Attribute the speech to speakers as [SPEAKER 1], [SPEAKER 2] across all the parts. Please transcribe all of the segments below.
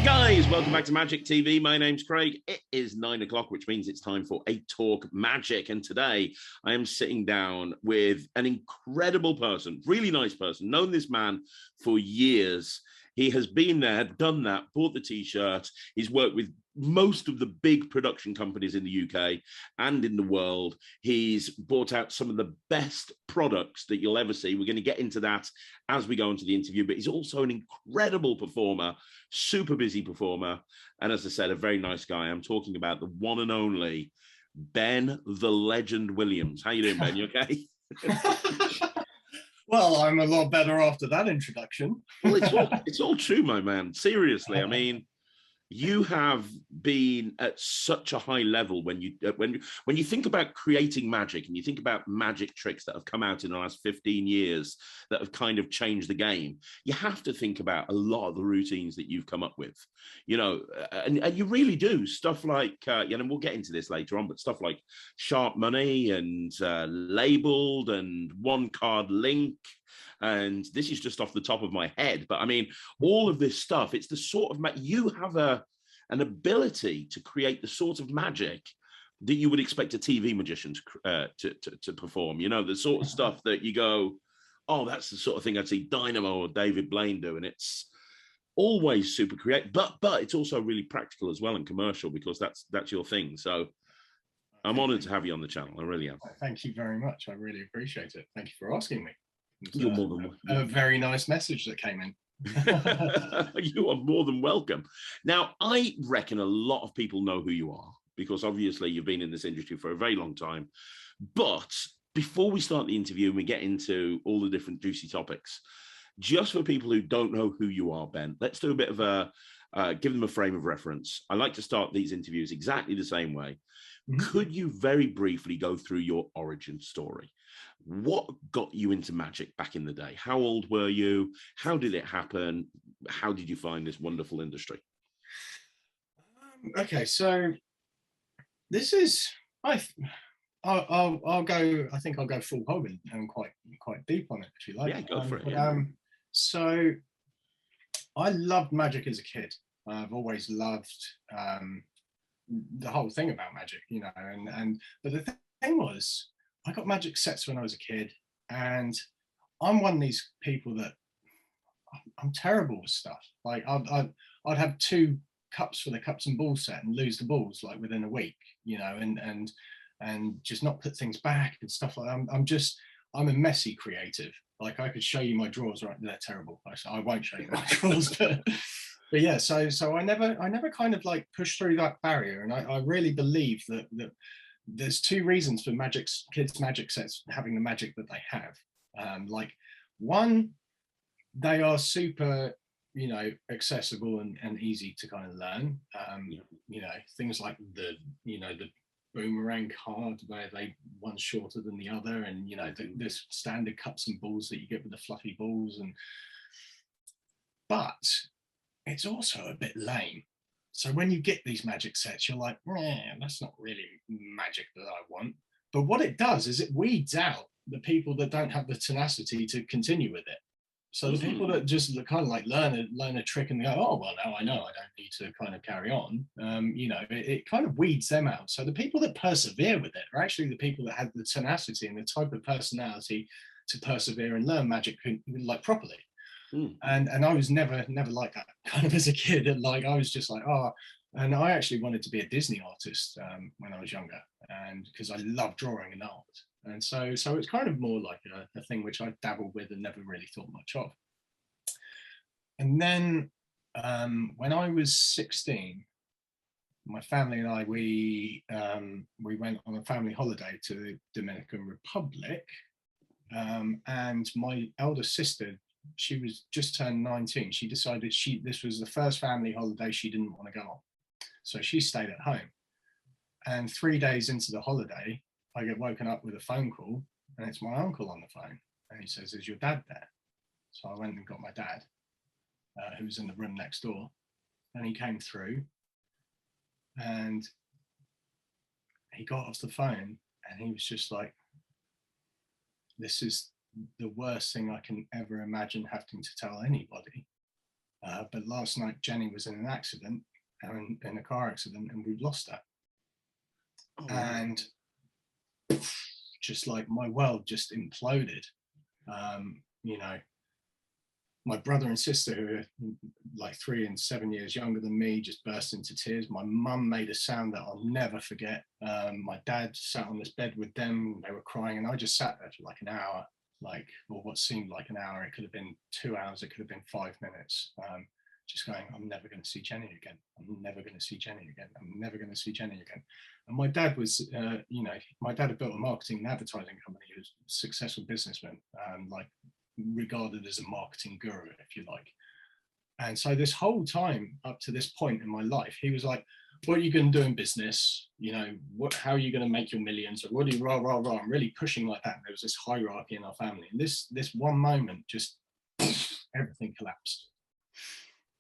[SPEAKER 1] Hey guys, welcome back to Magic TV. My name's Craig. It is 9 o'clock, which means it's time for a Talk Magic. And today I am sitting down with an incredible person, really nice person, known this man for years. He has been there, done that, bought the t-shirt. He's worked with most of the big production companies in the UK and in the world. He's brought out some of the best products that you'll ever see. We're going to get into that as we go into the interview, but he's also an incredible performer, super busy performer. And as I said, a very nice guy. I'm talking about the one and only Ben the Legend Williams. How you doing, Ben? You okay?
[SPEAKER 2] Well, I'm a lot better after that introduction.
[SPEAKER 1] Well, it's all true, my man. Seriously, I mean, you have been at such a high level when you think about creating magic and you think about magic tricks that have come out in the last 15 years that have kind of changed the game. You have to think about a lot of the routines that you've come up with, you know, and you really do stuff like, and we'll get into this later on, but stuff like sharp money and labeled and one card link. And this is just off the top of my head, but I mean, all of this stuff, it's the sort of you have an ability to create the sort of magic that you would expect a TV magician to perform. You know, the sort of stuff that you go, oh, that's the sort of thing I'd see Dynamo or David Blaine do, and it's always super creative, but it's also really practical as well and commercial because that's your thing. So I'm honored to have you on the channel. I really am.
[SPEAKER 2] Thank you very much. I really appreciate it. Thank you for asking me.
[SPEAKER 1] You're more than welcome.
[SPEAKER 2] A very nice message that came in.
[SPEAKER 1] You are more than welcome. Now, I reckon a lot of people know who you are because obviously you've been in this industry for a very long time. But before we start the interview and we get into all the different juicy topics, just for people who don't know who you are, Ben, let's do a bit of give them a frame of reference. I like to start these interviews exactly the same way. Could you very briefly go through your origin story? What got you into magic back in the day? How old were you? How did it happen? How did you find this wonderful industry?
[SPEAKER 2] Okay, so this is I'll go. I think I'll go full hog and quite deep on it if you like.
[SPEAKER 1] Yeah, go for it.
[SPEAKER 2] So I loved magic as a kid. I've always loved the whole thing about magic, you know, but the thing was, I got magic sets when I was a kid, and I'm one of these people that I'm terrible with stuff. Like I'd have 2 cups for the cups and balls set and lose the balls like within a week, you know, and just not put things back and stuff like that. I'm a messy creative. Like I could show you my drawers, right? They're terrible. I won't show you my drawers, but yeah, so I never kind of like pushed through that barrier, and I really believe that there's 2 reasons for kids' magic sets having the magic that they have. Like one, they are super, you know, accessible and easy to kind of learn. You know, things like the boomerang card where one's shorter than the other, and you know the standard cups and balls that you get with the fluffy balls, but it's also a bit lame. So when you get these magic sets, you're like, that's not really magic that I want. But what it does is it weeds out the people that don't have the tenacity to continue with it. So the people that just kind of like learn a trick and they go, oh, well, now I know I don't need to kind of carry on. You know, it kind of weeds them out. So the people that persevere with it are actually the people that have the tenacity and the type of personality to persevere and learn magic like properly. And I was never like that kind of as a kid. And like I was just like, and I actually wanted to be a Disney artist when I was younger, and because I love drawing and art. And so it's kind of more like a thing which I dabbled with and never really thought much of. And then when I was 16, my family and I, we went on a family holiday to the Dominican Republic, and my elder sister, she was just turned 19. She decided this was the first family holiday she didn't want to go on. So she stayed at home. And 3 days into the holiday, I get woken up with a phone call, and it's my uncle on the phone. And he says, is your dad there? So I went and got my dad, who was in the room next door. And he came through, and he got off the phone, and he was just like, this is the worst thing I can ever imagine having to tell anybody. But last night, Jenny was in an accident, in a car accident, and we lost her.
[SPEAKER 1] Oh,
[SPEAKER 2] and just like my world just imploded. You know, my brother and sister, who are like 3 and 7 years younger than me, just burst into tears. My mum made a sound that I'll never forget. My dad sat on this bed with them. They were crying, and I just sat there for like an hour, or what seemed like an hour. It could have been 2 hours. It could have been 5 minutes. Just going, I'm never going to see Jenny again. I'm never going to see Jenny again. I'm never going to see Jenny again. And my dad was, you know, my dad had built a marketing and advertising company. He was a successful businessman, like regarded as a marketing guru, if you like. And so this whole time up to this point in my life, he was like, what are you going to do in business? You know, how are you going to make your millions? Or what do you, rah, rah, rah. I'm really pushing like that. There was this hierarchy in our family. And this one moment, just everything collapsed.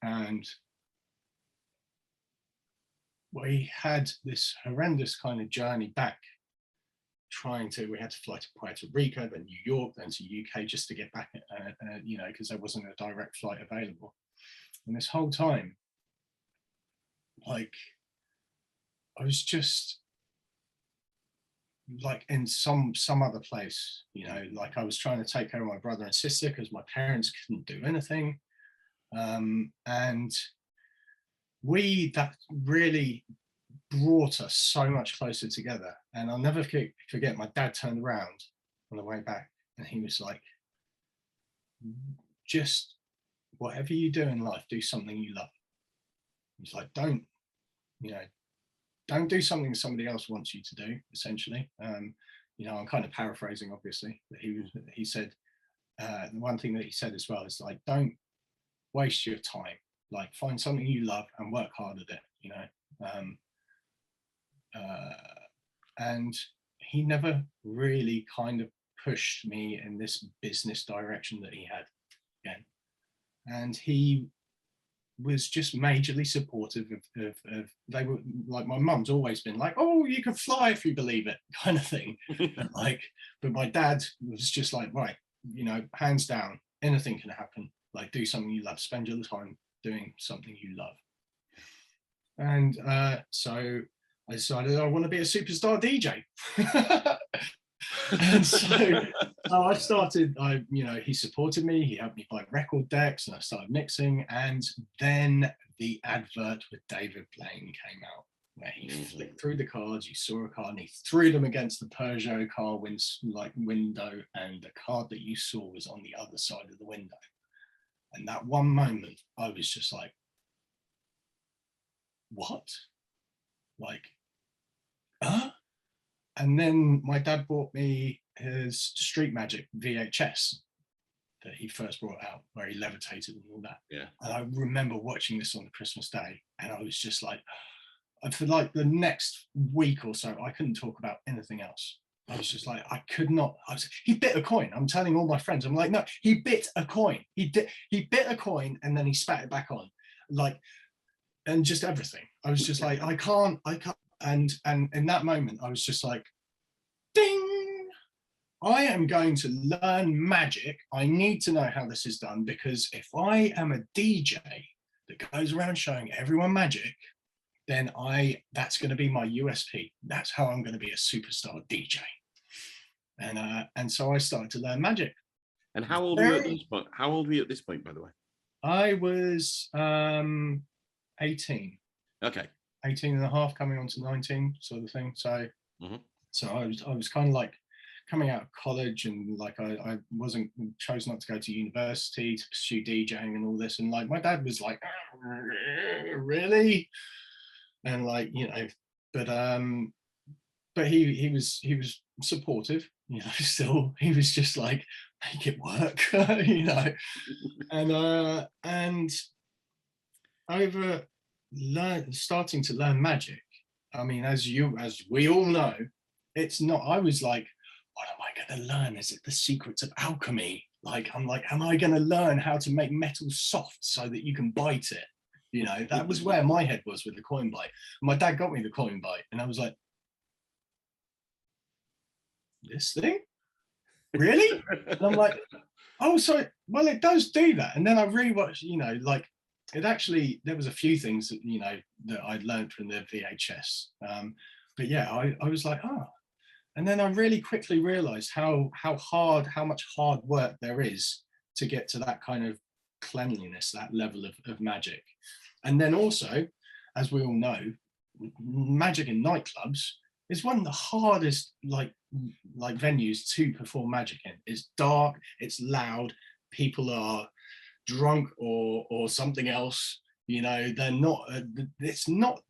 [SPEAKER 2] And we had this horrendous kind of journey back, we had to fly to Puerto Rico, then New York, then to UK, just to get back, you know, because there wasn't a direct flight available. And this whole time, like, I was just like in some other place, you know, like I was trying to take care of my brother and sister because my parents couldn't do anything. And that really brought us so much closer together. And I'll never forget, my dad turned around on the way back and he was like, just whatever you do in life, do something you love. He's like, don't do something somebody else wants you to do, essentially. You know, I'm kind of paraphrasing, obviously, but he said, the one thing that he said as well is like, don't waste your time, like find something you love and work hard at it, you know. And he never really kind of pushed me in this business direction that he had again. And he was just majorly supportive of they were like, my mum's always been like, oh, you can fly if you believe it, kind of thing. Like, but my dad was just like, right, you know, hands down, anything can happen. Like, do something you love, spend your time doing something you love. And so I decided I want to be a superstar DJ. And so I started, you know, he supported me, he helped me buy record decks, and I started mixing. And then the advert with David Blaine came out, where he flicked through the cards, you saw a card, and he threw them against the Peugeot car window, and the card that you saw was on the other side of the window. And that one moment, I was just like, what? Like, huh? And then my dad bought me his Street Magic VHS that he first brought out, where he levitated and all that.
[SPEAKER 1] Yeah.
[SPEAKER 2] And I remember watching this on Christmas Day, and I was just like, for like the next week or so, I couldn't talk about anything else. I was just like, I could not. He bit a coin. I'm telling all my friends, I'm like, no, he bit a coin. He bit a coin, and then he spat it back on, like, and just everything. I was just like, I can't. And in that moment, I was just like, ding! I am going to learn magic. I need to know how this is done, because if I am a DJ that goes around showing everyone magic, then that's going to be my USP. That's how I'm going to be a superstar DJ. And so I started to learn magic.
[SPEAKER 1] And how old were you at this point? How old were you at this point, by the way?
[SPEAKER 2] I was 18.
[SPEAKER 1] Okay.
[SPEAKER 2] 18 and a half, coming on to 19, sort of thing. So, so I was kind of like coming out of college, and like I chose not to go to university to pursue DJing and all this. And like my dad was like, really? And like, you know, but he was supportive, you know. Still, he was just like, make it work, you know. And over starting to learn magic, I mean, as we all know, it's not. I was like, what am I going to learn? Is it the secrets of alchemy? Like, I'm like, am I going to learn how to make metal soft so that you can bite it? You know, that was where my head was with the coin bite. My dad got me the coin bite, and I was like, this thing? Really? And I'm like, oh, so, well, it does do that. And then I rewatched, you know, like it actually, there was a few things that, you know, that I'd learned from the VHS. But yeah, I was like, oh. And then I really quickly realized how much hard work there is to get to that kind of cleanliness, that level of magic. And then also, as we all know, magic in nightclubs is one of the hardest like venues to perform magic in. It's dark, it's loud, people are drunk or something else. You know, they're not, it's not,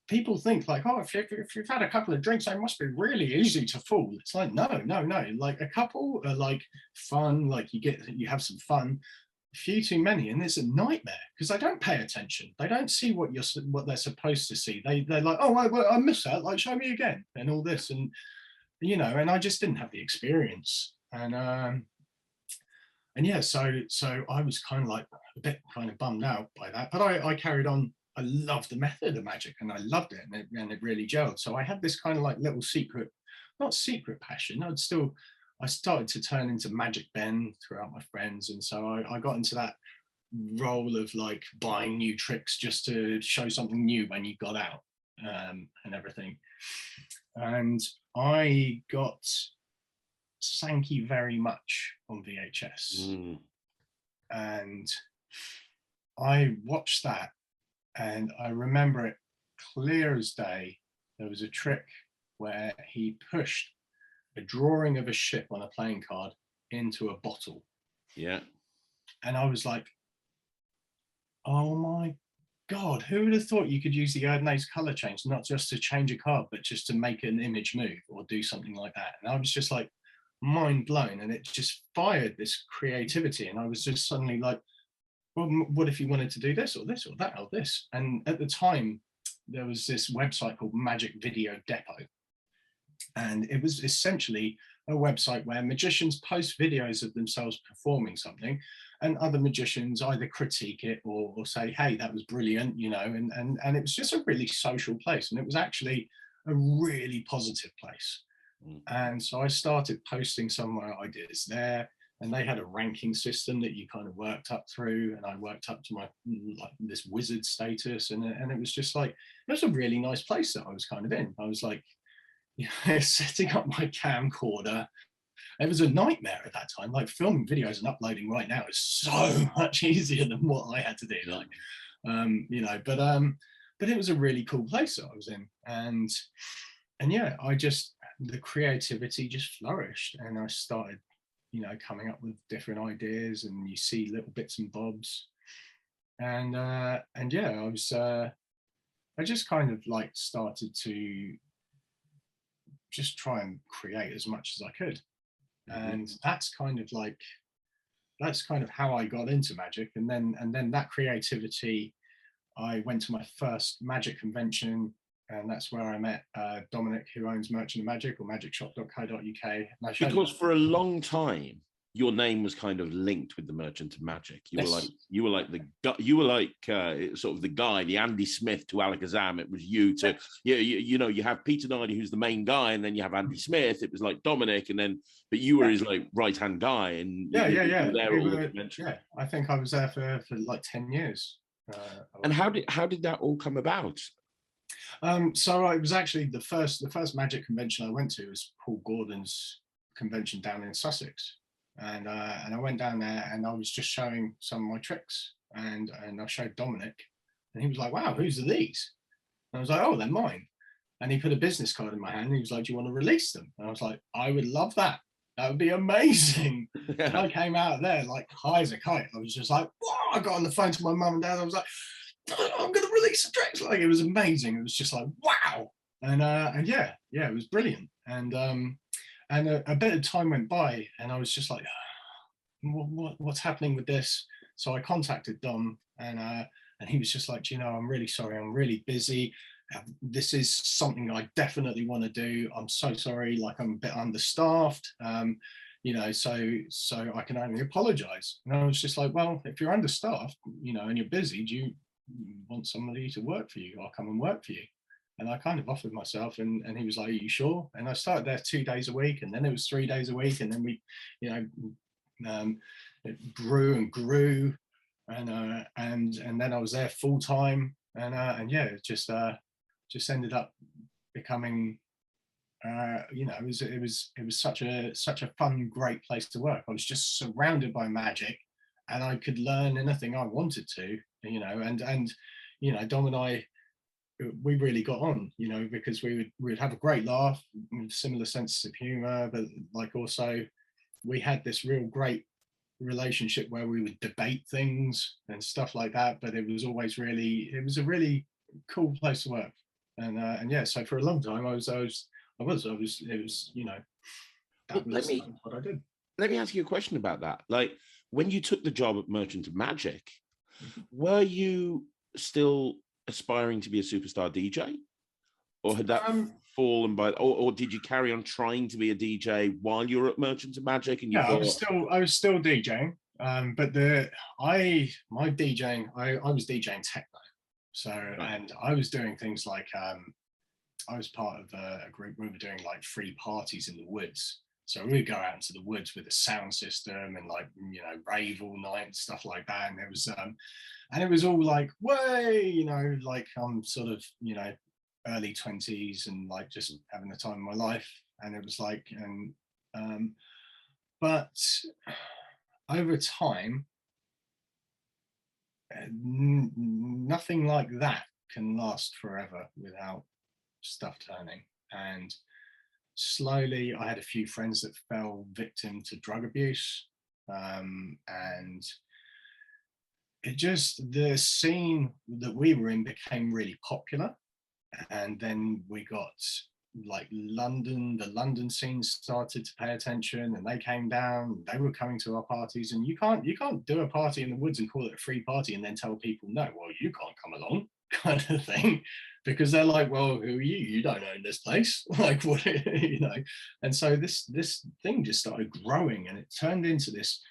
[SPEAKER 2] people think like, oh, if you've had a couple of drinks, it must be really easy to fall. It's like, no, like a couple are like fun, like you have some fun. A few too many and it's a nightmare because they don't pay attention. They don't see what they're supposed to see. They're like, oh, I missed that, like show me again and all this. And you know, and I just didn't have the experience. And yeah, so I was kind of like a bit kind of bummed out by that, but I carried on. I loved the method of magic and I loved it, and it really gelled. So I had this kind of like little secret, not secret passion. I started to turn into Magic Ben throughout my friends, and so I got into that role of like buying new tricks just to show something new when you got out, and everything. And I got Sankey Very Much on VHS. And I watched that and I remember it clear as day. There was a trick where he pushed a drawing of a ship on a playing card into a bottle.
[SPEAKER 1] Yeah.
[SPEAKER 2] And I was like, oh my God, who would have thought you could use the Erdnase color change, not just to change a card, but just to make an image move or do something like that. And I was just like, mind blown, and it just fired this creativity. And I was just suddenly like, well, what if you wanted to do this or this or that or this? And at the time there was this website called Magic Video Depot, and it was essentially a website where magicians post videos of themselves performing something, and other magicians either critique it or say, hey, that was brilliant, you know, and it was just a really social place, and it was actually a really positive place. And so I started posting some of my ideas there, and they had a ranking system that you kind of worked up through, and I worked up to my like this wizard status, and it was just like, it was a really nice place that I was kind of in. I was like, you know, setting up my camcorder. It was a nightmare at that time. Like filming videos and uploading right now is so much easier than what I had to do. Like, you know, but it was a really cool place that I was in, and yeah, the creativity just flourished, and I started, you know, coming up with different ideas, and you see little bits and bobs, and yeah, I just kind of like started to just try and create as much as I could, and that's kind of how I got into magic, and then that creativity, I went to my first magic convention. And that's where I met Dominic, who owns Merchant of Magic or magicshop.co.uk.
[SPEAKER 1] Because for a long time, your name was kind of linked with the Merchant of Magic. You were like sort of the guy, the Andy Smith to Alakazam. It was you to you know, you have Peter Nardi, who's the main guy, and then you have Andy Smith. It was like Dominic, and then but you were his like right hand guy, and
[SPEAKER 2] yeah. I think I was there for like 10 years.
[SPEAKER 1] And how did that all come about?
[SPEAKER 2] So it was actually the first magic convention I went to was Paul Gordon's convention down in Sussex, and I went down there and I was just showing some of my tricks, and I showed Dominic, and he was like, wow, whose are these? And I was like, oh, they're mine. And he put a business card in my hand and he was like, do you want to release them? And I was like, I would love that. That would be amazing. Yeah. And I came out of there like high as a kite. I was just like, whoa, I got on the phone to my mum and dad. I was like, I'm going to release the tricks. Like, it was amazing. It was just like, wow. And yeah, it was brilliant. And a bit of time went by and I was just like, what's happening with this? So I contacted Dom, and he was just like, you know, I'm really sorry. I'm really busy. This is something I definitely want to do. I'm so sorry. Like, I'm a bit understaffed. You know, so I can only apologize. And I was just like, well, if you're understaffed, you know, and you're busy, do you want somebody to work for you? I'll come and work for you. And I kind of offered myself, and he was like, are you sure? And I started there 2 days a week, and then it was 3 days a week. And then we, you know, it grew and grew. and then I was there full time, and yeah, it just ended up becoming, you know, it was such a fun, great place to work. I was just surrounded by magic, and I could learn anything I wanted to, you know, and you know, Dom and I, we really got on, you know, because we'd have a great laugh, similar sense of humor, but like also we had this real great relationship where we would debate things and stuff like that. But it was always really, it was a really cool place to work, and yeah, so for a long time it was, you know,
[SPEAKER 1] Well,
[SPEAKER 2] that was what I did.
[SPEAKER 1] let me ask you a question about that. Like, when you took the job at Merchant of Magic, were you still aspiring to be a superstar DJ, or had that fallen by, or did you carry on trying to be a DJ while you were at Merchant of Magic? And you
[SPEAKER 2] Yeah,
[SPEAKER 1] thought...
[SPEAKER 2] I was still DJing, but I was DJing techno, so
[SPEAKER 1] Right.
[SPEAKER 2] and I was doing things like I was part of a group. We were doing like free parties in the woods. So we would go out into the woods with a sound system and, like, you know, rave all night and stuff like that. And it was all like, way, you know, like I'm sort of, you know, early 20s and like just having the time of my life. And it was like, but over time, nothing like that can last forever without stuff turning. And slowly I had a few friends that fell victim to drug abuse, and it just, the scene that we were in became really popular. And then we got like the London scene started to pay attention, and they came down, they were coming to our parties. And you can't do a party in the woods and call it a free party and then tell people, no, well, you can't come along, kind of thing, because they're like, well, who are you? You don't own this place. Like, what, you know? And so this thing just started growing, and it turned into this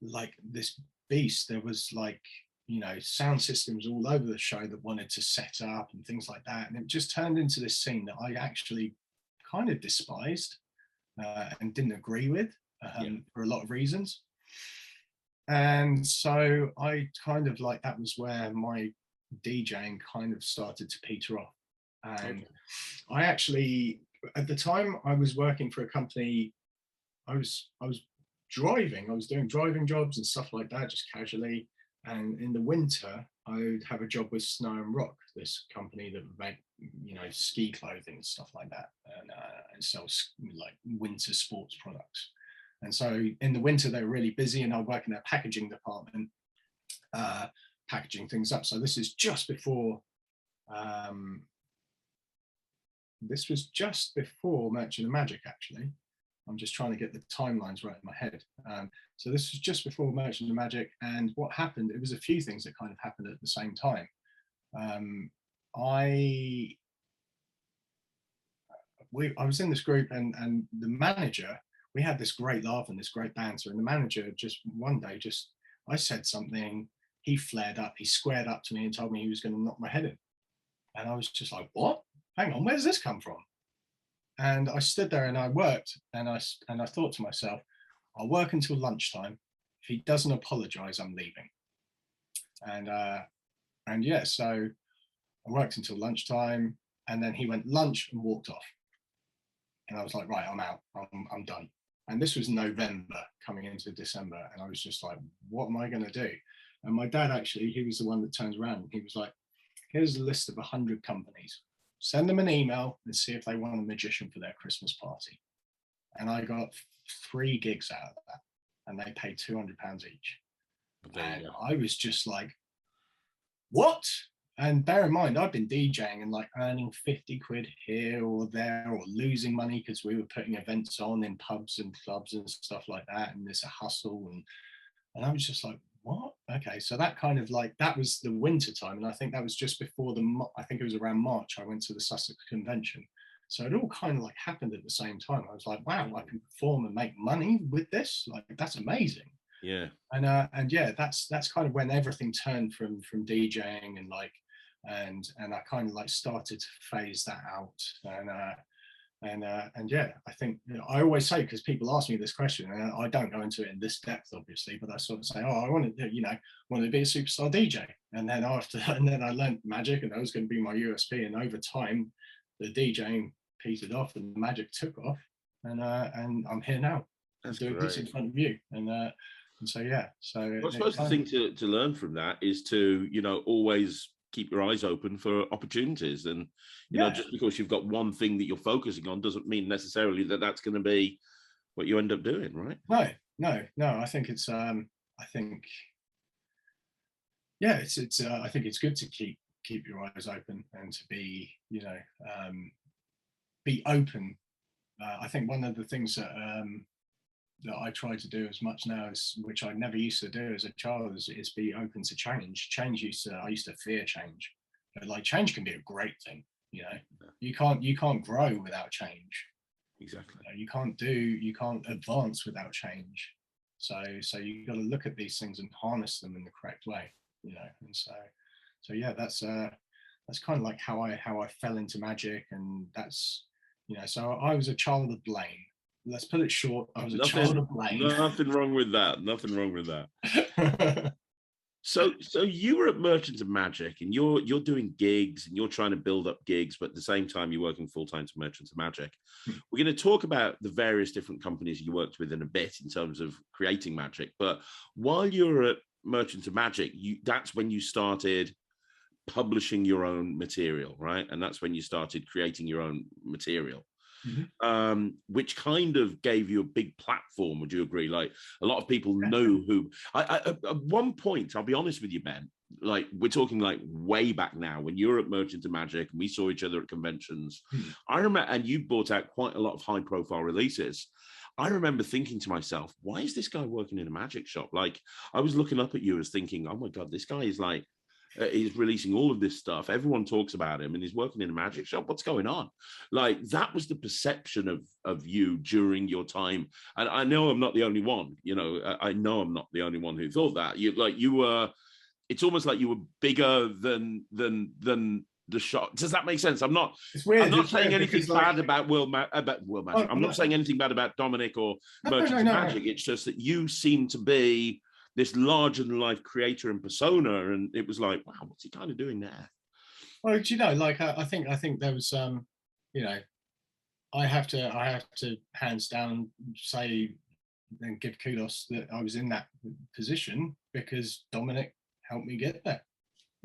[SPEAKER 2] like this beast. There was, like, you know, sound systems all over the show that wanted to set up and things like that, and it just turned into this scene that I actually kind of despised, and didn't agree with, for a lot of reasons. And so I kind of, like, that was where my DJing kind of started to peter off. And I actually, at the time, I was working for a company. I was driving. I was doing driving jobs and stuff like that, just casually. And in the winter, I would have a job with Snow and Rock, this company that would make, you know, ski clothing and stuff like that, and sells like winter sports products. And so in the winter, they were really busy, and I work in their packaging department, packaging things up. So this is just before, this was just before Merchant of Magic, actually. I'm just trying to get the timelines right in my head. So this was just before Merchant of Magic, and what happened, it was a few things that kind of happened at the same time. I was in this group, and the manager, we had this great laugh and this great banter, and the manager just one day, just, I said something, he flared up, he squared up to me and told me he was going to knock my head in. And I was just like, what? Hang on, where's this come from? And I stood there and I worked, and I thought to myself, I'll work until lunchtime. If he doesn't apologize, I'm leaving. And yeah, so I worked until lunchtime, and then he went lunch and walked off. And I was like, right, I'm out. I'm done. And this was November coming into December, and I was just like, what am I going to do? And my dad, actually, he was the one that turns around and he was like, here's a list of 100 companies. Send them an email and see if they want a magician for their Christmas party. And I got 3 gigs out of that, and they paid £200 each. And I was just like, what? And bear in mind, I've been DJing and like earning 50 quid here or there, or losing money because we were putting events on in pubs and clubs and stuff like that. And there's a hustle. And I was just like, what? Okay. So that kind of, like, that was the winter time. And I think that was just before I think it was around March, I went to the Sussex convention. So it all kind of like happened at the same time. I was like, wow, I can perform and make money with this. Like, that's amazing.
[SPEAKER 1] Yeah.
[SPEAKER 2] And yeah, that's kind of when everything turned from DJing, and like, and I kind of like started to phase that out. And yeah, I think, you know, I always say, because people ask me this question, and I don't go into it in this depth, obviously, but I sort of say, oh, I want to, you know, want to be a superstar DJ. And then after, and then I learned magic, and that was going to be my USP. And over time, the DJing petered off, and the magic took off, and I'm here now.
[SPEAKER 1] That's
[SPEAKER 2] doing
[SPEAKER 1] great.
[SPEAKER 2] this in front of you, and so yeah. So
[SPEAKER 1] I suppose the thing to learn from that is to, you know, always keep your eyes open for opportunities, and you know, just because you've got one thing that you're focusing on doesn't mean necessarily that that's going to be what you end up doing, right?
[SPEAKER 2] No. I think it's I think, yeah, it's I think it's good to keep your eyes open, and to be, you know, be open. I think one of the things that I try to do as much now, is, which I never used to do as a child, is be open to change. I used to fear change, but like, change can be a great thing. You know, you can't grow without change.
[SPEAKER 1] Exactly.
[SPEAKER 2] You know, you can't advance without change. So you got to look at these things and harness them in the correct way. You know, and so yeah, that's kind of like how I fell into magic, and that's, you know, so I was a child of blame. Let's put it short. I was a child of blame.
[SPEAKER 1] Nothing wrong with that. Nothing wrong with that. So you were at Merchants of Magic, and you're doing gigs, and you're trying to build up gigs, but at the same time you're working full time to Merchants of Magic. We're going to talk about the various different companies you worked with in a bit in terms of creating magic. But while you were at Merchants of Magic, that's when you started publishing your own material, right? And that's when you started creating your own material. Which kind of gave you a big platform. Would you agree? Like, a lot of people know who. At one point, I'll be honest with you, Ben. Like, we're talking like way back now, when you were at Merchants of Magic and we saw each other at conventions. I remember, and you brought out quite a lot of high-profile releases. I remember thinking to myself, why is this guy working in a magic shop? Like, I was looking up at you as thinking, oh my God, this guy is like, he's releasing all of this stuff. Everyone talks about him, and he's working in a magic shop. What's going on? Like, that was the perception of you during your time. And I know I'm not the only one. You know, I know I'm not the only one who thought that. You were. It's almost like you were bigger than the shop. Does that make sense? I'm not.
[SPEAKER 2] It's weird.
[SPEAKER 1] I'm not saying anything bad about World Magic.
[SPEAKER 2] Oh,
[SPEAKER 1] I'm not saying anything bad about Dominic or Merchants of Magic. It's just that you seem to be this larger-than-life creator and persona, and it was like, wow, what's he kind of doing there?
[SPEAKER 2] Well, do you know, like, I think there was, you know, I have to hands down say and give kudos that I was in that position, because Dominic helped me get there.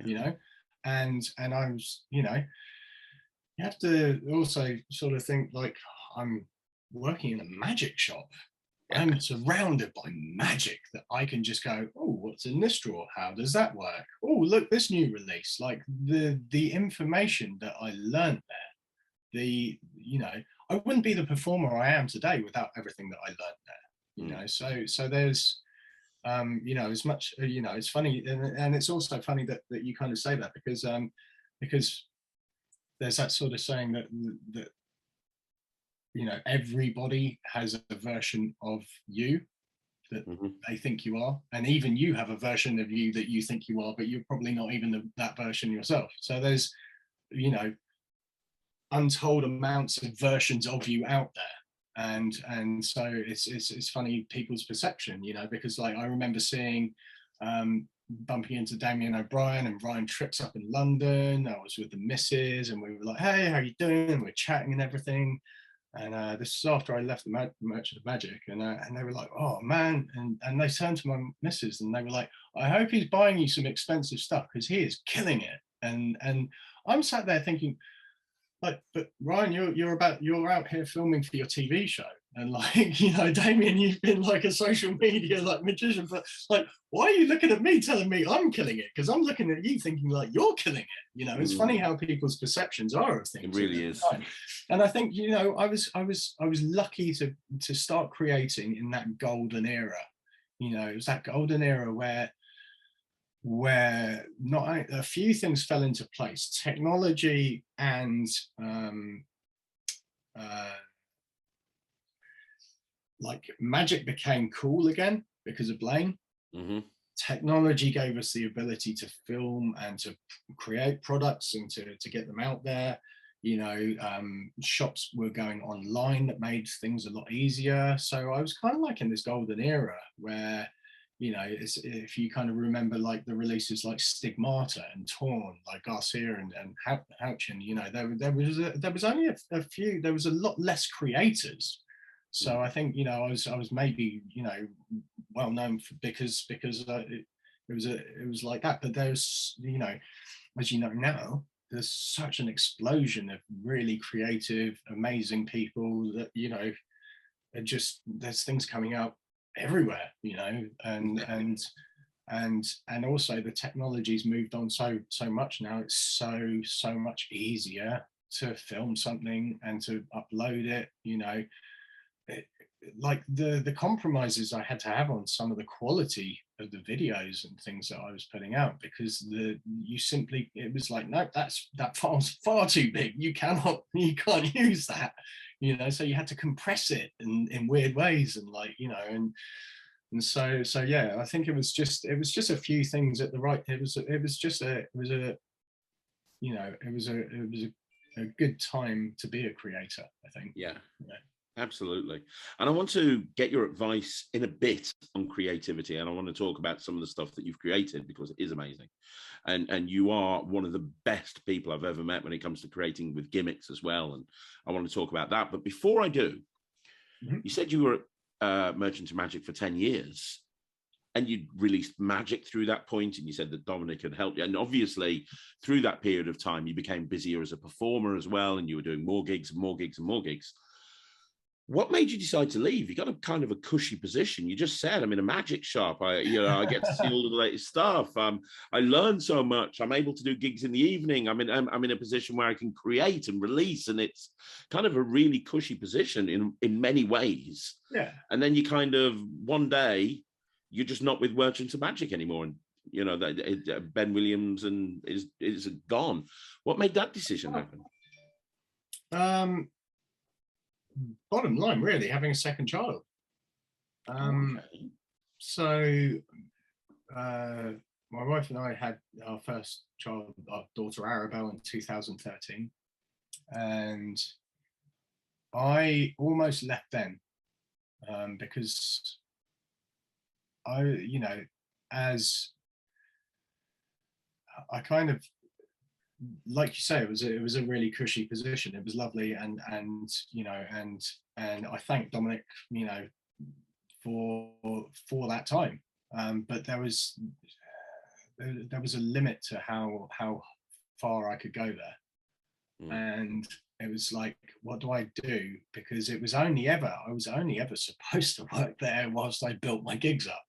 [SPEAKER 2] You know, and I was, you know, you have to also sort of think, like, I'm working in a magic shop. I'm surrounded by magic that I can just go, oh, what's in this drawer? How does that work? Oh, look, this new release. Like, the information that I learned there, you know, I wouldn't be the performer I am today without everything that I learned there. You know, so there's, you know, as much, you know, it's funny, and it's also funny that you kind of say that, because there's that sort of saying that you know, everybody has a version of you that they think you are, and even you have a version of you that you think you are, but you're probably not even that version yourself. So there's, you know, untold amounts of versions of you out there, and so it's funny, people's perception, you know, because, like, I remember seeing bumping into Damien O'Brien and Ryan Tripp's up in London. I was with the missus, and we were like, hey, how you doing? And we're chatting and everything. And this is after I left the Merchant of Magic, and they were like, oh man, and they turned to my missus and they were like, I hope he's buying you some expensive stuff, because he is killing it. And I'm sat there thinking, like, but Ryan, you're out here filming for your TV show, and, like, you know, Damien, you've been like a social media like magician, but, like, why are you looking at me telling me I'm killing it? Because I'm looking at you thinking like you're killing it. You know, it's funny how people's perceptions are of things.
[SPEAKER 1] It really is.
[SPEAKER 2] And I think, you know, I was lucky to start creating in that golden era. You know, it was that golden era where not a few things fell into place. Technology and like, magic became cool again because of Blaine. Technology gave us the ability to film and to create products and to get them out there. shops were going online that made things a lot easier. So I was kind of like in this golden era where, if you kind of remember like the releases like Stigmata and Torn, like Garcia and Houchin, there was only a few, there was a lot less creators. So I think, I was maybe, well known for, because it was like that. But there's, as you know now, there's such an explosion of really creative, amazing people that, there's things coming out everywhere, and also the technology's moved on so much now. It's so much easier to film something and to upload it. Like the compromises I had to have on some of the quality of the videos and things that I was putting out, because it was like, no, that file's far too big, you can't use that, so you had to compress it in weird ways, and like, and so yeah, I think it was just a few things at the right, it was a good time to be a creator, I think.
[SPEAKER 1] Yeah. Absolutely. And I want to get your advice in a bit on creativity. And I want to talk about some of the stuff that you've created, because it is amazing. And you are one of the best people I've ever met when it comes to creating with gimmicks as well. And I want to talk about that. But before I do, you said you were at Merchant of Magic for 10 years. And you released magic through that point, and you said that Dominic had helped you. And obviously, through that period of time, you became busier as a performer as well, and you were doing more gigs and more gigs and more gigs. What made you decide to leave? You got a kind of a cushy position. You just said, I'm in a magic shop. I get to see all of the latest stuff. I learn so much. I'm able to do gigs in the evening. I'm in a position where I can create and release, and it's kind of a really cushy position in many ways.
[SPEAKER 2] Yeah.
[SPEAKER 1] And then you kind of one day you're just not with Merchants of Magic anymore, and Ben Williams and is gone. What made that decision happen?
[SPEAKER 2] Bottom line, really, having a second child. So my wife and I had our first child, our daughter Arabelle, in 2013, and I almost left then, because as I kind of, like you say, it was a really cushy position. It was lovely, and I thank Dominic, for that time. But there was a limit to how far I could go there, and it was like, what do I do? Because I was only ever supposed to work there whilst I built my gigs up.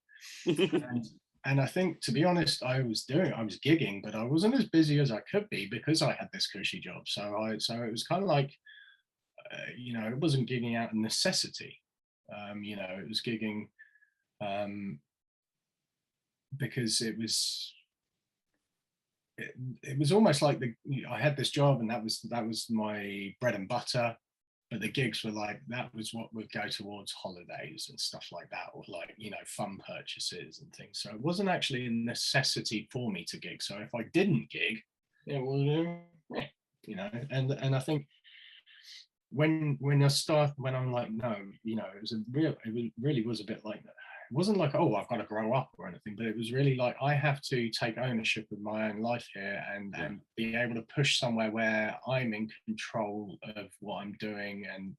[SPEAKER 2] And I think, to be honest, I was gigging, but I wasn't as busy as I could be because I had this cushy job. So it was kind of like, it wasn't gigging out of necessity. It was gigging because it was almost like I had this job, and that was my bread and butter. But the gigs were like, that was what would go towards holidays and stuff like that, or like, fun purchases and things. So it wasn't actually a necessity for me to gig. So if I didn't gig, it was, and I think when I'm like, no, it really was a bit like that. It wasn't like, oh, I've got to grow up or anything, but it was really like, I have to take ownership of my own life here, and be able to push somewhere where I'm in control of what I'm doing, and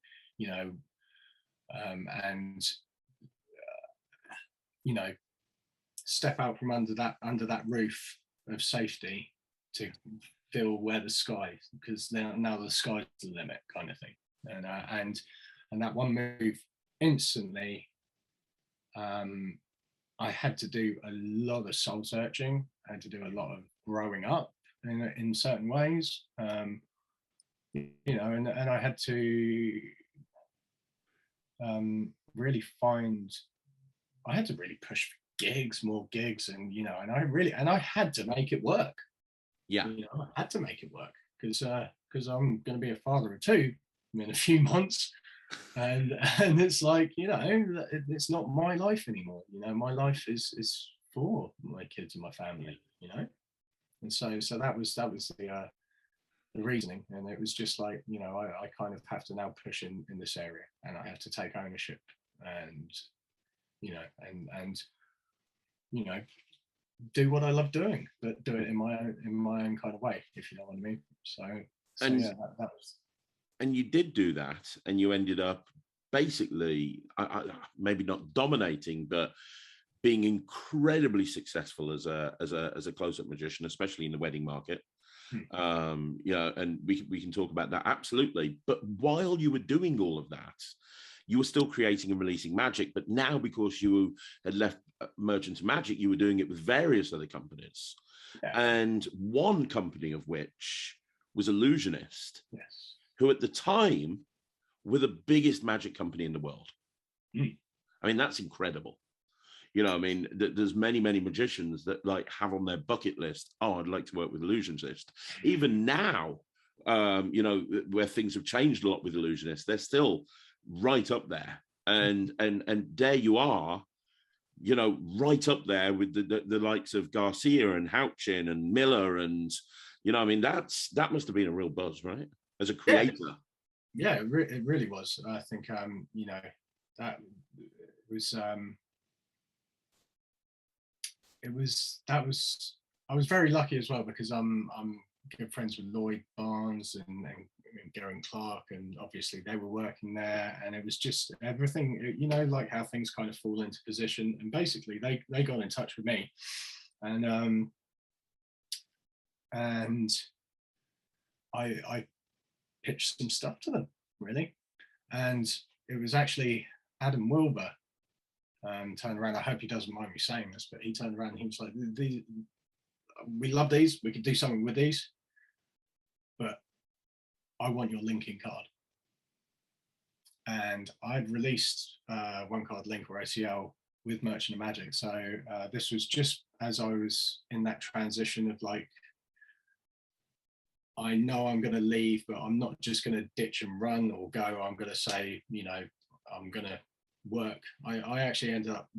[SPEAKER 2] step out from under that roof of safety to feel where the sky, because now the sky's the limit, kind of thing. And that one move instantly, I had to do a lot of soul searching. I had to do a lot of growing up in certain ways, and I had to really I had to really push for more gigs, and I had to make it work.
[SPEAKER 1] Yeah,
[SPEAKER 2] I had to make it work, because I'm going to be a father of two in a few months. And it's like, it's not my life anymore. My life is for my kids and my family. And so that was the reasoning, and it was just like, you know, I kind of have to now push in this area, and I have to take ownership, and you know, and you know, do what I love doing, but do it in my own kind of way, if you know what I mean. So
[SPEAKER 1] And
[SPEAKER 2] yeah, that was.
[SPEAKER 1] and you did do that, and you ended up basically, maybe not dominating, but being incredibly successful as a close-up magician, especially in the wedding market. Yeah, and we can talk about that, absolutely. But while you were doing all of that, you were still creating and releasing magic. But now, because you had left Merchants of Magic, you were doing it with various other companies, and one company of which was Ellusionist,
[SPEAKER 2] Yes.
[SPEAKER 1] who at the time were the biggest magic company in the world. I mean, that's incredible. You know, I mean, there's many magicians that like have on their bucket list, oh, I'd like to work with Ellusionist. Even now, you know, where things have changed a lot with Ellusionist, they're still right up there. And there you are, you know, right up there with the likes of Garcia and Houchin and Miller, and you know, I mean, that must have been a real buzz, right? As a creator.
[SPEAKER 2] Yeah, it really was. I think you know, that was I was very lucky as well, because I'm good friends with Lloyd Barnes and Garen Clark, and obviously they were working there, and it was just everything, you know, like how things kind of fall into position, and basically they got in touch with me, and I pitched some stuff to them, really, and it was actually Adam Wilbur turned around. I hope he doesn't mind me saying this, but he turned around and he was like, we love these, we could do something with these, but I want your linking card. And I'd released one card link, or ACL, with Merchant of Magic. So this was just as I was in that transition of like, I know I'm going to leave, but I'm not just going to ditch and run or go. I'm going to say, you know, I'm going to work. I actually ended up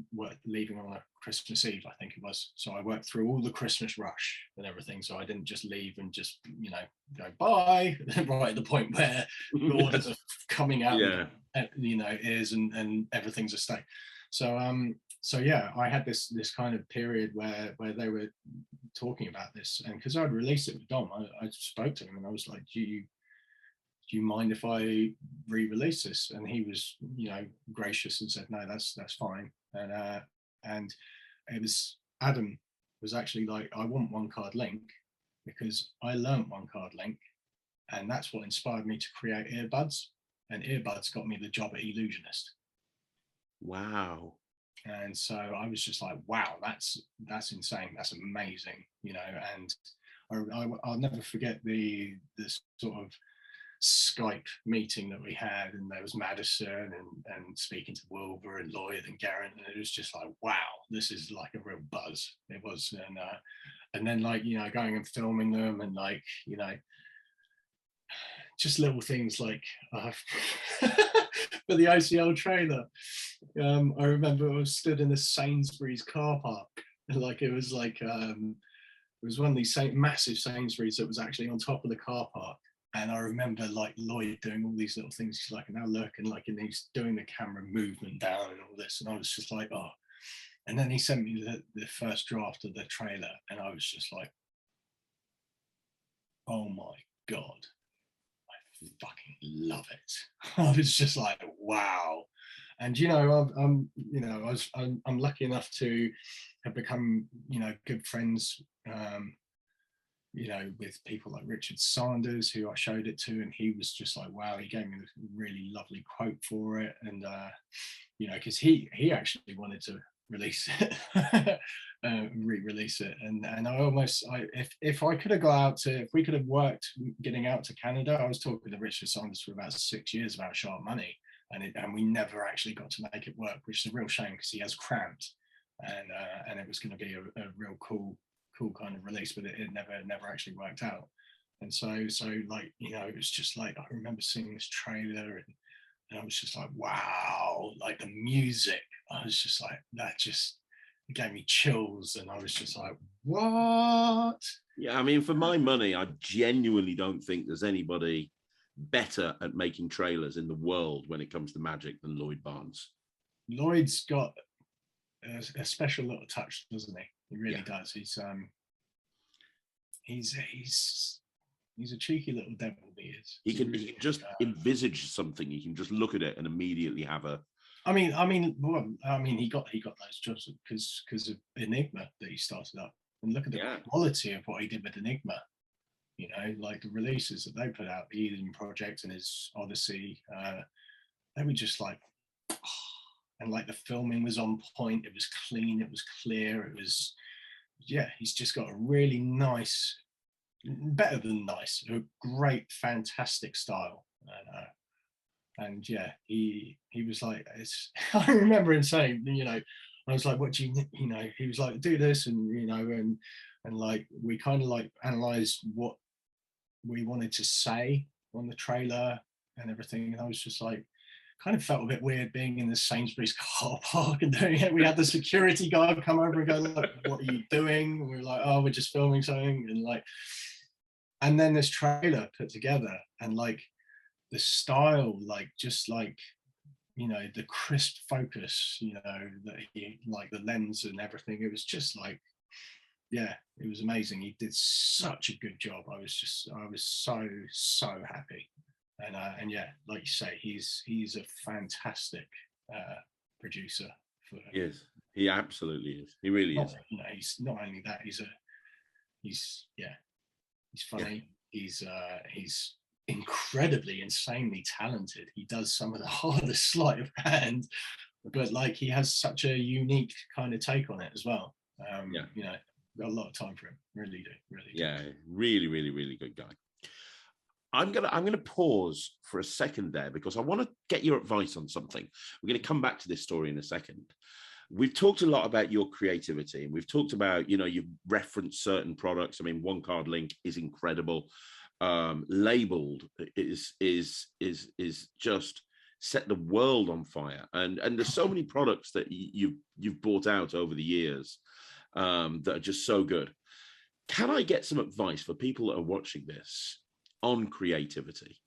[SPEAKER 2] leaving on a Christmas Eve, I think it was. So I worked through all the Christmas rush and everything. So I didn't just leave and just, you know, go bye right at the point where the orders are coming out, you know, ears and everything's a stake. So yeah, I had this kind of period where they were talking about this, and because I'd released it with Dom, I spoke to him and I was like, do you mind if I re-release this? And he was, you know, gracious and said, no, that's fine. And it was, Adam was actually like, I want one card link, because I learned one card link, and that's what inspired me to create earbuds, and earbuds got me the job at Ellusionist.
[SPEAKER 1] Wow.
[SPEAKER 2] And so I was just like, wow, that's insane, that's amazing, you know. And I'll never forget the sort of Skype meeting that we had, and there was Madison and speaking to Wilbur and Lloyd and Garrett, and it was just like, wow, this is like a real buzz. It was. And then, like, you know, going and filming them, and like, you know, just little things like for the ICL trailer, I remember I was stood in the Sainsbury's car park, and like it was one of these massive Sainsbury's that was actually on top of the car park. And I remember like Lloyd doing all these little things. He's like, now look, and like, and he's doing the camera movement down and all this. And I was just like, oh. And then he sent me the first draft of the trailer, and I was just like, oh my God, I fucking love it. I was just like, wow. And you know, I'm lucky enough to have become, you know, good friends, you know, with people like Richard Sanders, who I showed it to, and he was just like, wow, he gave me a really lovely quote for it. And you know, because he actually wanted to release it, re-release it, and if I could have if we could have worked getting out to Canada. I was talking to Richard Sanders for about 6 years about Sharp Money, and we never actually got to make it work, which is a real shame, because he has cramped, and it was going to be a real cool kind of release, but it never actually worked out. And so like, you know, it was just like, I remember seeing this trailer, and I was just like, wow, like the music, I was just like, that just it gave me chills, and I was just like, what?
[SPEAKER 1] Yeah, I mean, for my money, I genuinely don't think there's anybody better at making trailers in the world when it comes to magic than Lloyd Barnes.
[SPEAKER 2] Lloyd's got a special little touch, doesn't he? He really does. He's a cheeky little devil. He is.
[SPEAKER 1] He can just envisage something. He can just look at it and immediately have a.
[SPEAKER 2] I mean, he got those jobs because of Enigma that he started up, and look at the quality of what he did with Enigma. You know, like the releases that they put out, the Eden Project and his Odyssey, they were just like, oh, and like the filming was on point. It was clean. It was clear. It was, he's just got a really nice, better than nice, a great, fantastic style. And he was like, I remember him saying, you know, I was like, what do you know, he was like, do this, and you know, and like we kind of like analyzed what we wanted to say on the trailer and everything, and I was just like, kind of felt a bit weird being in the Sainsbury's car park and doing it. We had the security guard come over and go, like, what are you doing? And we were like, oh, we're just filming something. And like, and then this trailer put together, and like the style, like just like, you know, the crisp focus, you know, that he, like the lens and everything, it was just like, it was amazing. He did such a good job. I was so happy. And like you say, he's a fantastic producer.
[SPEAKER 1] Yes, he absolutely is. He really is.
[SPEAKER 2] You know, he's not only that, he's funny. He's incredibly, insanely talented. He does some of the hardest sleight of hand, but like he has such a unique kind of take on it as well. You know, got a lot of time for him. Really do.
[SPEAKER 1] Yeah, really good guy. I'm gonna pause for a second there because I want to get your advice on something. We're going to come back to this story in a second. We've talked a lot about your creativity, and we've talked about, you know, you've referenced certain products. I mean, One Card Link is incredible. Labeled is just set the world on fire, and there's so many products that you've brought out over the years that are just so good. Can I get some advice for people that are watching this on creativity?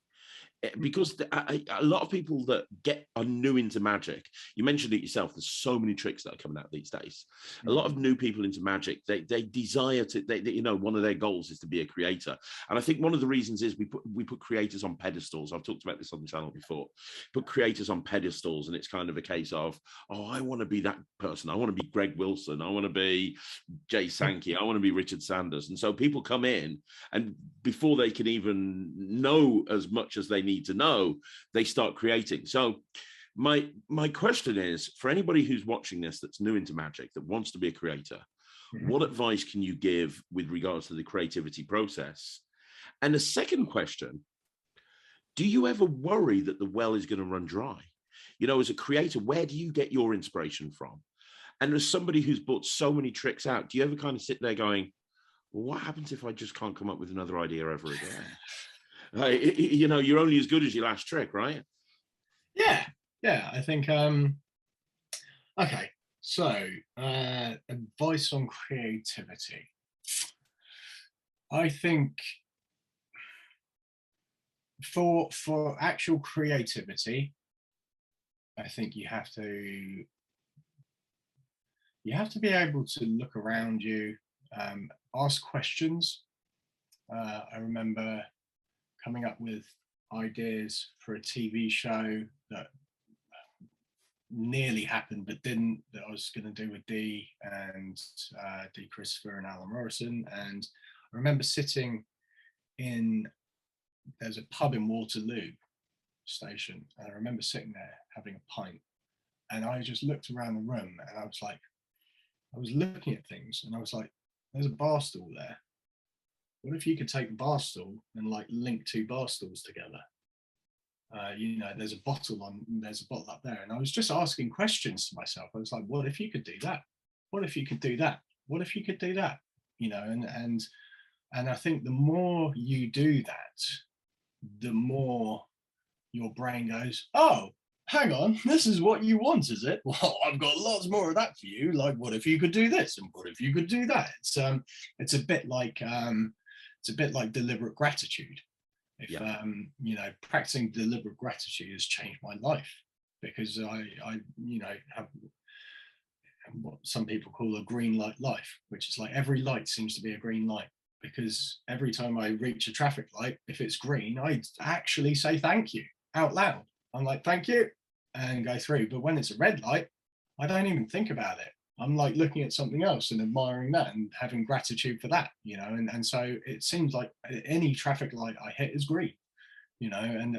[SPEAKER 1] Because a lot of people that are new into magic, you mentioned it yourself, there's so many tricks that are coming out these days. A lot of new people into magic, they desire to, you know, one of their goals is to be a creator. And I think one of the reasons is we put creators on pedestals. I've talked about this on the channel before. Put creators on pedestals, and it's kind of a case of, oh, I want to be that person. I want to be Greg Wilson. I want to be Jay Sankey. I want to be Richard Sanders. And so people come in, and before they can even know as much as they need to know, they start creating. So my question is, for anybody who's watching this that's new into magic, that wants to be a creator, what advice can you give with regards to the creativity process? And the second question, do you ever worry that the well is going to run dry? You know, as a creator, where do you get your inspiration from? And as somebody who's brought so many tricks out, do you ever kind of sit there going, well, what happens if I just can't come up with another idea ever again? You know, you're only as good as your last trick, right?
[SPEAKER 2] I think okay, so advice on creativity. I think for actual creativity, I think you have to be able to look around you, ask questions. I remember coming up with ideas for a TV show that nearly happened but didn't, that I was going to do with Dee Christopher and Alan Morrison. And I remember sitting there's a pub in Waterloo station, and I remember sitting there having a pint, and I just looked around the room, and I was looking at things, and I was like, there's a bar stool there. What if you could take a bar stool and like link two bar stools together? You know, there's a bottle up there. And I was just asking questions to myself. I was like, what if you could do that? What if you could do that? What if you could do that? You know, and I think the more you do that, the more your brain goes, oh, hang on, this is what you want, is it? Well, I've got lots more of that for you. Like, what if you could do this, and what if you could do that? It's a bit like deliberate gratitude. If you know, practicing deliberate gratitude has changed my life, because I you know, have what some people call a green light life, which is like every light seems to be a green light, because every time I reach a traffic light, if it's green, I actually say thank you out loud. I'm like, thank you, and go through. But when it's a red light, I don't even think about it. I'm like looking at something else and admiring that and having gratitude for that, you know. And so it seems like any traffic light I hit is green, you know.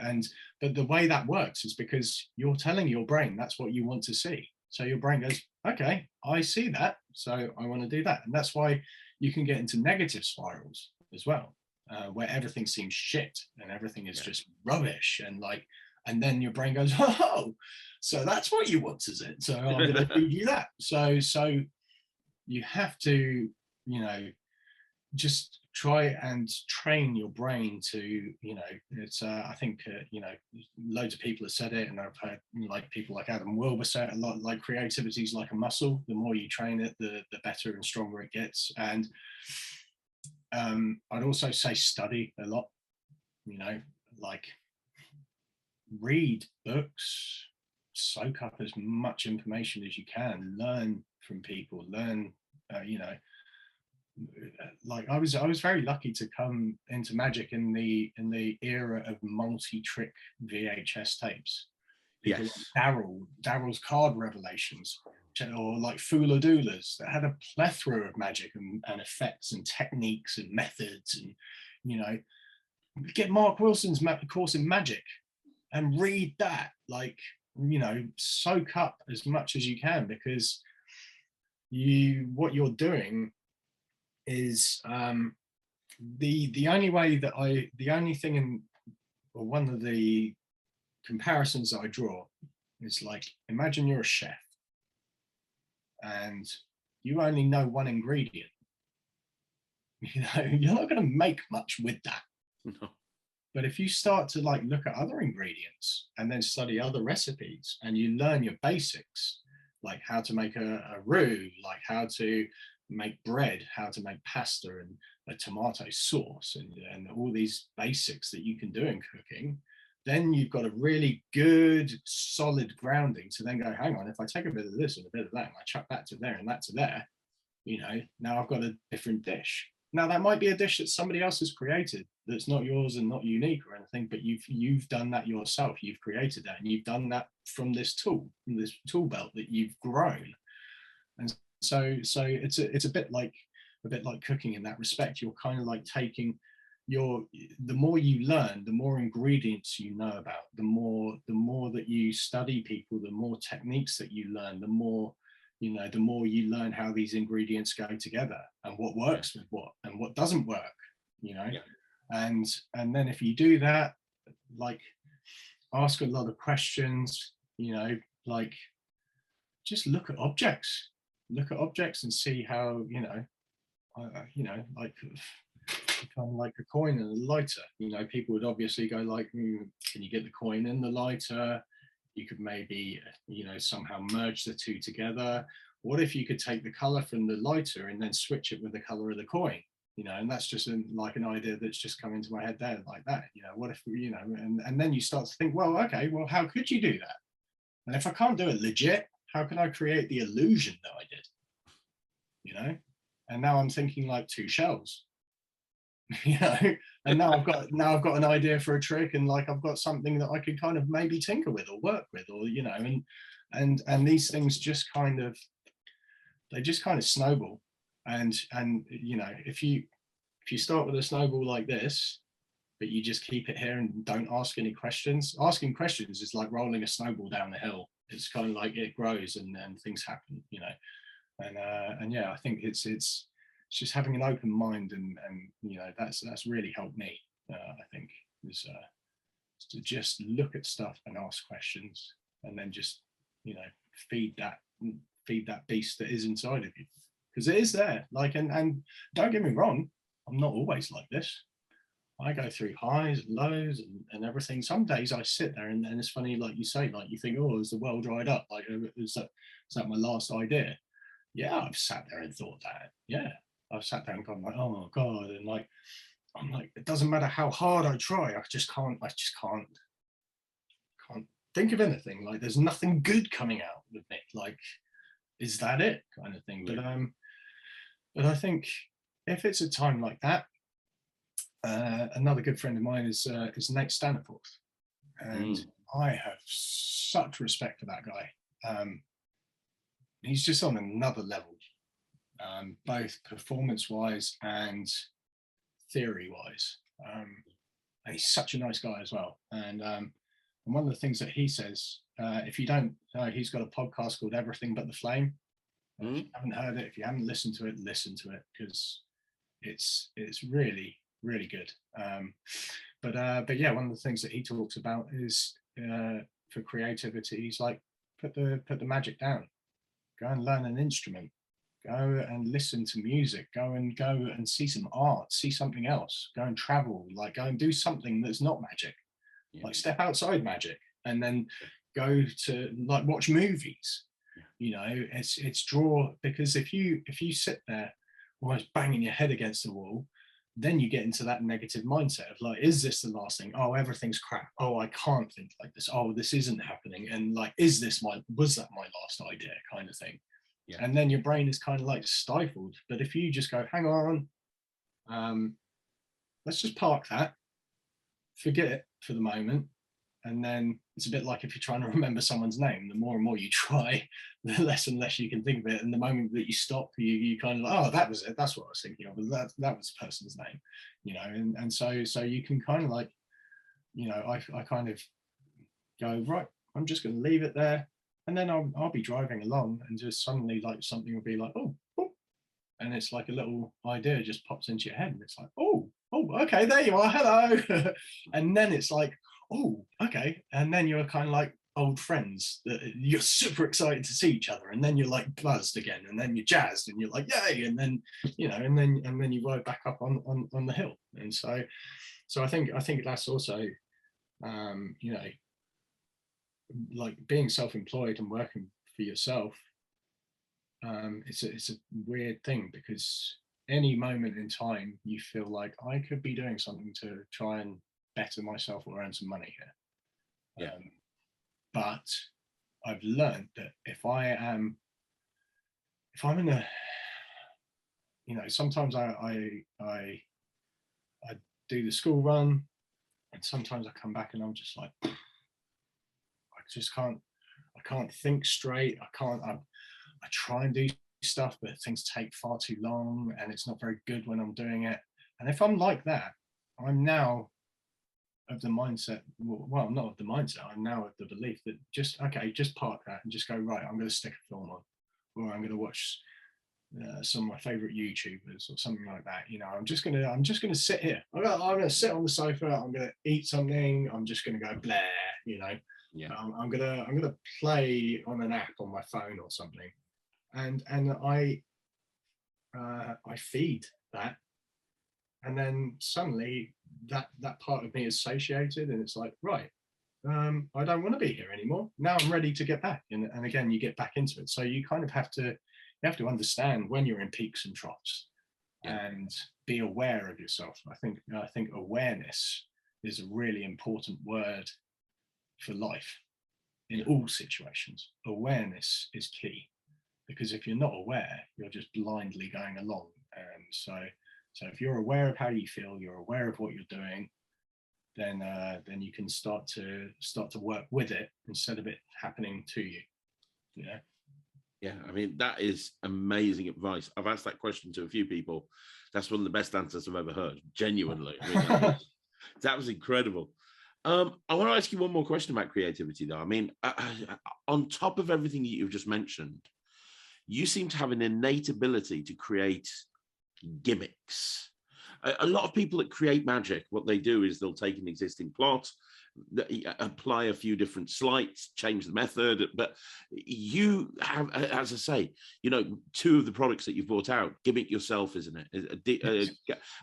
[SPEAKER 2] But the way that works is because you're telling your brain that's what you want to see. So your brain goes, okay, I see that, so I want to do that. And that's why you can get into negative spirals as well, where everything seems shit and everything is just rubbish, and like, and then your brain goes, oh, so that's what you want, is it? So I'm going to feed you that. So you have to, you know, just try and train your brain to, you know, it's I think you know, loads of people have said it, and I've heard like people like Adam Wilber say it a lot, like creativity is like a muscle. The more you train it, the better and stronger it gets. And I'd also say study a lot, you know, like read books, soak up as much information as you can, learn from people, learn, you know, like I was very lucky to come into magic in the era of multi-trick VHS tapes. People like Daryl's card revelations, or like Fula Doulas, that had a plethora of magic and effects and techniques and methods. And you know, get Mark Wilson's course in magic and read that, like, you know, soak up as much as you can, because what you're doing is the only way that the only thing in, or one of the comparisons that I draw is like, imagine you're a chef and you only know one ingredient. You know, you're not going to make much with that. No. But if you start to like look at other ingredients and then study other recipes, and you learn your basics, like how to make a roux, like how to make bread, how to make pasta and a tomato sauce, and all these basics that you can do in cooking, then you've got a really good solid grounding to then go, hang on, if I take a bit of this and a bit of that and I chuck that to there and that to there, you know, now I've got a different dish. Now that might be a dish that somebody else has created that's not yours and not unique or anything, but you've done that yourself. You've created that, and you've done that from this tool belt that you've grown. And so it's a bit like cooking in that respect. You're kind of like taking the more you learn, the more ingredients you know about, the more that you study people, the more techniques that you learn, the more, you know, the more you learn how these ingredients go together and what works with what and what doesn't work, you know. And then if you do that, like ask a lot of questions, you know, like just look at objects and see how, you know, like kind of like a coin and a lighter. You know, people would obviously go like, can you get the coin in the lighter? You could maybe, you know, somehow merge the two together. What if you could take the color from the lighter and then switch it with the color of the coin? You know, and that's just like an idea that's just come into my head there like that. You know, what if, you know, and then you start to think, well, okay, well, how could you do that? And if I can't do it legit, how can I create the illusion that I did? You know, and now I'm thinking like two shells. You know, and now I've got an idea for a trick, and like I've got something that I could kind of maybe tinker with or work with, or, you know, and these things just kind of snowball. And you know, if you start with a snowball like this, but you just keep it here and don't ask any questions. Asking questions is like rolling a snowball down the hill. It's kind of like it grows and things happen, you know. And yeah, I think it's just having an open mind, and you know, that's really helped me. I think is to just look at stuff and ask questions, and then just, you know, feed that beast that is inside of you, because it is there. Like, and don't get me wrong, I'm not always like this. I go through highs, lows, and everything. Some days I sit there, and it's funny, like you say, like you think, oh, is the well dried up? Like, is that my last idea? Yeah, I've sat there and thought that. Yeah, I've sat there and gone like, oh my god, and like I'm like, it doesn't matter how hard I try, I just can't think of anything. Like, there's nothing good coming out with me. Like, is that it, kind of thing? But I think if it's a time like that, another good friend of mine is Nate Staniforth, and I have such respect for that guy. He's just on another level, both performance-wise and theory-wise. And he's such a nice guy as well. And one of the things that he says, if you don't know, he's got a podcast called Everything But the Flame. If you haven't heard it, if you haven't listened to it, listen to it, because it's really, really good. But yeah, one of the things that he talks about is for creativity, he's like, put the magic down, go and learn an instrument, go and listen to music, go and see some art, see something else, go and travel, like go and do something that's not magic, like step outside magic, and then go to like watch movies. You know, it's draw, because if you sit there almost banging your head against the wall, then you get into that negative mindset of like, is this the last thing? Oh, everything's crap. Oh, I can't think like this. Oh, this isn't happening. And like, was that my last idea, kind of thing? Yeah. And then your brain is kind of like stifled. But if you just go, hang on, let's just park that, forget it for the moment. And then it's a bit like if you're trying to remember someone's name, the more and more you try, the less and less you can think of it. And the moment that you stop, you kind of like, oh, that was it. That's what I was thinking of. That was the person's name, you know. And so you can kind of like, you know, I kind of go, right, I'm just going to leave it there. And then I'll be driving along, and just suddenly like something will be like, oh, and it's like a little idea just pops into your head, and it's like, oh, okay, there you are, hello. And then it's like, oh, okay. And then you're kind of like old friends that you're super excited to see each other, and then you're like buzzed again, and then you're jazzed, and you're like, yay. And then, you know, and then you ride back up on the hill. And so I think that's also, you know, like being self-employed and working for yourself. It's a weird thing, because any moment in time you feel like I could be doing something to try and better myself or earn some money here. But I've learned that if I'm in a, you know, sometimes I do the school run, and sometimes I come back and I'm just like, I can't think straight. I try and do stuff, but things take far too long, and it's not very good when I'm doing it. And if I'm like that, I'm now of the mindset, well, not of the mindset, I'm now of the belief that just park that and just go, right, I'm going to stick a film on, or I'm going to watch some of my favorite YouTubers or something like that. You know, I'm just going to sit here. I'm going to sit on the sofa. I'm going to eat something. I'm just going to go blah, you know. Yeah. I'm gonna play on an app on my phone or something, and I feed that, and then suddenly that part of me is satiated, and it's like, right, I don't want to be here anymore. Now I'm ready to get back, and again you get back into it. So you kind of have to understand when you're in peaks and troughs, and be aware of yourself. I think awareness is a really important word for life in all situations. Awareness is key, because if you're not aware, you're just blindly going along. And so if you're aware of how you feel, you're aware of what you're doing, then you can start to work with it instead of it happening to you. Yeah,
[SPEAKER 1] I mean, that is amazing advice. I've asked that question to a few people. That's one of the best answers I've ever heard, genuinely. I mean, that was incredible. I want to ask you one more question about creativity, though. I mean, on top of everything that you've just mentioned, you seem to have an innate ability to create gimmicks. A lot of people that create magic, what they do is they'll take an existing plot, apply a few different slights, change the method. But you have, as I say, you know, two of the products that you've brought out, Gimmick Yourself, isn't it?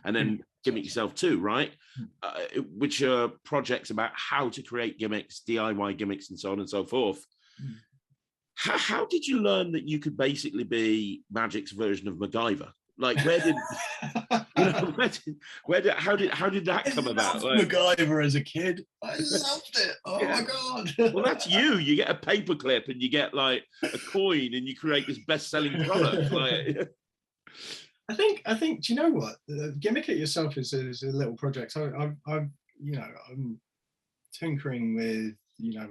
[SPEAKER 1] And then Gimmick Yourself too, right? Which are projects about how to create gimmicks, DIY gimmicks, and so on and so forth. How did you learn that you could basically be Magic's version of MacGyver? Like, where did how did that come about?
[SPEAKER 2] Like, MacGyver as a kid, I loved it. Oh my god!
[SPEAKER 1] Well, that's you. You get a paperclip and you get like a coin, and you create this best-selling product. Like,
[SPEAKER 2] I think. Do you know what? Gimmick It Yourself is a little project. I'm tinkering with,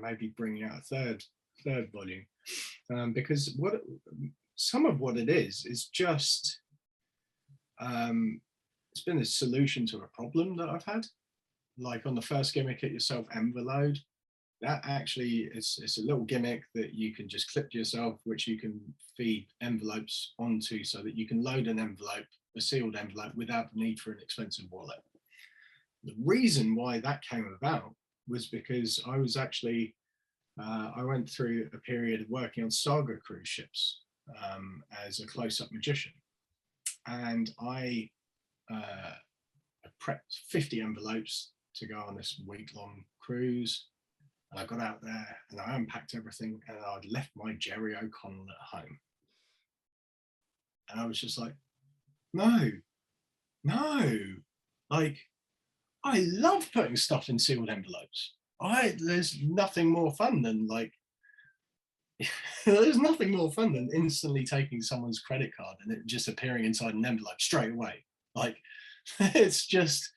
[SPEAKER 2] maybe bringing out a third volume, because some of what it is just. It's been a solution to a problem that I've had. Like on the first Gimmick It Yourself envelope, that actually it's a little gimmick that you can just clip to yourself, which you can feed envelopes onto, so that you can load an envelope, a sealed envelope, without the need for an expensive wallet. The reason why that came about was because I was actually I went through a period of working on Saga cruise ships as a close-up magician. And I prepped 50 envelopes to go on this week-long cruise. And I got out there and I unpacked everything, and I'd left my Jerry O'Connell at home. And I was just like, no. Like, I love putting stuff in sealed envelopes. There's nothing more fun than there's nothing more fun than instantly taking someone's credit card and it just appearing inside an envelope straight away. Like, it's just,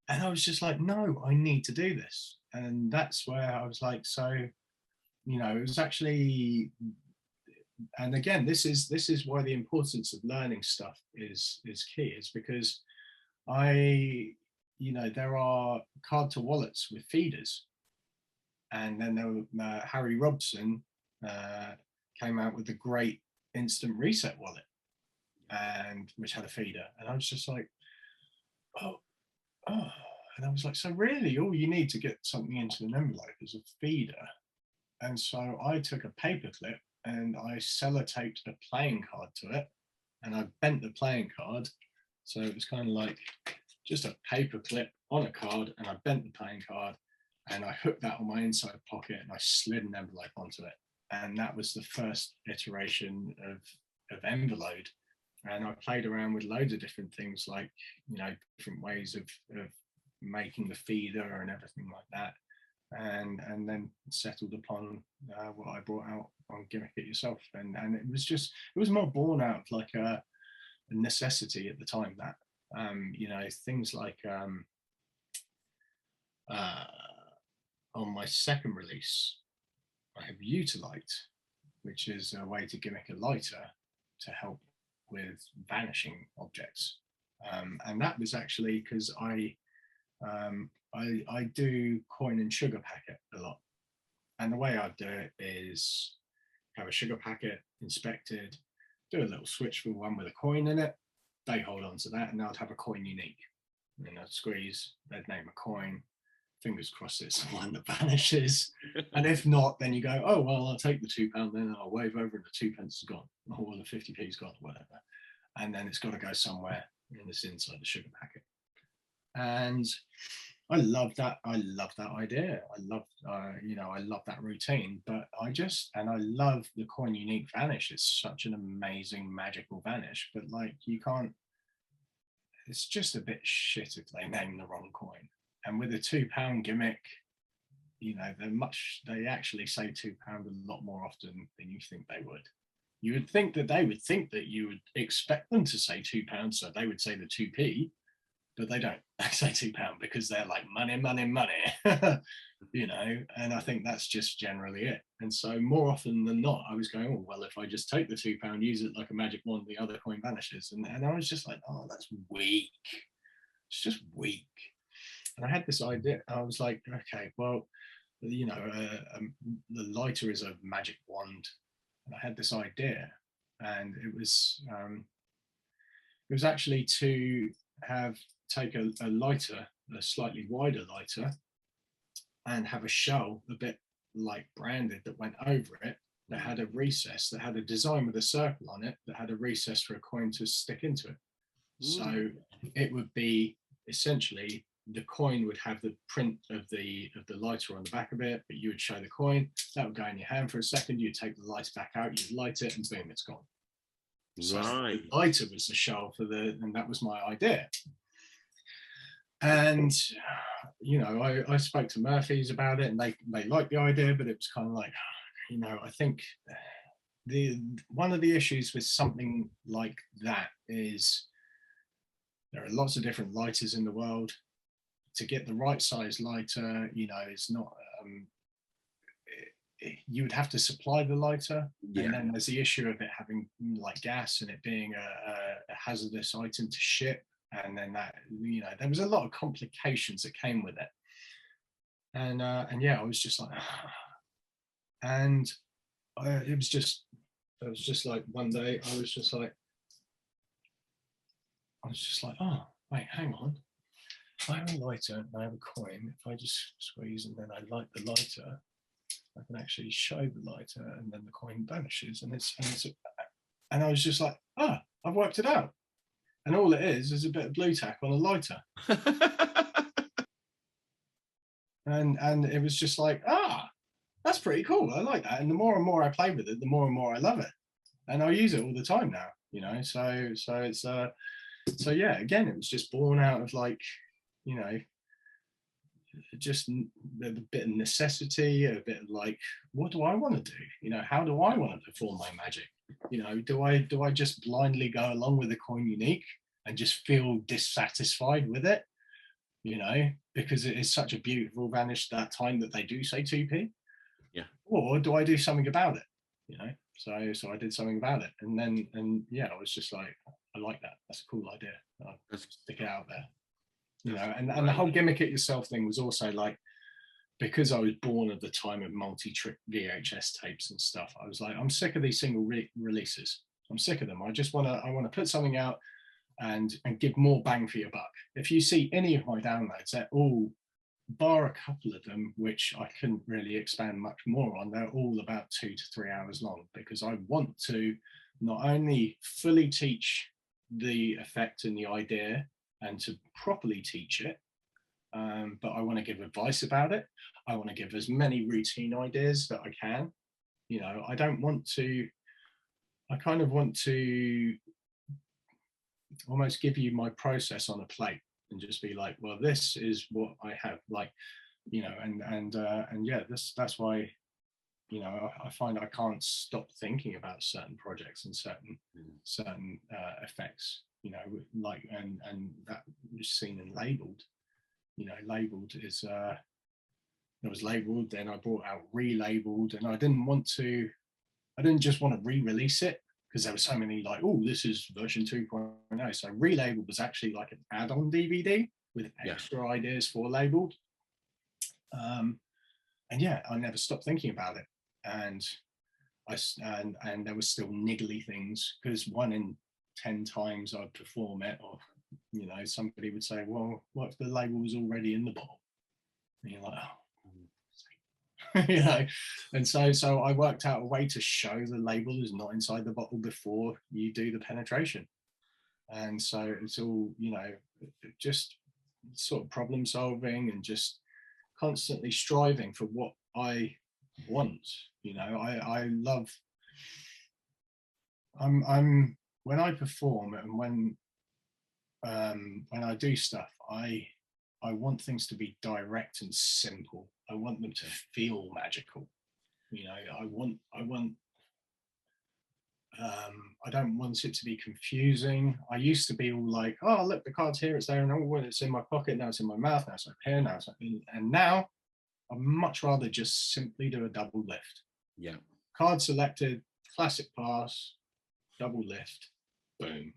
[SPEAKER 2] and I was just like, no, I need to do this. And that's where I was like, so, it was actually, and again, this is why the importance of learning stuff is key, is because there are card to wallets with feeders. And then there were, Harry Robson came out with a great instant reset wallet, and which had a feeder. And I was just like, oh. And I was like, so really all you need to get something into an envelope is a feeder. And so I took a paper clip and I sellotaped a playing card to it, and I bent the playing card. So it was kind of like just a paper clip on a card, and I bent the playing card and I hooked that on my inside pocket and I slid an envelope onto it. And that was the first iteration of envelope. And I played around with loads of different things, like, different ways of making the feeder and everything like that. And then settled upon what I brought out on Gimmick It Yourself. And it was more born out of like a necessity at the time, that, things like on my second release, I have Utilite, which is a way to gimmick a lighter to help with vanishing objects. And that was actually because I do coin and sugar packet a lot. And the way I do it is have a sugar packet inspected, do a little switch for one with a coin in it, they hold on to that, and I'd have a coin unique. And I'd squeeze, they'd name a coin, fingers crossed it's the one that vanishes. And if not, then you go, oh, well, I'll take the £2, then I'll wave over and the 2p is gone, or the 50p's gone, or whatever. And then it's got to go somewhere, and it's inside the sugar packet. And I love that. I love that idea. I love, I love that routine. But I love the coin unique vanish. It's such an amazing magical vanish. But like, you can't. It's just a bit shit if they name the wrong coin. And with a £2 gimmick, they actually say £2 a lot more often than you think they would. You would think that they would think that you would expect them to say £2, so they would say the 2p, but they don't. They say £2 because they're like money, and I think that's just generally it. And so more often than not, I was going, oh, well, if I just take the £2, use it like a magic wand, the other coin vanishes. And I was just like, oh, that's weak. It's just weak. And I had this idea. I was like, okay, well, the lighter is a magic wand. And I had this idea, and it was actually to take a lighter, a slightly wider lighter, and have a shell a bit like branded that went over it, that had a recess, that had a design with a circle on it, that had a recess for a coin to stick into it. So it would be essentially, the coin would have the print of the lighter on the back of it, but you would show the coin, that would go in your hand for a second, you'd take the lighter back out, you'd light it, and boom, it's gone. So the lighter was the shell for and that was my idea. And you know, I spoke to Murphy's about it, and they liked the idea, but it was kind of like, you know, I think one of the issues with something like that is there are lots of different lighters in the world. To get the right size lighter, you know, is not, you would have to supply the lighter. Yeah. And then there's the issue of it having like gas and it being a hazardous item to ship. And then that, you know, there was a lot of complications that came with it. And yeah, I was just like, and it was just like one day I was just like, oh, wait, hang on. I have a lighter and I have a coin. If I just squeeze and then I light the lighter, I can actually show the lighter and then the coin vanishes. And I was just like, oh, I've worked it out. And all it is a bit of blue tack on a lighter. and it was just like, that's pretty cool. I like that. And the more and more I play with it, the more and more I love it. And I use it all the time now, you know. So it's so yeah, again, it was just born out of like, you know, just a bit of necessity, a bit of like, what do I want to do? You know, how do I want to perform my magic? You know, do I just blindly go along with the coin unique and just feel dissatisfied with it? You know, because it is such a beautiful vanish that time that they do say 2p.
[SPEAKER 1] Yeah. Or
[SPEAKER 2] do I do something about it? You know, so I did something about it, and yeah, I was just like, I like that. That's a cool idea. I'll stick it out there. You know, and the whole gimmick it yourself thing was also like, because I was born at the time of multi-trick VHS tapes and stuff, I was like, I'm sick of these single releases. I'm sick of them. I want to put something out and give more bang for your buck. If you see any of my downloads, they're all, bar a couple of them, which I couldn't really expand much more on, they're all about 2 to 3 hours long, because I want to not only fully teach the effect and the idea and to properly teach it, but I want to give advice about it. I want to give as many routine ideas that I can. You know, I kind of want to almost give you my process on a plate and just be like, well, this is what I have, like, you know, and yeah, that's why, you know, I find I can't stop thinking about certain projects and certain effects, you know, like, and that was seen and labeled, you know, labeled is, it was labeled, then I brought out relabeled, and I didn't just want to re-release it, because there were so many like, oh, this is version 2.0. So relabeled was actually like an add-on DVD with extra ideas for labeled. And yeah, I never stopped thinking about it. And there was still niggly things, because 1 in 10 times I'd perform it, or, you know, somebody would say, well, what if the label was already in the bottle? And you're like, oh. You know, and so I worked out a way to show the label is not inside the bottle before you do the penetration. And so it's all, you know, just sort of problem solving and just constantly striving for what I want. You know, I love, I'm when I perform and when I do stuff, I want things to be direct and simple. I want them to feel magical. You know, I don't want it to be confusing. I used to be all like, oh, look, the card's here, it's there, and oh, it's in my pocket, now it's in my mouth, now it's up here, now it's up here. And now I'd much rather just simply do a double lift.
[SPEAKER 1] Yeah.
[SPEAKER 2] Card selected, classic pass, double lift, boom.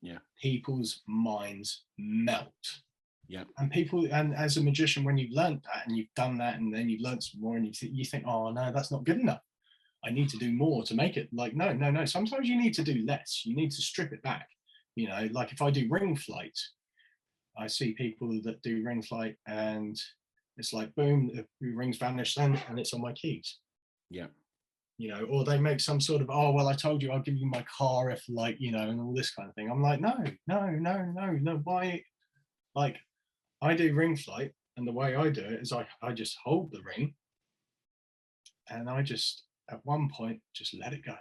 [SPEAKER 1] Yeah.
[SPEAKER 2] People's minds melt.
[SPEAKER 1] Yeah.
[SPEAKER 2] And as a magician, when you've learned that and you've done that, and then you've learned some more, and you think, oh no, that's not good enough. I need to do more to make it. Like, no. Sometimes you need to do less. You need to strip it back. You know, like if I do ring flight, I see people that do ring flight and It's like, boom, the rings vanish then, and it's on my keys.
[SPEAKER 1] Yeah.
[SPEAKER 2] You know, or they make some sort of, oh, well, I told you I'll give you my car if, like, you know, and all this kind of thing. I'm like, no, why? Like, I do ring flight, and the way I do it is I just hold the ring, and I just, at one point, just let it go.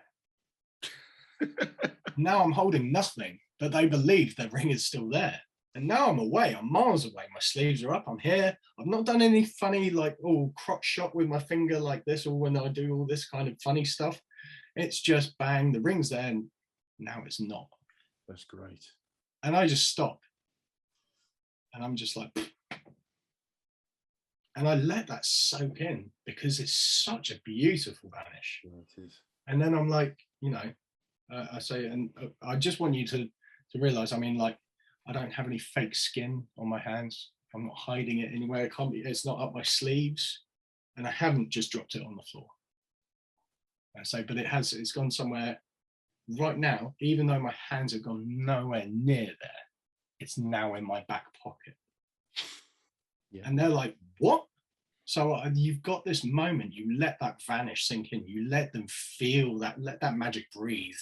[SPEAKER 2] Now I'm holding nothing, but they believe the ring is still there. And now I'm away, I'm miles away. My sleeves are up, I'm here. I've not done any funny, like, oh, crotch shot with my finger like this, or when I do all this kind of funny stuff. It's just bang, the ring's there, and now it's not.
[SPEAKER 1] That's great.
[SPEAKER 2] And I just stop. And I'm just like, and I let that soak in, because it's such a beautiful vanish.
[SPEAKER 1] Yeah, it is.
[SPEAKER 2] And then I'm like, you know, I say, and I just want you to realize, I mean, like, I don't have any fake skin on my hands. I'm not hiding it anywhere. It's not up my sleeves, and I haven't just dropped it on the floor. I say, but it's gone somewhere right now, even though my hands have gone nowhere near there. It's now in my back pocket. Yeah. And they're like, what? So you've got this moment, you let that vanish sink in, you let them feel that, let that magic breathe,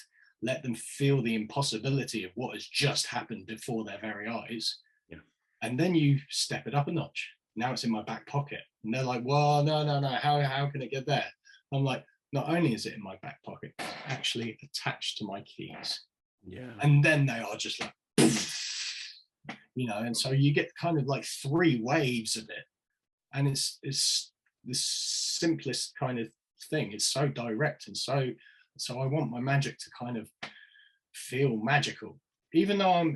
[SPEAKER 2] let them feel the impossibility of what has just happened before their very eyes. Yeah. And then you step it up a notch. Now it's in my back pocket. And they're like, well, no, how can it get there? I'm like, not only is it in my back pocket, it's actually attached to my keys. Yeah. And then they are just like, you know, and so you get kind of like 3 waves of it. And it's the simplest kind of thing. It's so direct, and so I want my magic to kind of feel magical. Even though I'm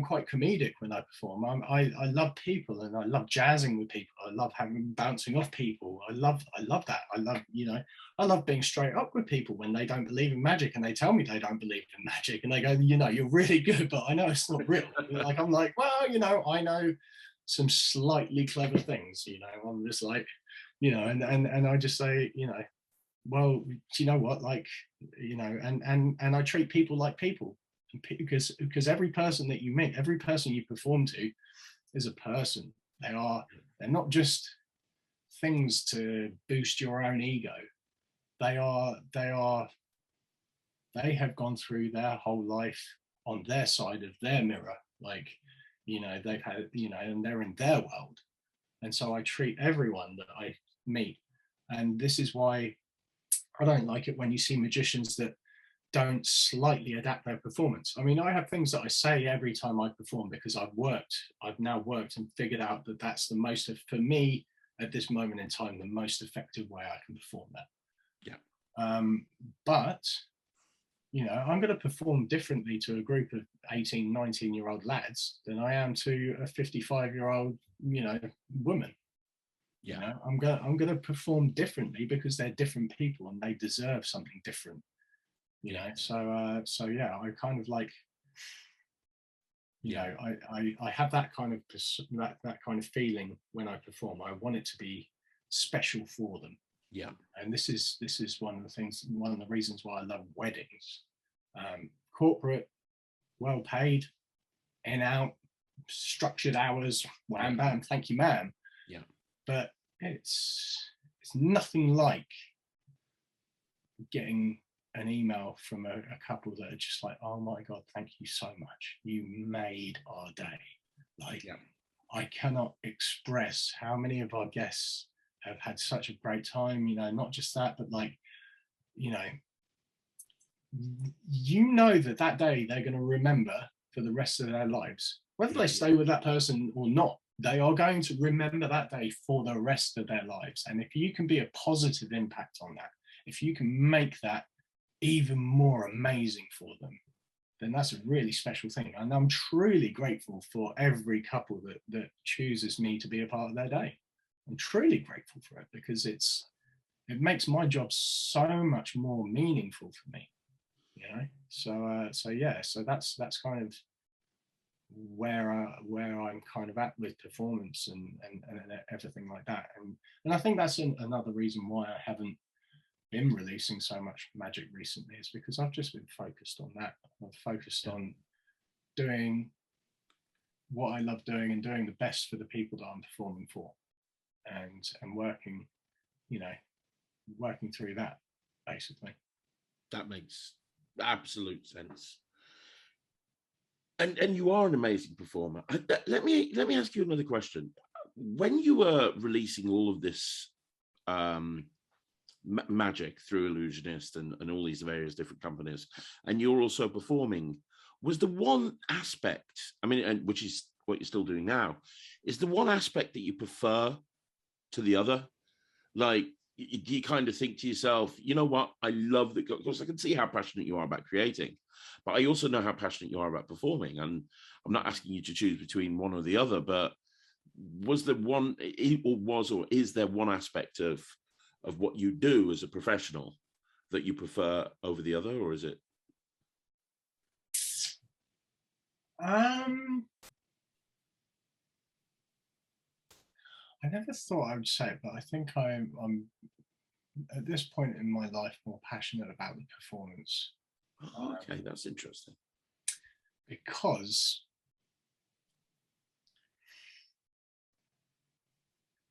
[SPEAKER 2] quite comedic when I perform, I love people, and I love jazzing with people. I love bouncing off people. I love that. I love, you know, I love being straight up with people when they don't believe in magic, and they tell me they don't believe in magic, and they go, you know, you're really good, but I know it's not real. Like, I'm like, well, you know, I know some slightly clever things, you know. I'm just like, you know, and I just say, you know, well, you know what, like, you know, and I treat people like people, because every person that you meet, every person you perform to is a person. They're not just things to boost your own ego. They have gone through their whole life on their side of their mirror, like, you know, they've had, you know, and they're in their world. And so I treat everyone that I meet. And this is why I don't like it when you see magicians that don't slightly adapt their performance. I mean, I have things that I say every time I perform, because I've now worked and figured out that that's the most, for me at this moment in time, the most effective way I can perform that. Yeah. But, you know, I'm going to perform differently to a group of 18, 19-year-old lads than I am to a 55-year-old, you know, woman. Yeah. You know, I'm going to perform differently, because they're different people and they deserve something different. You know, so yeah, I kind of like, you know, I have that kind of that kind of feeling when I perform. I want it to be special for them. Yeah. And this is one of the reasons why I love weddings. Corporate, well paid, in out, structured hours, wham bam, thank you ma'am. Yeah. But it's nothing like getting an email from a couple that are just like, oh my God, thank you so much. You made our day. Like, yeah. I cannot express how many of our guests have had such a great time, you know, not just that, but like, you know that day they're going to remember for the rest of their lives. Whether they stay with that person or not, they are going to remember that day for the rest of their lives. And if you can be a positive impact on that, if you can make that even more amazing for them, then that's a really special thing. And I'm truly grateful for every couple that chooses me to be a part of their day. I'm truly grateful for it, because it makes my job so much more meaningful for me, you know. So yeah, so that's kind of where I'm kind of at with performance and everything like that. And I think that's another reason why I haven't been releasing so much magic recently, is because I've just been focused on that. I've focused on doing what I love doing and doing the best for the people that I'm performing for. and working, working through that basically.
[SPEAKER 1] That makes absolute sense. And you are an amazing performer. Let me ask you another question. When you were releasing all of this magic through Ellusionist and all these various different companies, and you're also performing, was the one aspect, I mean, and which is what you're still doing now, is the one aspect that you prefer to the other? Like, you kind of think to yourself, you know what, I love that, because I can see how passionate you are about creating, but I also know how passionate you are about performing. And I'm not asking you to choose between one or the other, but was there one, or is there one aspect of what you do as a professional that you prefer over the other, or is it?
[SPEAKER 2] I never thought I would say it, but I think I'm at this point in my life more passionate about the performance.
[SPEAKER 1] Okay, that's interesting.
[SPEAKER 2] Because,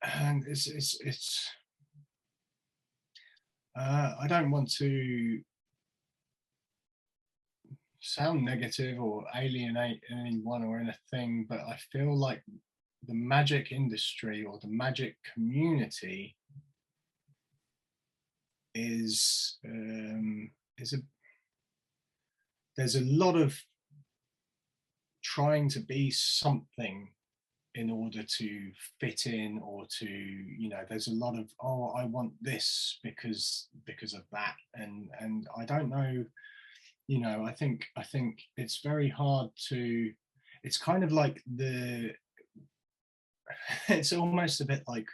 [SPEAKER 2] and it's I don't want to sound negative or alienate anyone or anything, but I feel like the magic industry or the magic community is there's a lot of trying to be something in order to fit in, or to, there's a lot of, oh, I want this because of that, and I don't know, I think it's very hard to, it's kind of like it's almost a bit like,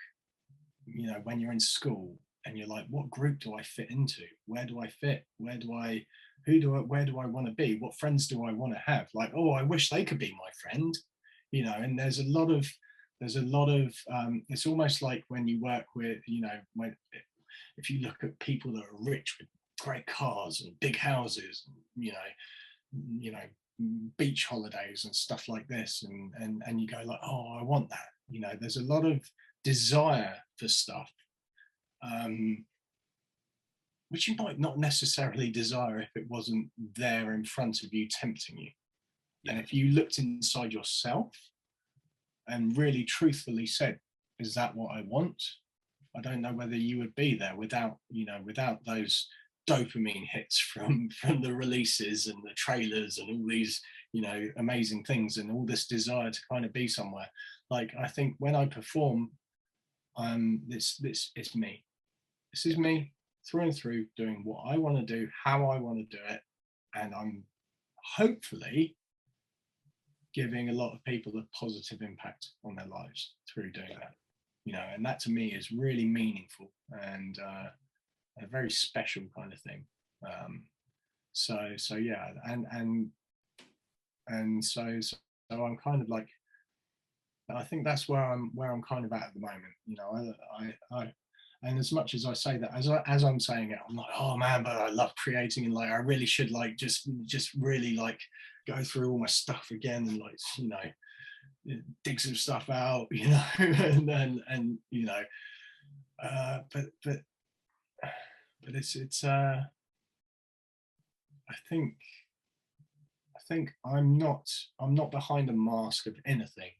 [SPEAKER 2] when you're in school and you're like, what group do I fit into? Where do I fit? Where do I want to be? What friends do I want to have? Like, oh, I wish they could be my friend, and there's a lot of it's almost like when you work with, if you look at people that are rich with great cars and big houses, beach holidays and stuff like this, and you go like, oh, I want that. There's a lot of desire for stuff, which you might not necessarily desire if it wasn't there in front of you tempting you. Yeah. And if you looked inside yourself and really truthfully said, is that what I want? I don't know whether you would be there without those dopamine hits from the releases and the trailers and all these, amazing things, and all this desire to kind of be somewhere. Like, I think when I perform, this is me. This is me through and through, doing what I want to do, how I want to do it, and I'm hopefully giving a lot of people a positive impact on their lives through doing that. And that to me is really meaningful and a very special kind of thing. So yeah, and so I'm kind of like, I think that's where I'm kind of at the moment. I and as much as I say that, as I'm saying it, I'm like, oh man, but I love creating, and like I really should like just really like go through all my stuff again and like dig some stuff out, and but it's I think I'm not behind a mask of anything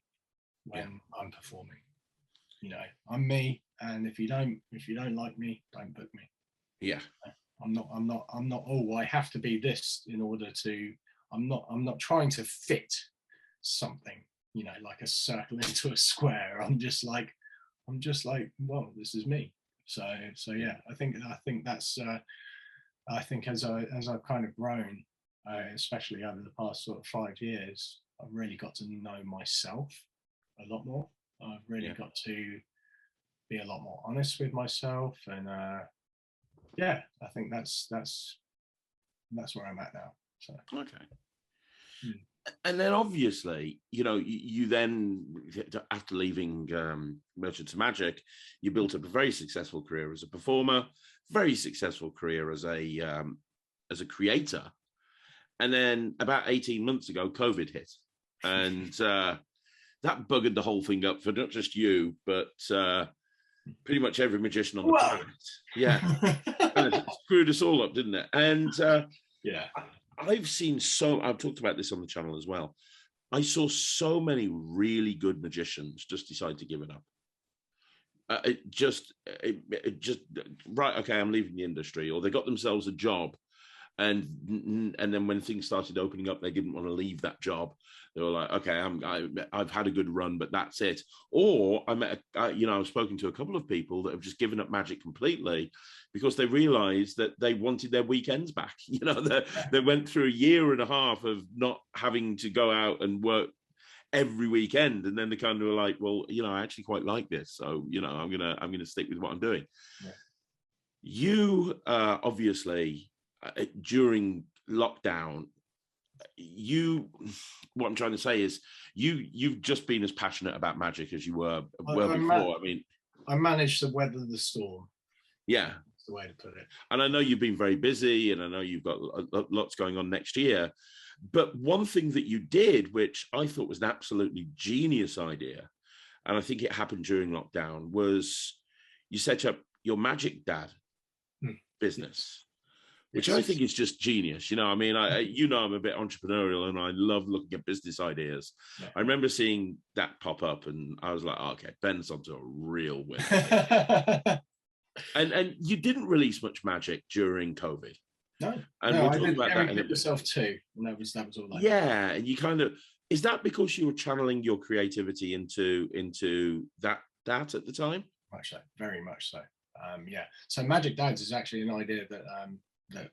[SPEAKER 2] when I'm performing. I'm me, and if you don't like me, don't book me.
[SPEAKER 1] Yeah.
[SPEAKER 2] I'm not, oh, I have to be this in order to, I'm not trying to fit something, like a circle into a square. I'm just like, well, this is me. So yeah, I think that's I think as I've kind of grown, especially over the past sort of 5 years, I've really got to know myself a lot more. I've really got to be a lot more honest with myself, and yeah, I think that's where I'm at now. So
[SPEAKER 1] okay. And then obviously, you then, after leaving Merchants of Magic, you built up a very successful career as a performer, very successful career as a creator. And then about 18 months ago, COVID hit. And that buggered the whole thing up for not just you, but pretty much every magician on the
[SPEAKER 2] Whoa.
[SPEAKER 1] planet. Yeah. And it screwed us all up, didn't it? And
[SPEAKER 2] Yeah.
[SPEAKER 1] I've talked about this on the channel as well. I saw so many really good magicians just decide to give it up. It just right, okay, I'm leaving the industry, or they got themselves a job, and then when things started opening up, they didn't want to leave that job. They were like, okay, I've had a good run, but that's it. Or I've spoken to a couple of people that have just given up magic completely because they realized that they wanted their weekends back. They went through a year and a half of not having to go out and work every weekend, and then they kind of were like, well, I actually quite like this, so I'm gonna stick with what I'm doing. Yeah. You obviously during lockdown, what I'm trying to say is you've just been as passionate about magic as you were before.
[SPEAKER 2] I managed to weather the storm.
[SPEAKER 1] Yeah,
[SPEAKER 2] that's the way to put it.
[SPEAKER 1] And I know you've been very busy, and I know you've got lots going on next year. But one thing that you did, which I thought was an absolutely genius idea, and I think it happened during lockdown, was you set up your Magic Dad business, which I think is just genius. I'm a bit entrepreneurial, and I love looking at business ideas. Yeah. I remember seeing that pop up, and I was like, oh, okay, Ben's onto a real win. And you didn't release much magic during COVID.
[SPEAKER 2] No,
[SPEAKER 1] and
[SPEAKER 2] I did Gimmick yourself too, and that was all.
[SPEAKER 1] Yeah, and you is that because you were channeling your creativity into that at the time?
[SPEAKER 2] Much so, very much so. Yeah. So Magic Dads is actually an idea that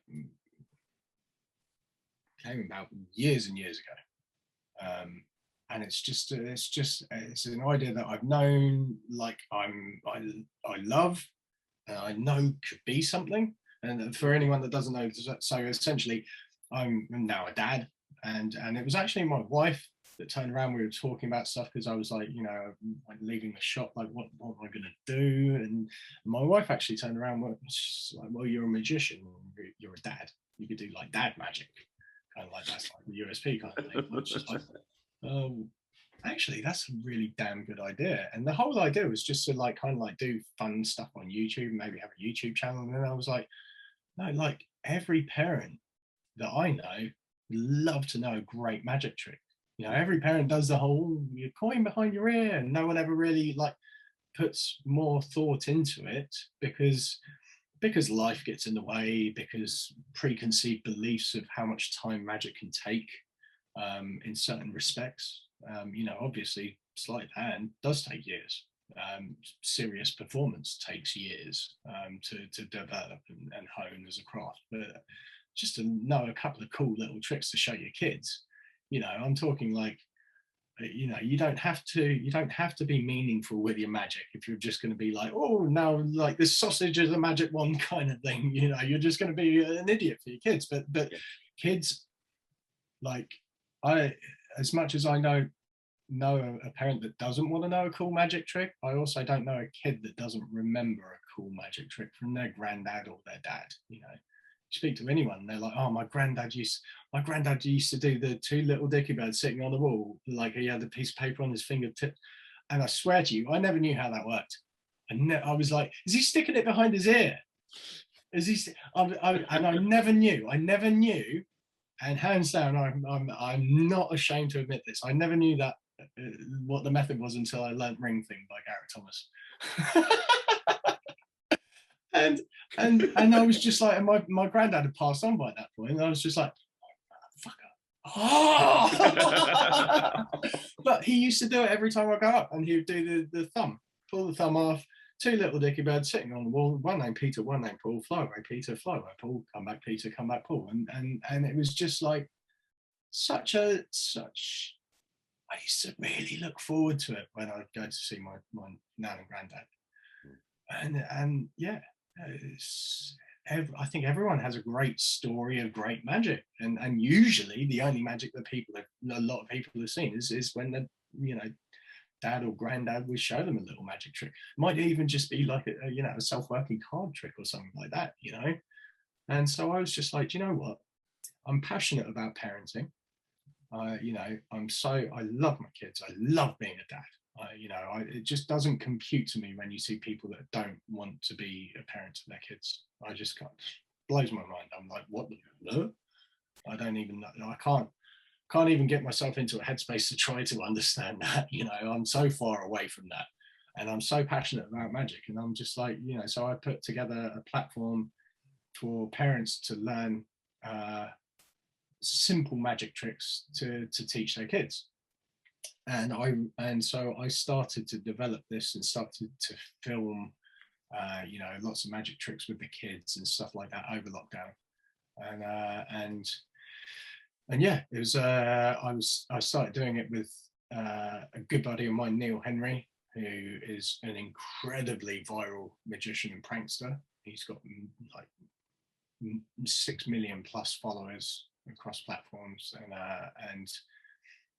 [SPEAKER 2] came about years and years ago, and it's an idea that I've known, like I love, and I know could be something. And for anyone that doesn't know, so essentially, I'm now a dad, and it was actually my wife that turned around. We were talking about stuff because I was like, I'm leaving the shop, like, what am I going to do? And my wife actually turned around, she's like, well, you're a magician, you're a dad, you could do like dad magic, kind of like that's like the USP kind of thing. I was just like, actually, that's a really damn good idea. And the whole idea was just to do fun stuff on YouTube, maybe have a YouTube channel. And then I was like, no, like every parent that I know love to know a great magic trick. Every parent does the whole your coin behind your ear, and no one ever really puts more thought into it because life gets in the way, because preconceived beliefs of how much time magic can take in certain respects. Obviously, sleight of hand does take years. Serious performance takes years to develop and hone as a craft. But just to know a couple of cool little tricks to show your kids, I'm talking you don't have to be meaningful with your magic if you're just going to be like, oh, now like this sausage is a magic wand kind of thing. You're just going to be an idiot for your kids. But kids, as much as I know a parent that doesn't want to know a cool magic trick, I also don't know a kid that doesn't remember a cool magic trick from their granddad or their dad. You speak to anyone, they're like, oh, my granddad used to do the two little dicky birds sitting on the wall, like he had a piece of paper on his fingertip. And I swear to you, I never knew how that worked. I was like, is he sticking it behind his ear? Is he? And I never knew. And hands down, I'm not ashamed to admit this. I never knew that what the method was until I learned Ring Thing by Garrett Thomas. and I was just like, and my granddad had passed on by that point, and I was just like, fucker. Oh! But he used to do it every time I go up, and he would do the thumb, pull the thumb off, two little dicky birds sitting on the wall, one named Peter, one named Paul, fly away Peter, fly away Paul, come back Peter, come back Paul. And it was just like such I used to really look forward to it when I'd go to see my nan and granddad. And yeah, I think everyone has a great story of great magic, and usually the only magic that a lot of people have seen is when the dad or granddad would show them a little magic trick. It might even just be like a self-working card trick or something like that, And so I was just like, you know what? I'm passionate about parenting. I love my kids. I love being a dad. It just doesn't compute to me when you see people that don't want to be a parent to their kids. I just can't, blows my mind. I'm like, what? No? I don't even know. I can't even get myself into a headspace to try to understand that. I'm so far away from that, and I'm so passionate about magic, and I'm just like, so I put together a platform for parents to learn simple magic tricks to teach their kids. And so I started to develop this and started to film, lots of magic tricks with the kids and stuff like that over lockdown. And yeah, it was. I started doing it with a good buddy of mine, Neil Henry, who is an incredibly viral magician and prankster. He's got like 6 million plus followers across platforms, and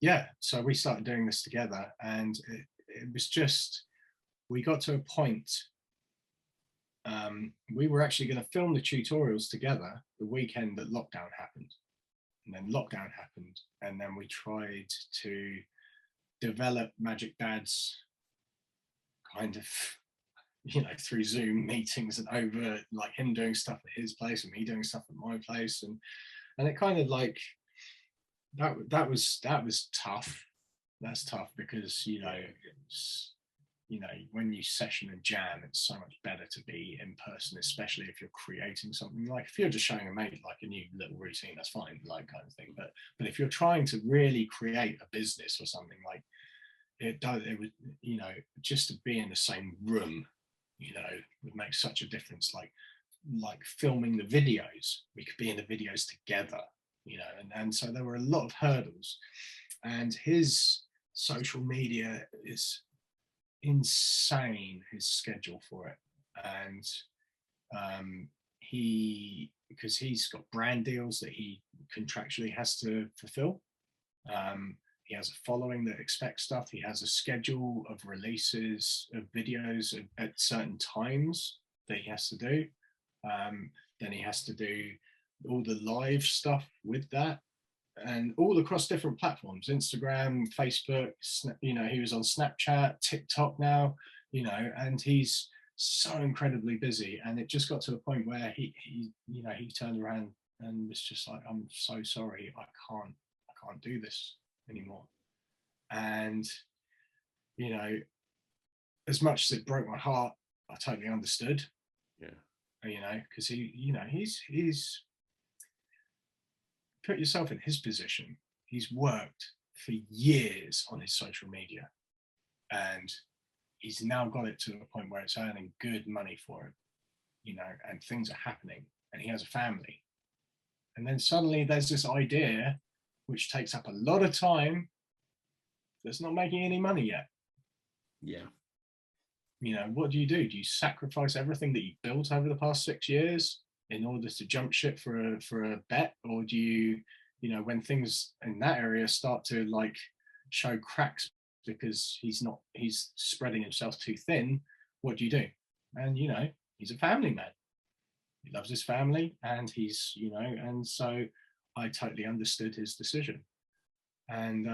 [SPEAKER 2] yeah, so we started doing this together, and it was just, we got to a point, we were actually going to film the tutorials together the weekend that lockdown happened. And then lockdown happened, and then we tried to develop Magic Dads kind of, through Zoom meetings and over, like him doing stuff at his place and me doing stuff at my place. And it kind of like, that was tough. That's tough because when you session and jam, it's so much better to be in person, especially if you're creating something. Like if you're just showing a mate like a new little routine, that's fine, like kind of thing. But if you're trying to really create a business or something, like it would, just to be in the same room, would make such a difference. Like filming the videos, we could be in the videos together. And so there were a lot of hurdles, and his social media is insane, his schedule for it. And because he's got brand deals that he contractually has to fulfill, he has a following that expects stuff. He has a schedule of releases of videos at certain times that he has to do. Then he has to do all the live stuff with that, and all across different platforms, Instagram, Facebook, he was on Snapchat, TikTok now, and he's so incredibly busy. And it just got to a point where he turned around and was just like, I'm so sorry, I can't do this anymore. And as much as it broke my heart, I totally understood. Because he's put yourself in his position. He's worked for years on his social media, and he's now got it to a point where it's earning good money for him, and things are happening, and he has a family. And then suddenly there's this idea which takes up a lot of time that's not making any money yet. What do? Do you sacrifice everything that you built over the past 6 years in order to jump ship for a bet? Or do you, when things in that area start to like show cracks because he's spreading himself too thin, what do you do? And he's a family man. He loves his family, and he's, and so I totally understood his decision. And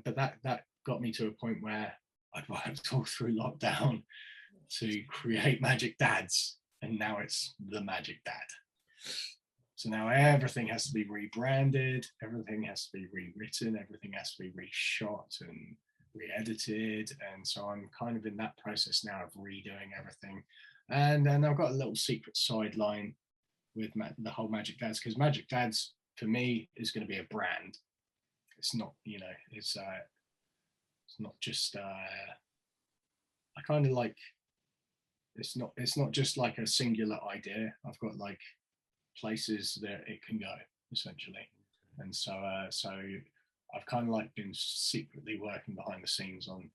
[SPEAKER 2] but that got me to a point where I'd worked all through lockdown to create Magic Dads, and now it's the Magic Dad. So now everything has to be rebranded, everything has to be rewritten, everything has to be reshot and re-edited. And so I'm kind of in that process now of redoing everything. And then I've got a little secret sideline with the whole Magic Dads, because Magic Dads for me is going to be a brand. It's not, it's not just I kind of like, it's not just like a singular idea. I've got like places that it can go, essentially. And so I've kind of like been secretly working behind the scenes on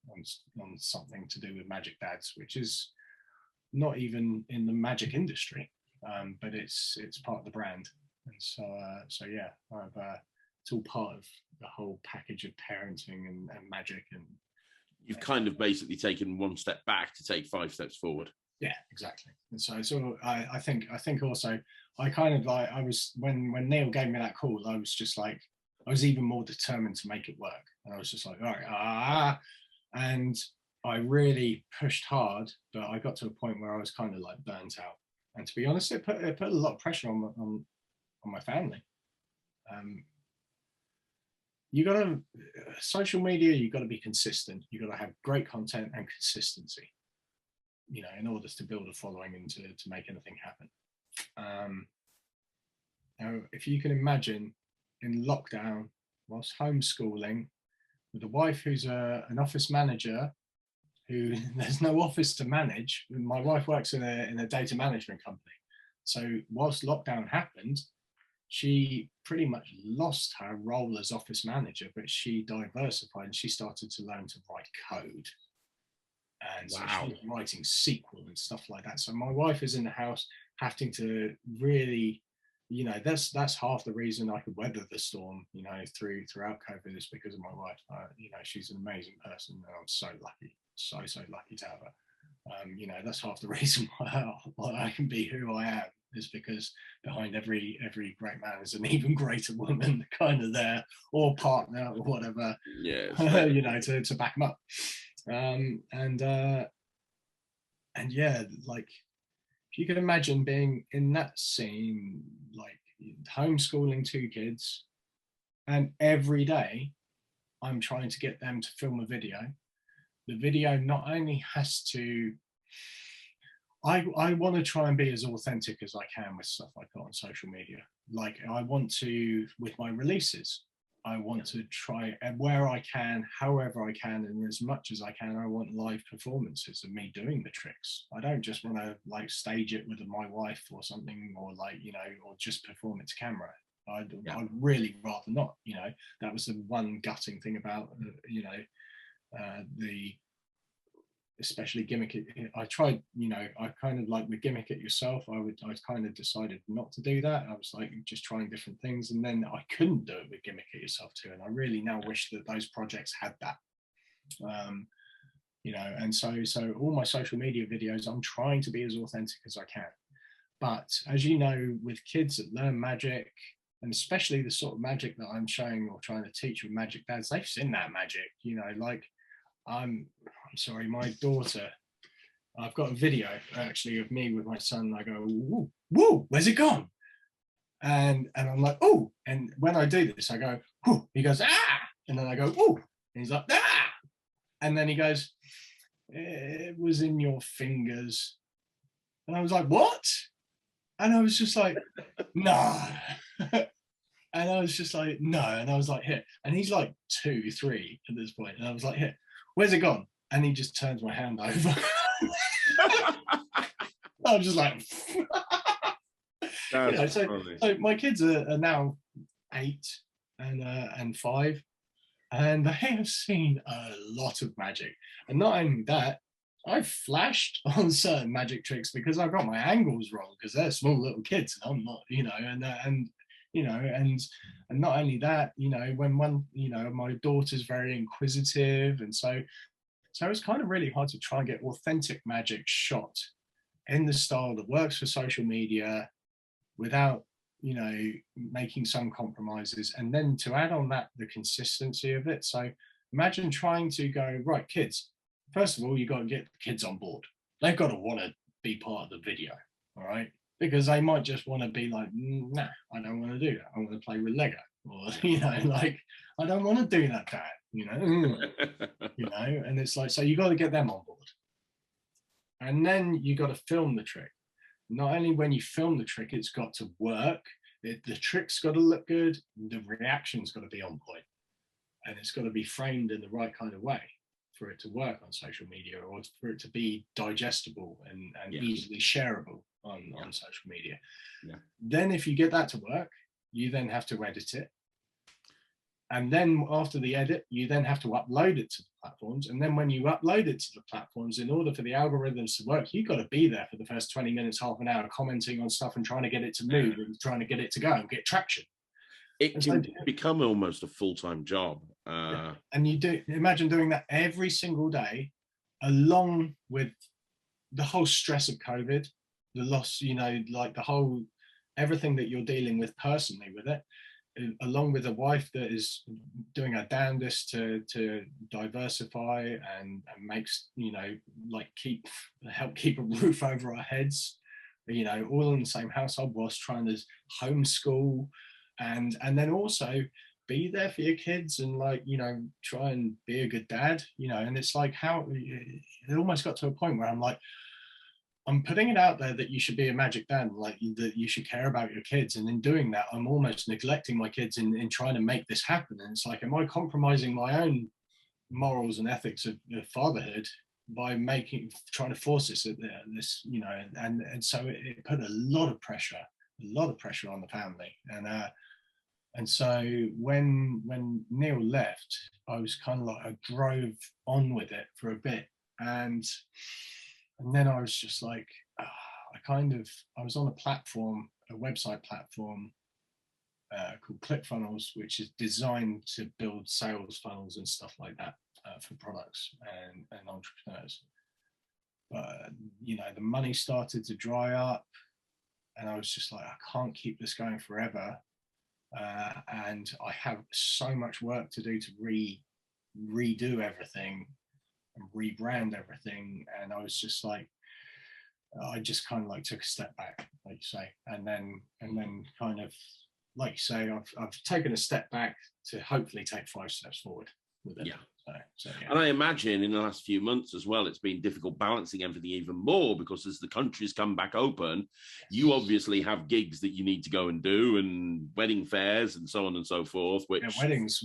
[SPEAKER 2] something to do with Magic Dads, which is not even in the magic industry, but it's part of the brand. And so yeah, it's all part of the whole package of parenting and magic. And
[SPEAKER 1] you've kind of basically taken one step back to take 5 steps forward.
[SPEAKER 2] Yeah, exactly. And so I think also I kind of like, I was, when Neil gave me that call, I was just like, I was even more determined to make it work. And I was just like, all right, and I really pushed hard, but I got to a point where I was kind of like burnt out. And to be honest, it put a lot of pressure on my family. You got to social media. You got to be consistent. You got to have great content and consistency, you know, in order to build a following and to make anything happen. Now, if you can imagine in lockdown, whilst homeschooling, with a wife who's an office manager, who there's no office to manage. My wife works in a data management company. So whilst lockdown happened, she pretty much lost her role as office manager, but she diversified and she started to learn to write code. And so she's writing SQL and stuff like that. So my wife is in the house having to really, you know, that's half the reason I could weather the storm, you know, throughout COVID, is because of my wife. You know, she's an amazing person, and I'm so lucky, so lucky to have her. You know, that's half the reason why I can be who I am, is because behind every great man is an even greater woman, kind of there, or partner, or whatever.
[SPEAKER 1] Yeah,
[SPEAKER 2] you know, to back them up. And yeah, like, if you can imagine being in that scene, like homeschooling 2 kids, and every day I'm trying to get them to film a video. The video not only has to, I want to try and be as authentic as I can with stuff I put on social media. Like, I want to, with my releases, I want to try, and where I can, however I can, and as much as I can, I want live performances of me doing the tricks. I don't just want to like stage it with my wife or something, or like, you know, or just perform it to camera. I'd really rather not, you know. That was the one gutting thing about, you know, especially Gimmick It. I tried, you know, I kind of like with Gimmick It Yourself, I kind of decided not to do that. I was like just trying different things, and then I couldn't do it with Gimmick It Yourself too. And I really now wish that those projects had that. You know, and so all my social media videos, I'm trying to be as authentic as I can. But as you know, with kids that learn magic, and especially the sort of magic that I'm showing or trying to teach with Magic Dads, they've seen that magic, you know. Like, I'm sorry, my daughter, I've got a video actually of me with my son, and I go, woo, woo, where's it gone? And I'm like, oh, and when I do this, I go, whoo, he goes, ah, and then I go, oh, and he's like, ah, and then he goes, it was in your fingers. And I was like, what? And I was just like, no. And I was just like, no. And I was like, here. And he's like 2, 3 at this point. And I was like, here, where's it gone? And he just turns my hand over. I was just like, you know, so my kids are now 8 and 5, and they have seen a lot of magic. And not only that, I've flashed on certain magic tricks because I got my angles wrong, because they're small little kids and I'm not, you know, and you know, and not only that, you know, when one, you know, my daughter's very inquisitive, and so it's kind of really hard to try and get authentic magic shot in the style that works for social media without, you know, making some compromises, and then to add on that the consistency of it. So imagine trying to go, right, kids, first of all, you got to get the kids on board. They've got to want to be part of the video, all right? Because they might just want to be like, nah, I don't want to do that. I want to play with Lego, or, you know, like, I don't want to do that, Dad, you know, you know. And it's like, so you got to get them on board, and then you got to film the trick. Not only when you film the trick, it's got to work. The trick's got to look good. The reaction's got to be on point, and it's got to be framed in the right kind of way for it to work on social media, or for it to be digestible and easily shareable on social media. Then if you get that to work, you then have to edit it. And then after the edit, you then have to upload it to the platforms. And then when you upload it to the platforms, in order for the algorithms to work, you've got to be there for the first 20 minutes, half an hour, commenting on stuff and trying to get it to move and trying to get it to go and get traction.
[SPEAKER 1] It can become almost a full-time job.
[SPEAKER 2] And you do imagine doing that every single day, along with the whole stress of COVID, the loss, you know, like the whole, everything that you're dealing with personally with it. along with a wife that is doing her damnedest to diversify and makes, you know, like help keep a roof over our heads, you know, all in the same household, whilst trying to homeschool and then also be there for your kids and, like, you know, try and be a good dad, you know. And it's like, how it almost got to a point where I'm like, I'm putting it out there that you should be a magic dad, like that you should care about your kids. And in doing that, I'm almost neglecting my kids in trying to make this happen. And it's like, am I compromising my own morals and ethics of fatherhood by trying to force this, you know? And so it put a lot of pressure on the family. And so when Neil left, I was kind of like, I drove on with it for a bit. And then I was just like, I was on a website platform called ClickFunnels, which is designed to build sales funnels and stuff like that for products and entrepreneurs. But, you know, the money started to dry up and I was just like, I can't keep this going forever. And I have so much work to do to redo everything and rebrand everything. And I was just like, I just kind of like took a step back, like you say, and then kind of, like you say, I've taken a step back to hopefully take 5 steps forward with it.
[SPEAKER 1] Yeah.
[SPEAKER 2] So, yeah.
[SPEAKER 1] And I imagine in the last few months as well, it's been difficult balancing everything even more, because as the country's come back open, you obviously have gigs that you need to go and do, and wedding fairs and so on and so forth. Which
[SPEAKER 2] weddings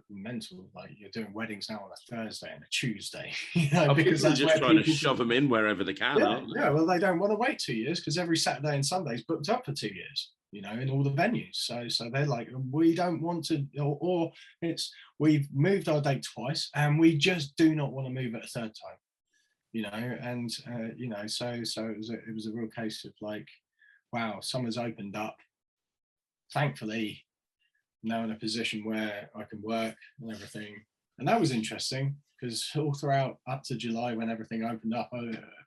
[SPEAKER 2] mental. Like, you're doing weddings now on a Thursday and a Tuesday, you know, because
[SPEAKER 1] that's just trying to shove them in wherever they can.
[SPEAKER 2] Yeah, well, they don't want to wait 2 years because every Saturday and Sunday is booked up for 2 years, you know, in all the venues. So they're like, we don't want to, or it's, we've moved our date twice and we just do not want to move it a third time, you know. And you know, so it was a real case of like, wow, summer's opened up, thankfully now in a position where I can work and everything. And that was interesting because all throughout up to July, when everything opened up,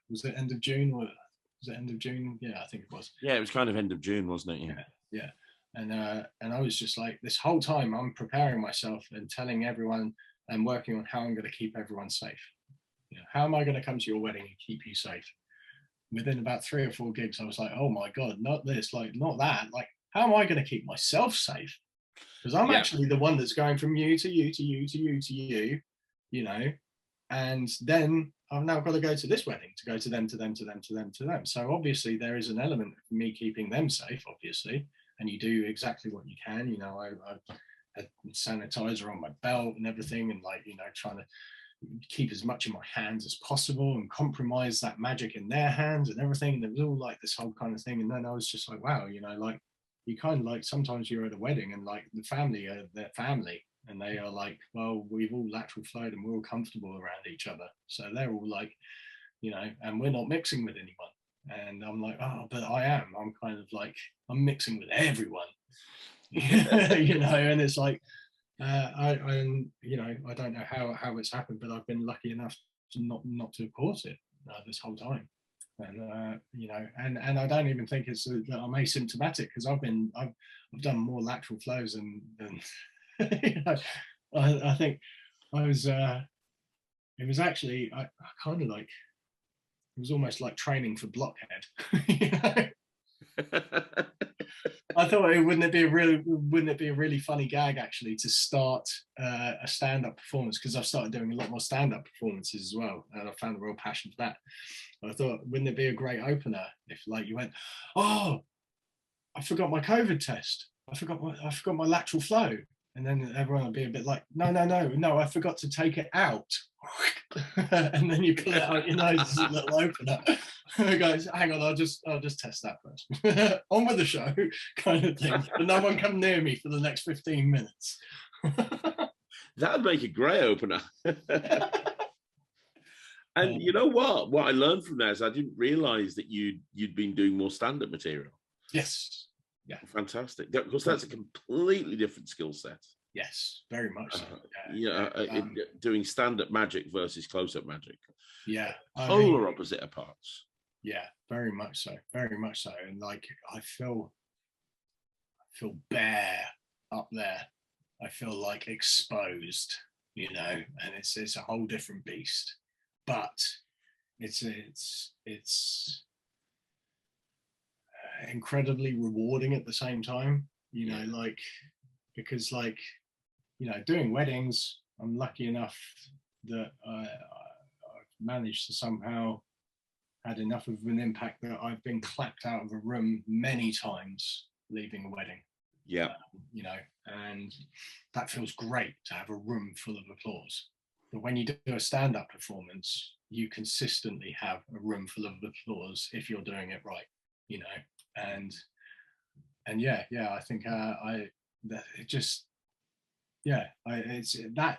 [SPEAKER 2] was it end of June or was it end of June? Yeah, I think it was.
[SPEAKER 1] Yeah, it was kind of end of June, wasn't it?
[SPEAKER 2] Yeah. And I was just like, this whole time I'm preparing myself and telling everyone and working on how I'm going to keep everyone safe. You know, how am I going to come to your wedding and keep you safe? Within about 3 or 4 gigs, I was like, oh my God, not this, like, not that. Like, how am I going to keep myself safe? Because I'm actually the one that's going from you to you to you to you to you, you know. And then I've now got to go to this wedding to go to them, to them, to them, to them, to them. So obviously there is an element of me keeping them safe, obviously. And you do exactly what you can. You know, I had sanitizer on my belt and everything, and, like, you know, trying to keep as much in my hands as possible and compromise that magic in their hands and everything. And it was all like this whole kind of thing. And then I was just like, wow, you know, like, you kind of like, sometimes you're at a wedding and like the family are their family and they are like, well, we've all lateral flowed and we're all comfortable around each other. So they're all like, you know, and we're not mixing with anyone. And I'm like, oh, but I am. I'm kind of like, I'm mixing with everyone, you know. And it's like, you know, I don't know how it's happened, but I've been lucky enough to not to have caught it this whole time. And you know, and I don't even think it's that I'm asymptomatic, because I've done more lateral flows than you know. I think I was it was actually I kind of like, it was almost like training for blockhead. You know? I thought, wouldn't it be a really funny gag actually to start a stand-up performance, because I've started doing a lot more stand-up performances as well, and I found a real passion for that. I thought, wouldn't it be a great opener if, like, you went, oh, I forgot my COVID test, I forgot my lateral flow, and then everyone would be a bit like, no, I forgot to take it out. And then you pull it out your nose as a little opener. Guys, hang on, I'll just test that first. On with the show, kind of thing. But no one come near me for the next 15 minutes.
[SPEAKER 1] That'd make a great opener. And you know what I learned from that is I didn't realize that you'd been doing more stand-up material.
[SPEAKER 2] Yes. Yeah.
[SPEAKER 1] Fantastic. Because that's a completely different skill set.
[SPEAKER 2] Yes, very much so.
[SPEAKER 1] Doing stand-up magic versus close-up magic.
[SPEAKER 2] Yeah.
[SPEAKER 1] Polar opposite of parts.
[SPEAKER 2] Yeah, very much so. Very much so. And like, I feel bare up there, I feel like exposed, you know, and it's a whole different beast. But it's incredibly rewarding at the same time, you know, like, because like, you know, doing weddings, I'm lucky enough that I've managed to somehow had enough of an impact that I've been clapped out of a room many times leaving a wedding.
[SPEAKER 1] Yeah.
[SPEAKER 2] You know, and that feels great to have a room full of applause. But when you do a stand-up performance, you consistently have a room full of applause if you're doing it right, you know. And yeah, I think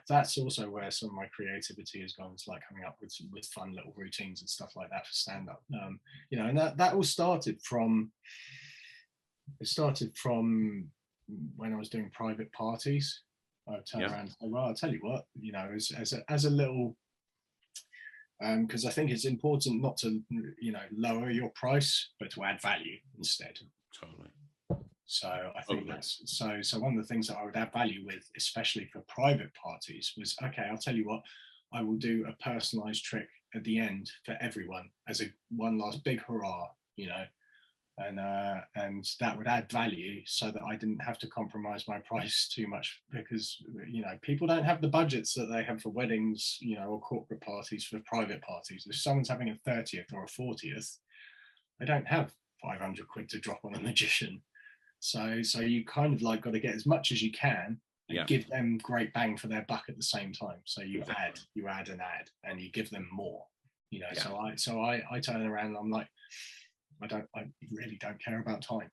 [SPEAKER 2] that's also where some of my creativity has gone. It's like coming up with fun little routines and stuff like that for stand-up. You know, and that all started from when I was doing private parties. I would turn around and say, well, I'll tell you what, you know, as a little, because I think it's important not to, you know, lower your price, but to add value instead.
[SPEAKER 1] Totally.
[SPEAKER 2] So I think that's so one of the things that I would add value with, especially for private parties, was, okay, I'll tell you what, I will do a personalized trick at the end for everyone as a one last big hurrah, you know. And that would add value so that I didn't have to compromise my price too much, because, you know, people don't have the budgets that they have for weddings, you know, or corporate parties for private parties. If someone's having a 30th or a 40th, they don't have 500 quid to drop on a magician. So you kind of like got to get as much as you can and give them great bang for their buck at the same time. So you add, and you give them more, you know. So I turn around and I'm like, I really don't care about time.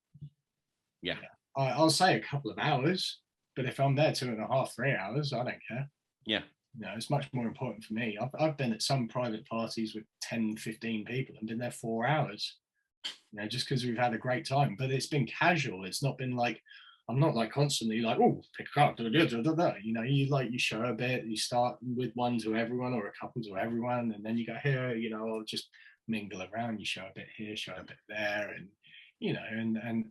[SPEAKER 1] Yeah.
[SPEAKER 2] I'll say a couple of hours, but if I'm there 2.5, 3 hours, I don't care.
[SPEAKER 1] Yeah.
[SPEAKER 2] You know, it's much more important for me. I've been at some private parties with 10, 15 people and been there 4 hours, you know, just because we've had a great time. But it's been casual. It's not been like, I'm not like constantly like, oh, pick a card, you know, you show a bit, you start with one to everyone or a couple to everyone, and then you go here, you know, I'll just mingle around, you show a bit here, show a bit there, and you know,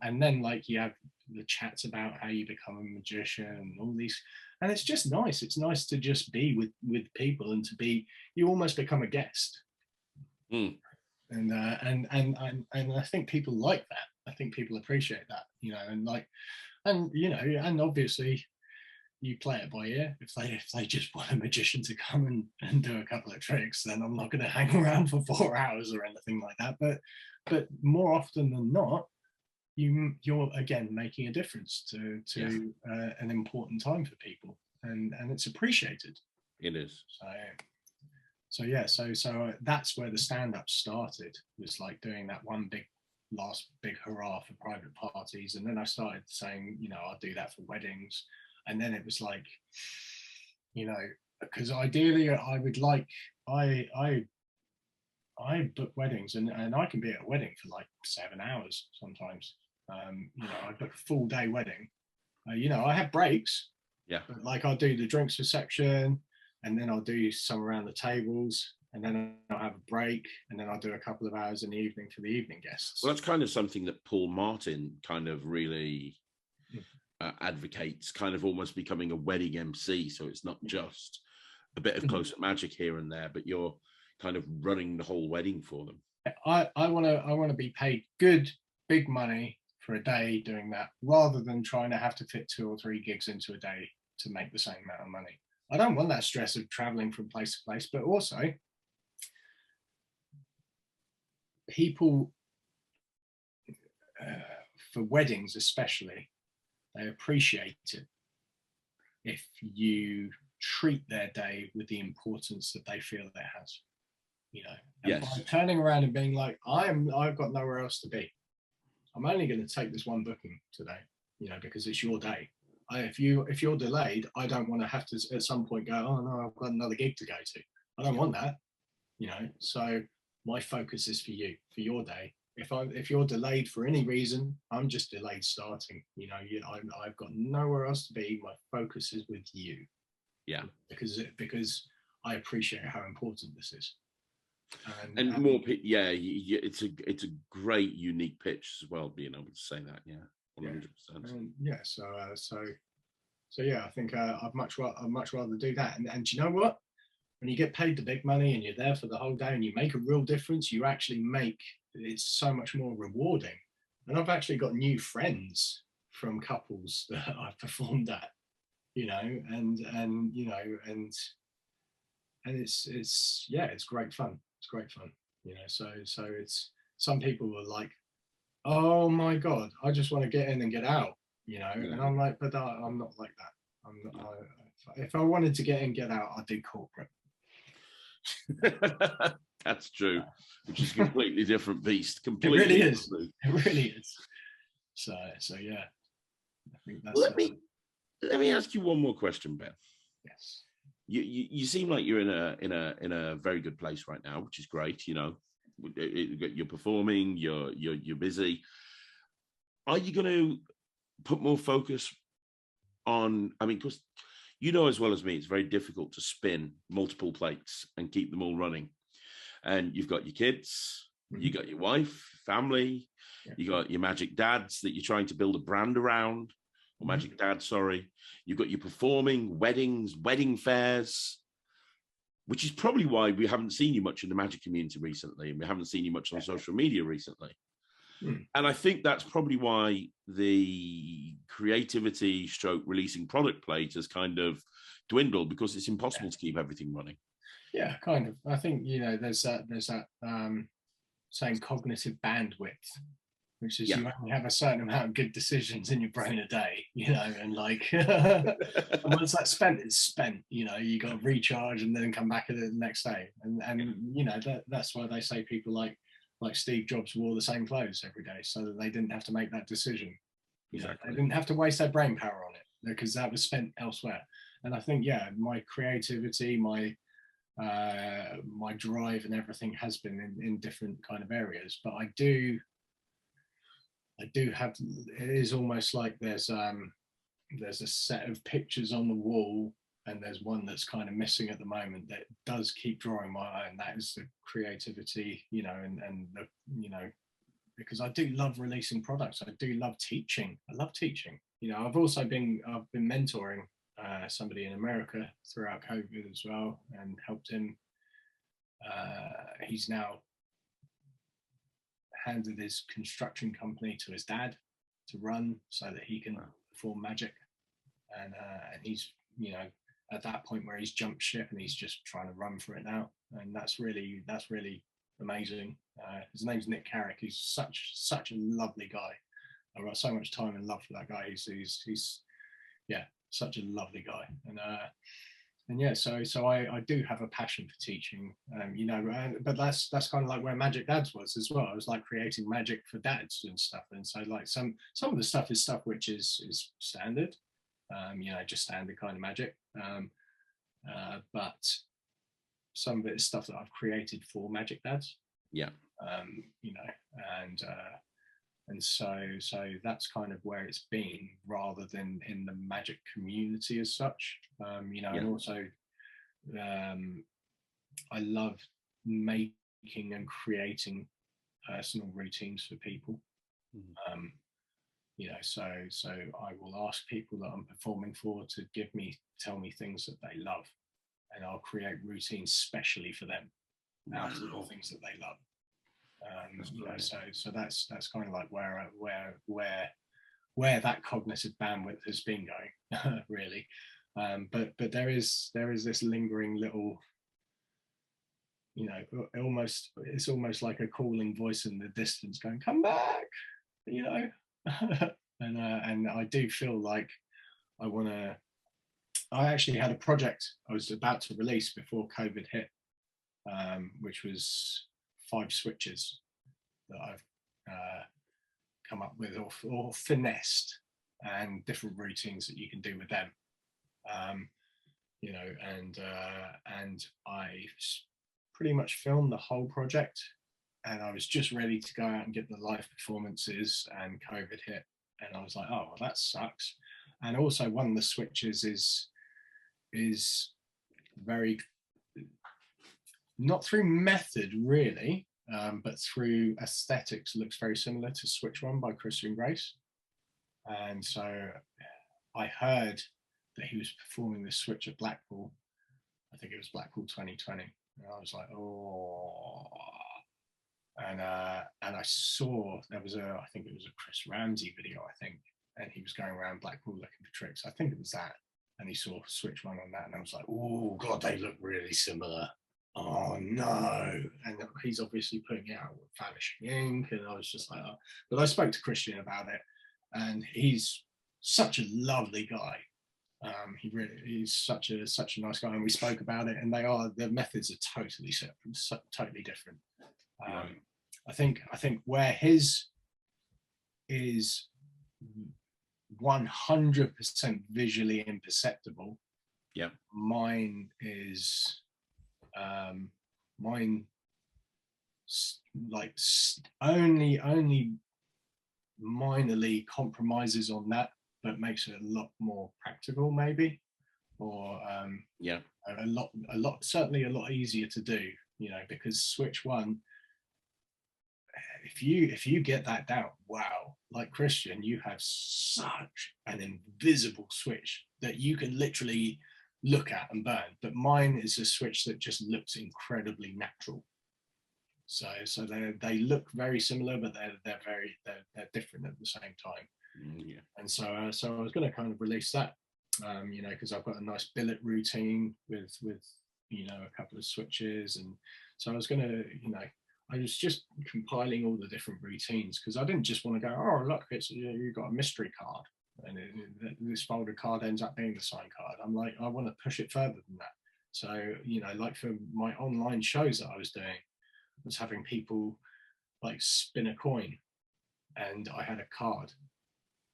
[SPEAKER 2] and then like you have the chats about how you become a magician and all these, and it's just nice. It's nice to just be with people and to be, you almost become a guest. And I think people like that. I think people appreciate that, you know, and like, and you know, and obviously you play it by ear. If they just want a magician to come and do a couple of tricks, then I'm not going to hang around for 4 hours or anything like that. But more often than not, you're again making a difference to an important time for people, and it's appreciated.
[SPEAKER 1] It is.
[SPEAKER 2] So that's where the stand-up started. Was like doing that one last big hurrah for private parties, and then I started saying, you know, I'll do that for weddings. And then it was like, you know, because ideally I would like, I book weddings and I can be at a wedding for like 7 hours sometimes. You know, I book a full day wedding. You know, I have breaks. Yeah. But like I'll do the drinks reception, and then I'll do some around the tables, and then I'll have a break, and then I'll do a couple of hours in the evening for the evening guests.
[SPEAKER 1] Well, that's kind of something that Paul Martin kind of really advocates, kind of almost becoming a wedding MC. So it's not just a bit of close-up magic here and there, but you're kind of running the whole wedding for them.
[SPEAKER 2] I want to be paid good, big money for a day doing that, rather than trying to have to fit 2 or 3 gigs into a day to make the same amount of money. I don't want that stress of traveling from place to place, but also people, for weddings especially, they appreciate it if you treat their day with the importance that they feel it has, you know. And by turning around and being like, I've got nowhere else to be. I'm only going to take this one booking today, you know, because it's your day. If you're delayed, I don't want to have to at some point go, oh no, I've got another gig to go to. I don't want that, you know. So my focus is for you, for your day. If you're delayed for any reason, I'm just delayed starting. You know, I've got nowhere else to be. My focus is with you.
[SPEAKER 1] Yeah.
[SPEAKER 2] Because I appreciate how important this is.
[SPEAKER 1] And more, it's a great unique pitch as well. Being able to say that, 100%.
[SPEAKER 2] So yeah, I think I'd much rather do that. And do you know what? When you get paid the big money and you're there for the whole day and you make a real difference, you actually make it's so much more rewarding. And I've actually got new friends from couples that I've performed at, you know, and you know, and it's yeah, it's great fun. It's great fun, you know. So it's some people are like, oh my god, I just want to get in and get out, you know.
[SPEAKER 1] Yeah.
[SPEAKER 2] And I'm like, but I'm not like that. I'm not, if I wanted to get in, get out, I'd do corporate.
[SPEAKER 1] That's true, which is a completely different beast. Completely,
[SPEAKER 2] it really is.
[SPEAKER 1] Different.
[SPEAKER 2] It really is. So yeah, I think that's.
[SPEAKER 1] Let me ask you one more question, Ben.
[SPEAKER 2] Yes.
[SPEAKER 1] You seem like you're in a very good place right now, which is great. You know, you're performing, you're busy. Are you going to put more focus on? I mean, because you know as well as me, it's very difficult to spin multiple plates and keep them all running. And you've got your kids, you got your wife, family, you got your magic dads that you're trying to build a brand around, or magic dad, sorry. You've got your performing, weddings, wedding fairs, which is probably why we haven't seen you much in the magic community recently, and we haven't seen you much on social media recently. And I think that's probably why the creativity stroke releasing product plate has kind of dwindled, because it's impossible to keep everything running.
[SPEAKER 2] Yeah, kind of. I think, you know, there's that saying cognitive bandwidth, which is you only have a certain amount of good decisions in your brain a day, you know, and like and once that's spent, it's spent, you know, you got to recharge and then come back at it the next day. And you know, that's why they say people like Steve Jobs wore the same clothes every day, so that they didn't have to make that decision. Exactly. They didn't have to waste their brain power on it, because that was spent elsewhere. And I think, yeah, my creativity, my drive and everything has been in different kind of areas. But I do have, it is almost like there's a set of pictures on the wall, and there's one that's kind of missing at the moment that does keep drawing my eye, and that is the creativity, you know, and the, you know, because I do love releasing products. I do love teaching. I love teaching. You know, I've been mentoring somebody in America throughout COVID as well, and helped him. He's now handed his construction company to his dad to run, so that he can perform magic. And he's, you know, at that point where he's jumped ship and he's just trying to run for it now. And that's really amazing. His name's Nick Carrick. He's such a lovely guy. I've got so much time and love for that guy. He's yeah, such a lovely guy. And yeah, so I do have a passion for teaching, you know, but that's kind of like where Magic Dads was as well. I was like creating magic for dads and stuff. And so like some of the stuff is stuff which is standard, you know, just standard kind of magic. But some of it is stuff that I've created for Magic Dads.
[SPEAKER 1] Yeah.
[SPEAKER 2] You know, and so that's kind of where it's been, rather than in the magic community as such. You know, and also I love making and creating personal routines for people. You know, so I will ask people that I'm performing for to tell me things that they love, and I'll create routines specially for them out of the things that they love. You know, so that's kind of like where that cognitive bandwidth has been going, really. But there is this lingering little, you know, it's almost like a calling voice in the distance going, "Come back," you know. And I do feel like I actually had a project I was about to release before COVID hit, which was 5 switches that I've come up with or finessed, and different routines that you can do with them. You know, and I pretty much filmed the whole project, and I was just ready to go out and get the live performances, and COVID hit, and I was like, oh, well, that sucks. And also one of the switches is very, not through method really, but through aesthetics, looks very similar to Switch One by Christian Grace. And so I heard that he was performing this switch at Blackpool. I think it was Blackpool 2020, and I was like, oh. And I saw there was I think it was a Chris Ramsey video, I think, and he was going around Blackpool looking for tricks. I think it was that, and he saw Switch One on that, and I was like, oh god, they look really similar. Oh no. And he's obviously putting it out with Vanishing Ink, and I was just like, oh. But I spoke to Christian about it, and he's such a lovely guy. He's such a nice guy, and we spoke about it, and their methods are totally separate, totally different.
[SPEAKER 1] Right.
[SPEAKER 2] I think where his is 100% visually imperceptible.
[SPEAKER 1] Yeah.
[SPEAKER 2] Mine is like only minorly compromises on that, but makes it a lot more practical, maybe, or
[SPEAKER 1] yeah,
[SPEAKER 2] a lot certainly a lot easier to do, you know, because Switch One, if you get that down, wow, like Christian, you have such an invisible switch that you can literally look at and burn. But mine is a switch that just looks incredibly natural. So they look very similar, but they're different at the same time.
[SPEAKER 1] Yeah.
[SPEAKER 2] And so I was going to kind of release that, you know, because I've got a nice billet routine with you know, a couple of switches, and so I was going to, you know, I was just compiling all the different routines, because I didn't just want to go, oh look, it's, you got a mystery card, and this folded card ends up being the sign card. I'm like, I want to push it further than that. So, you know, like for my online shows that I was doing, I was having people like spin a coin, and I had a card,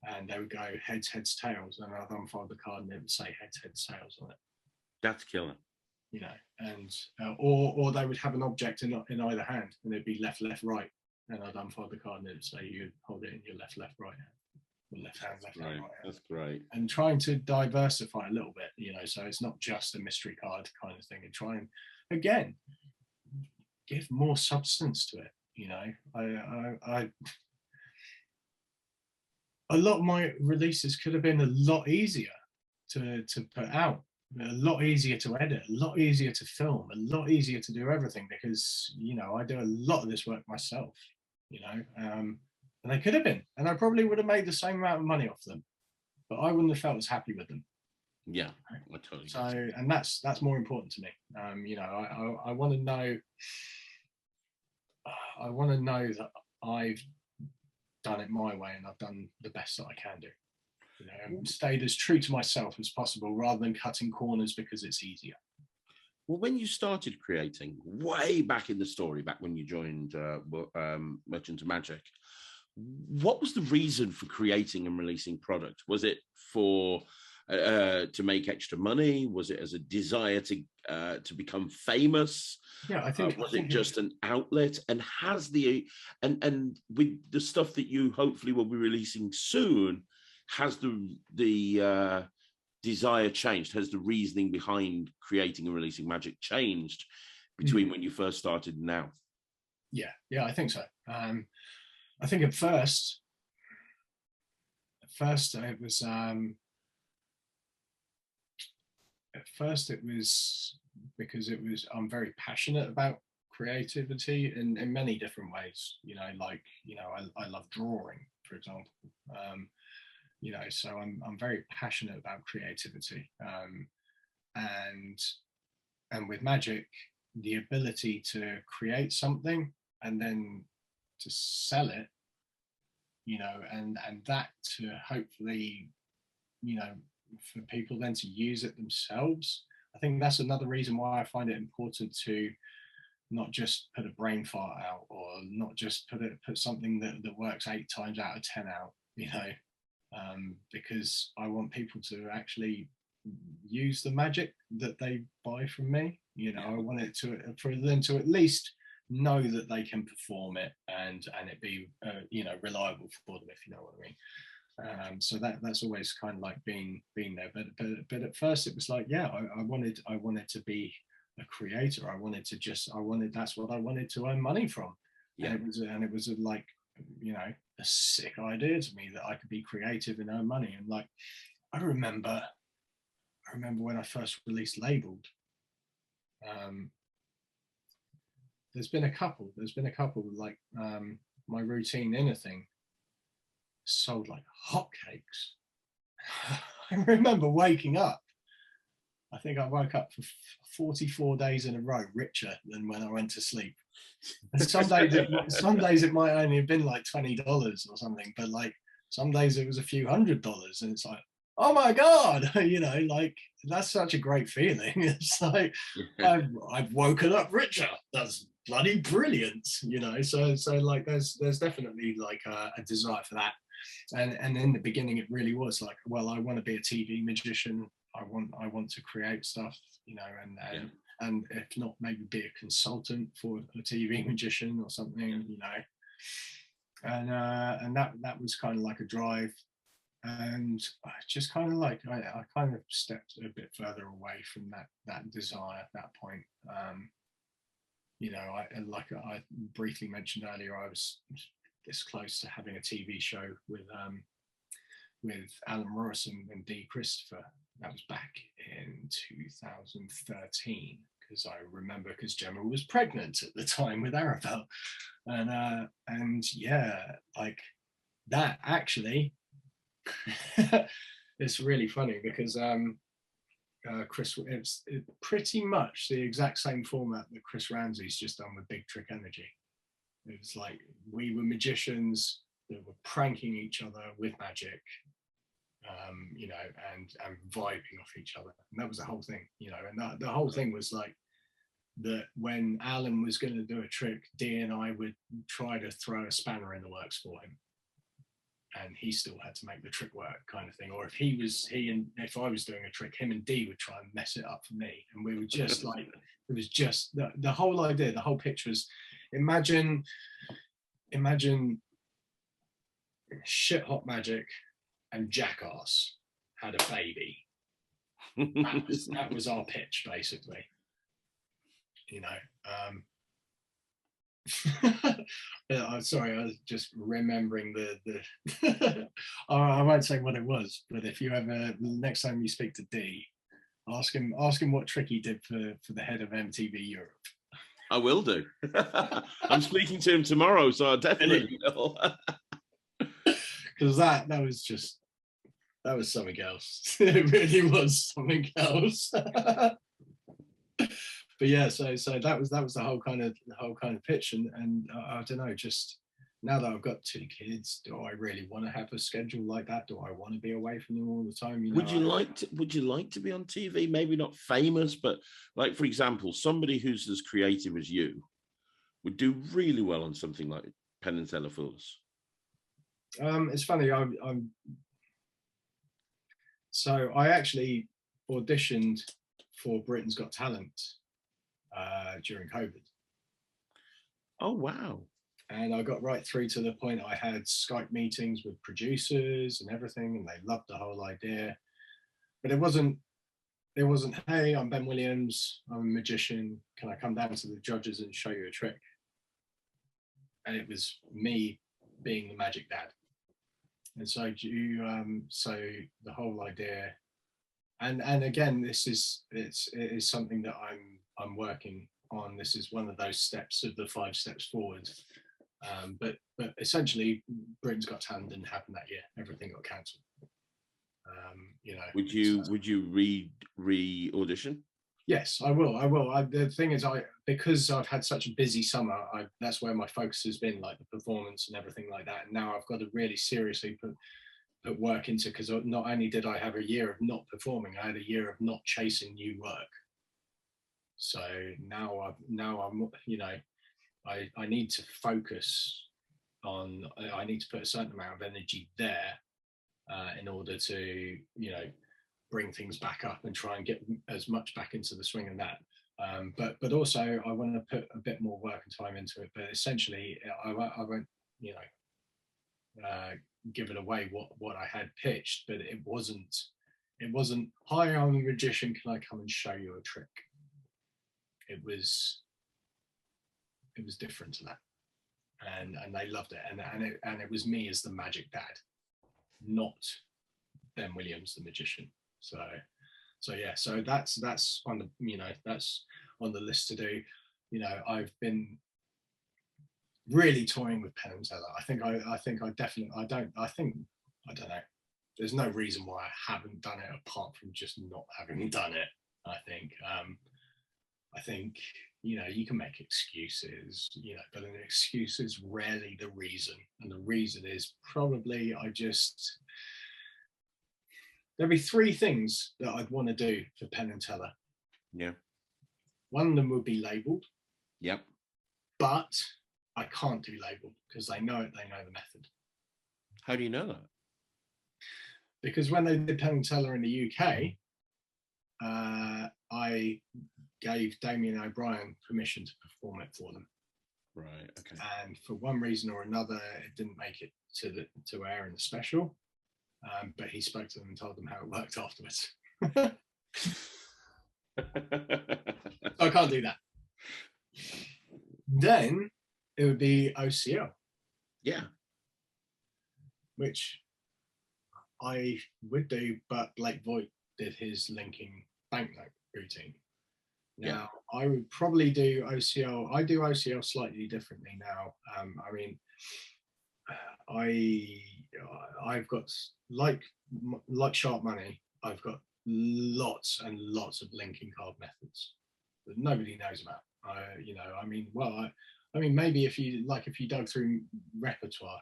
[SPEAKER 2] and they would go heads, tails, and I'd unfold the card and it would say heads, tails on it.
[SPEAKER 1] That's killer.
[SPEAKER 2] You know, and or they would have an object in either hand, and it'd be left, right, and I'd unfold the card and it'd say you hold it in your left, right hand, or left hand, right hand.
[SPEAKER 1] That's great.
[SPEAKER 2] And trying to diversify a little bit, you know, so it's not just a mystery card kind of thing, and try and again give more substance to it. You know, I a lot of my releases could have been a lot easier to put out, a lot easier to edit, a lot easier to film, a lot easier to do everything, because, you know, I do a lot of this work myself, you know, and they could have been, and I probably would have made the same amount of money off them, but I wouldn't have felt as happy with them.
[SPEAKER 1] Yeah, I totally.
[SPEAKER 2] So, and that's more important to me. You know, I want to know. I want to know that I've done it my way, and I've done the best that I can do. You know, and stayed as true to myself as possible, rather than cutting corners because it's easier.
[SPEAKER 1] Well, when you started creating, way back in the story, back when you joined Merchant of Magic, what was the reason for creating and releasing product? Was it for to make extra money? Was it as a desire to become famous?
[SPEAKER 2] Yeah, I think.
[SPEAKER 1] Was it just an outlet? And has and with the stuff that you hopefully will be releasing soon, has the desire changed? Has the reasoning behind creating and releasing magic changed between when you first started and now?
[SPEAKER 2] Yeah, I think so. I think at first it was because I'm very passionate about creativity in many different ways. You know, like, you know, I love drawing, for example. You know, so I'm very passionate about creativity, and with magic, the ability to create something and then to sell it, you know, and that to hopefully, you know, for people then to use it themselves. I think that's another reason why I find it important to not just put a brain fart out, or not just put something that works 8 times out of 10 out, you know, because I want people to actually use the magic that they buy from me. You know, I want it for them to at least know that they can perform it, and it be you know, reliable for them, if you know what I mean. So that's always kind of like being there. But at first it was like, yeah, I wanted to be a creator. That's what I wanted to earn money from. Yeah. And it was like, you know, a sick idea to me that I could be creative and earn money. And like, I remember I remember when I first released Labeled, there's been a couple like my routine inner thing sold like hotcakes. I remember waking up. I think I woke up for 44 days in a row richer than when I went to sleep. And some days it might only have been like $20 or something, but like some days it was a few $100s, and it's like, oh my God, you know, like that's such a great feeling. It's like I've woken up richer. That's bloody brilliant, you know. So like there's definitely like a desire for that. And in the beginning it really was like, well, I want to be a TV magician. I want to create stuff, you know, and if not, maybe be a consultant for a TV magician or something, you know. And that was kind of like a drive. And I just kind of like I kind of stepped a bit further away from that desire at that point. You know, I briefly mentioned earlier, I was this close to having a TV show with Alan Morrison and Dee Christopher. That was back in 2013, because I remember, because Gemma was pregnant at the time with Arabelle, and yeah, like that actually. It's really funny because Chris, it's pretty much the exact same format that Chris Ramsey's just done with Big Trick Energy. It was like we were magicians that were pranking each other with magic, you know, and vibing off each other, and that was the whole thing, you know. And the whole thing was like that when Alan was going to do a trick, Dee and I would try to throw a spanner in the works for him, and he still had to make the trick work, kind of thing. Or if I was doing a trick, him and Dee would try and mess it up for me, and we were just like, it was just the whole idea, the whole pitch was, imagine shit hot magic and Jackass had a baby. That was our pitch, basically, you know. I'm sorry, I was just remembering the I won't say what it was, but if you ever, next time you speak to Dee, ask him what trick he did for the head of MTV Europe.
[SPEAKER 1] I will do. I'm speaking to him tomorrow, so I definitely will.
[SPEAKER 2] Because that was something else. It really was something else. But yeah, so that was the whole kind of pitch, and I don't know, just now that I've got 2 kids, do I really want to have a schedule like that? Do I want to be away from them all the time? You know, would
[SPEAKER 1] you like to be on TV? Maybe not famous, but like, for example, somebody who's as creative as you would do really well on something like Penn and Teller Fools.
[SPEAKER 2] It's funny. So I actually auditioned for Britain's Got Talent during COVID.
[SPEAKER 1] Oh wow!
[SPEAKER 2] And I got right through to the point I had Skype meetings with producers and everything, and they loved the whole idea. But it wasn't, hey, I'm Ben Williams, I'm a magician, can I come down to the judges and show you a trick? And it was me being the magic dad. And so so the whole idea, and again, it is something that I'm working on. This is one of those steps of the 5 steps forward. But essentially, Britain's Got Talent didn't happen that year. Everything got cancelled. You know.
[SPEAKER 1] Would you re-audition?
[SPEAKER 2] Yes, I will. The thing is, because I've had such a busy summer, that's where my focus has been, like the performance and everything like that. And now I've got to really seriously put work into, because not only did I have a year of not performing, I had a year of not chasing new work. So now I'm, you know, I need to focus on, I need to put a certain amount of energy there in order to, you know, bring things back up and try and get as much back into the swing of that. But also I want to put a bit more work and time into it. But essentially, I won't, you know, give it away what I had pitched. But it wasn't. Hi, I'm a magician. Can I come and show you a trick? It was different to that, and they loved it. And it was me as the magic dad, not Ben Williams the magician. So So yeah, so that's on the, you know, that's on the list to do. You know, I've been really toying with Penn and Teller. I think I definitely, I don't know. There's no reason why I haven't done it apart from just not having done it. I think, you know, you can make excuses, you know, but an excuse is rarely the reason. And the reason is probably there'd be three things that I'd want to do for Penn and Teller.
[SPEAKER 1] Yeah.
[SPEAKER 2] One of them would be labeled.
[SPEAKER 1] Yep.
[SPEAKER 2] But I can't do labeled because they know it, they know the method.
[SPEAKER 1] How do you know that?
[SPEAKER 2] Because when they did Penn and Teller in the UK, I gave Damien O'Brien permission to perform it for them.
[SPEAKER 1] Right. Okay. And
[SPEAKER 2] for one reason or another, it didn't make it to air in the special. But he spoke to them and told them how it worked afterwards. So I can't do that. Then it would be OCL.
[SPEAKER 1] Yeah.
[SPEAKER 2] Which I would do, but Blake Voigt did his linking banknote routine. Now, yeah. I would probably do OCL. I do OCL slightly differently now. I mean, I've got, like Sharp Money, I've got lots and lots of linking card methods that nobody knows about. You know, I mean, well, I mean, maybe if you dug through repertoire,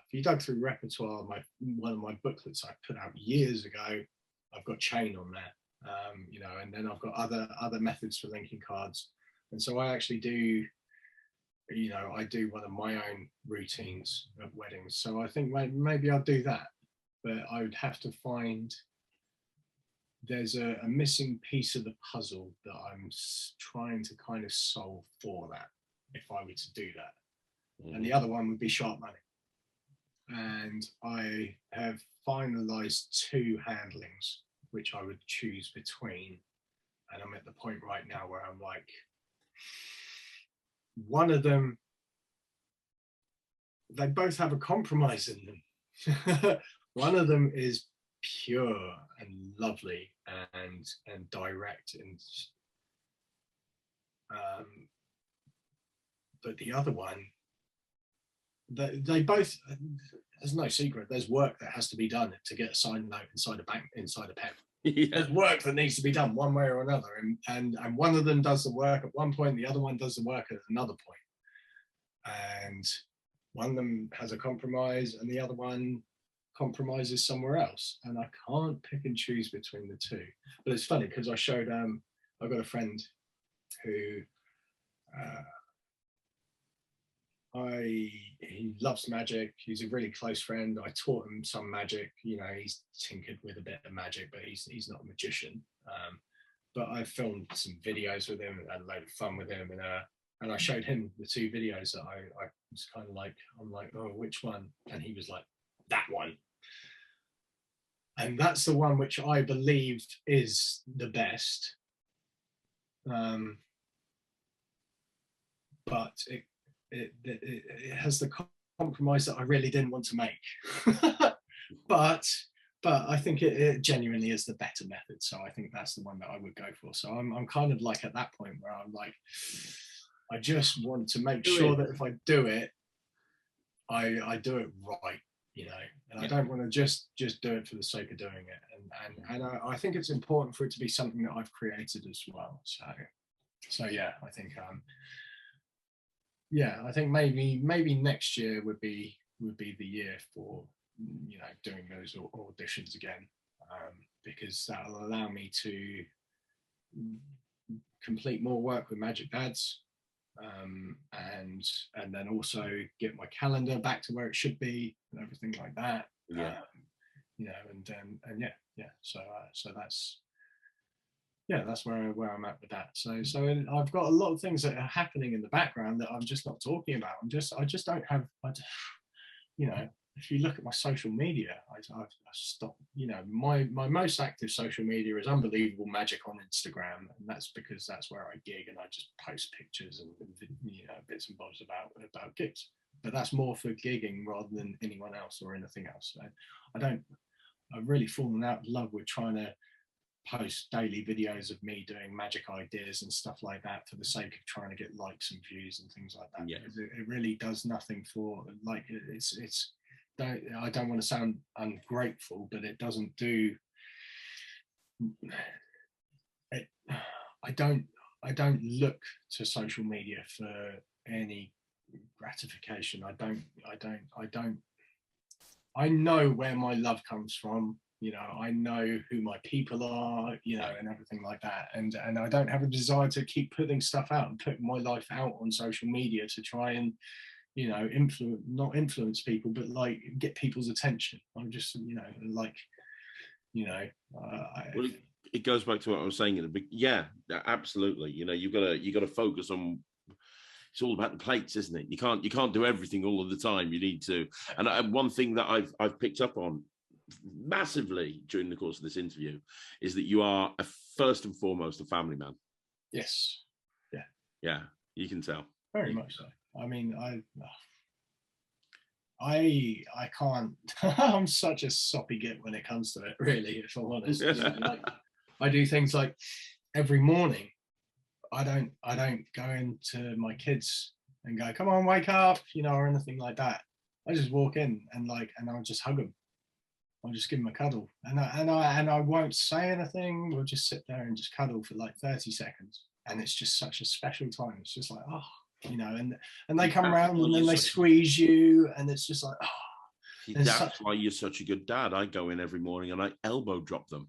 [SPEAKER 2] one of my booklets I put out years ago, I've got chain on there, you know, and then I've got other methods for linking cards. And so I actually do, you know, I do one of my own routines at weddings. So I think maybe I'll do that, but I would have to find, there's a missing piece of the puzzle that I'm trying to kind of solve for that, if I were to do that. And the other one would be Sharp Money. And I have finalized two handlings, which I would choose between. And I'm at the point right now where I'm like, one of them, they both have a compromise in them. One of them is pure and lovely and direct, and but the other one, they both, there's no secret, there's work that has to be done to get a signed note inside a pen. Yeah. There's work that needs to be done one way or another, and one of them does the work at one point, the other one does the work at another point, and one of them has a compromise and the other one compromises somewhere else, and I can't pick and choose between the two. But it's funny because I showed I've got a friend who he loves magic. He's a really close friend. I taught him some magic. You know, he's tinkered with a bit of magic, but he's not a magician. But I filmed some videos with him and had a load of fun with him, and I showed him the two videos that I was kind of like, I'm like, oh, which one? And he was like, that one. And that's the one which I believed is the best. But it has the compromise that I really didn't want to make. but I think it genuinely is the better method. So I think that's the one that I would go for. So I'm kind of like at that point where I'm like, I just want to make sure that if I do it, I do it right, you know, and I don't want to just do it for the sake of doing it. And I think it's important for it to be something that I've created as well. So yeah, I think I think maybe next year would be the year for, you know, doing those auditions again, because that'll allow me to complete more work with Magic Dads, and then also get my calendar back to where it should be and everything like that. You know, and so that's where I'm at with that. So I've got a lot of things that are happening in the background that I'm just not talking about. I just don't have, you know, if you look at my social media, I've stopped, you know, my most active social media is Unbelievable Magic on Instagram, and that's because that's where I gig and I just post pictures and, you know, bits and bobs about gigs. But that's more for gigging rather than anyone else or anything else. I've really fallen out of love with trying to post daily videos of me doing magic ideas and stuff like that for the sake of trying to get likes and views and things like that.
[SPEAKER 1] Yeah.
[SPEAKER 2] It really does nothing for, like, I don't want to sound ungrateful, but it doesn't do it. I don't look to social media for any gratification. I know where my love comes from. You know, I know who my people are, you know, and everything like that. And I don't have a desire to keep putting stuff out and putting my life out on social media to try and, you know, not influence people, but like get people's attention. I'm just, you know, like, you know,
[SPEAKER 1] well, it goes back to what I was saying in the big, yeah, absolutely. You know, you got to focus on. It's all about the plates, isn't it? You can't do everything all of the time. You need to. And one thing that I've picked up on massively during the course of this interview is that you are first and foremost a family man.
[SPEAKER 2] Yes.
[SPEAKER 1] Yeah, you can tell.
[SPEAKER 2] Very much so. I mean, I can't. I'm such a soppy git when it comes to it, really, if I'm honest. You know, like, I do things like every morning. I don't go into my kids and go, come on, wake up, you know, or anything like that. I just walk in and I'll just hug them. I'll just give them a cuddle, and I won't say anything. We'll just sit there and just cuddle for like 30 seconds, and it's just such a special time. It's just like, oh, you know, and they come around and then they squeeze you, and it's just like, oh.
[SPEAKER 1] That's why you're such a good dad. I go in every morning and I elbow drop them.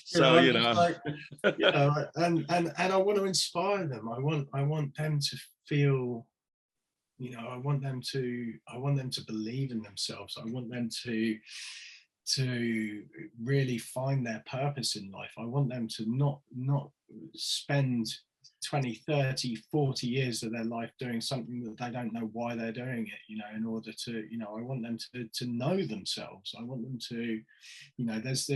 [SPEAKER 1] So you know,
[SPEAKER 2] like, you know, and I want to inspire them. I want them to feel, you know, I want them to believe in themselves. I want them to really find their purpose in life. I want them to not spend 20, 30, 40 years of their life doing something that they don't know why they're doing it, you know, in order to, you know, I want them to know themselves. I want them to, you know, there's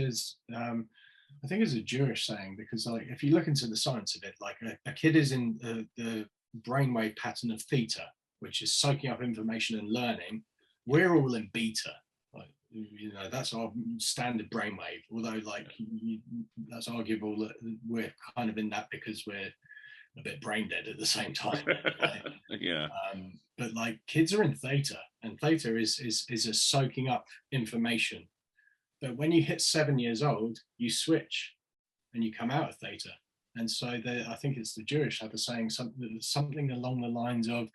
[SPEAKER 2] I think it's a Jewish saying, because like if you look into the science of it, like a kid is in the brainwave pattern of theta, which is soaking up information and learning. We're all in beta. Like, you know, that's our standard brainwave, although like that's arguable that we're kind of in that because we're a bit brain dead at the same time. Right?
[SPEAKER 1] Yeah.
[SPEAKER 2] But like kids are in theta, and theta is a soaking up information. But when you hit 7 years old, you switch and you come out of theta. And so I think it's the Jewish have a saying, something along the lines of,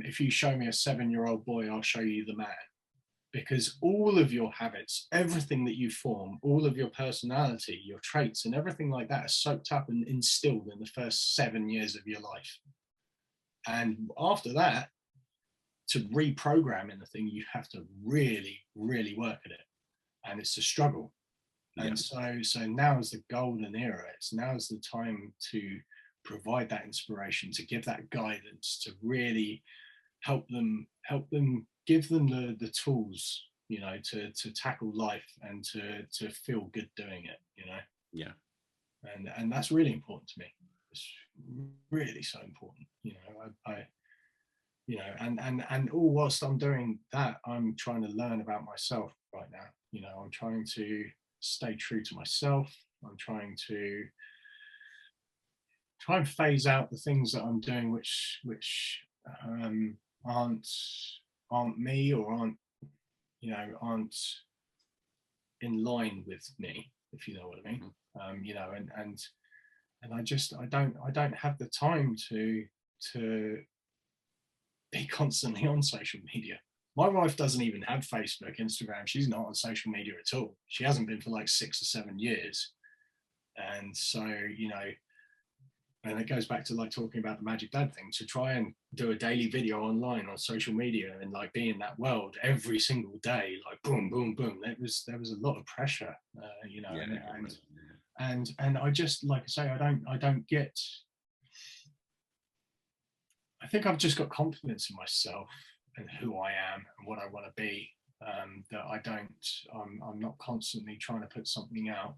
[SPEAKER 2] if you show me a 7-year-old boy, I'll show you the man. Because all of your habits, everything that you form, all of your personality, your traits and everything like that is soaked up and instilled in the first 7 years of your life. And after that, to reprogram anything, you have to really, really work at it. And it's a struggle. Yeah. And so now is the golden era. Now's the time to provide that inspiration, to give that guidance, to really help them, give them the tools, you know, to tackle life and to feel good doing it, you know.
[SPEAKER 1] Yeah.
[SPEAKER 2] And that's really important to me. It's really so important, you know. I you know, and all whilst I'm doing that, I'm trying to learn about myself right now. You know, I'm trying to stay true to myself. I'm trying to try and phase out the things that I'm doing which aren't me, or aren't, you know, aren't in line with me, if you know what I mean. You know, and I don't have the time to be constantly on social media. My wife doesn't even have Facebook, Instagram. She's not on social media at all. She hasn't been for like 6 or 7 years. And so, you know, and it goes back to like talking about the Magic Dad thing, to try and do a daily video online on social media and like be in that world every single day, like boom, boom, boom. There was a lot of pressure, you know, yeah, and I just, like I say, I don't get, I think I've just got confidence in myself and who I am and what I want to be, that I'm not constantly trying to put something out.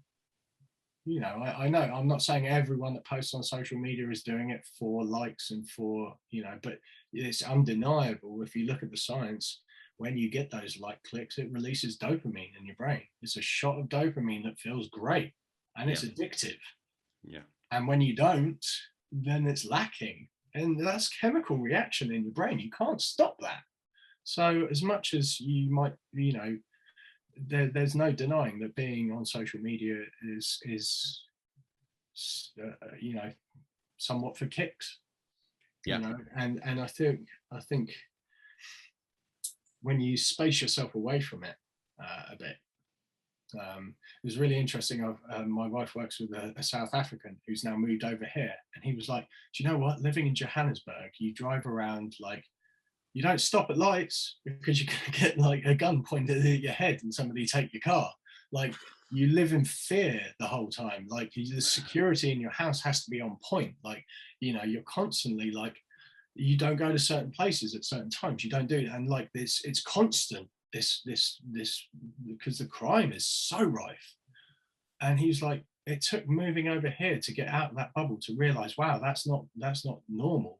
[SPEAKER 2] You know, I know I'm not saying everyone that posts on social media is doing it for likes and for, you know, but it's undeniable if you look at the science. when you get those like clicks, it releases dopamine in your brain. It's a shot of dopamine that feels great, and it's addictive.
[SPEAKER 1] Yeah.
[SPEAKER 2] And when you don't, then it's lacking, and that's chemical reaction in your brain. You can't stop that. So as much as you might, there's no denying that being on social media is somewhat for kicks.
[SPEAKER 1] Yeah.
[SPEAKER 2] And I think when you space yourself away from it a bit, it was really interesting. My wife works with a South African who's now moved over here, and he was like, do you know what, living in Johannesburg, you drive around, like, you don't stop at lights because you're going to get like a gun pointed at your head and somebody take your car. Like, you live in fear the whole time. Like, the security in your house has to be on point. Like, you're constantly like, you don't go to certain places at certain times. You don't do it. And like this, it's constant, this, because the crime is so rife. And he's like, it took moving over here to get out of that bubble to realize, wow, that's not normal.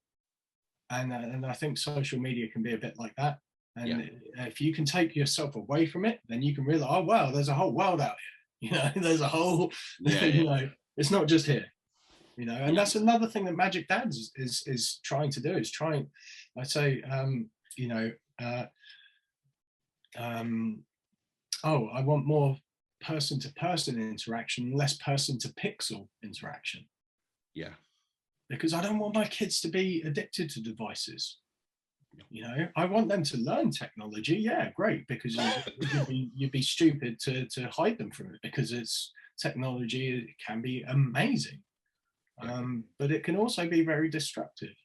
[SPEAKER 2] And I think social media can be a bit like that. And if you can take yourself away from it, then you can realize, oh wow, there's a whole world out here. There's a whole, it's not just here. And that's another thing that Magic Dads is trying to do. Is trying, I say, I want more person-to-person interaction, less person-to-pixel interaction.
[SPEAKER 1] Yeah.
[SPEAKER 2] Because I don't want my kids to be addicted to devices. I want them to learn technology. Yeah, great, because you'd be stupid to hide them from it, because it's technology. It can be amazing, but it can also be very destructive.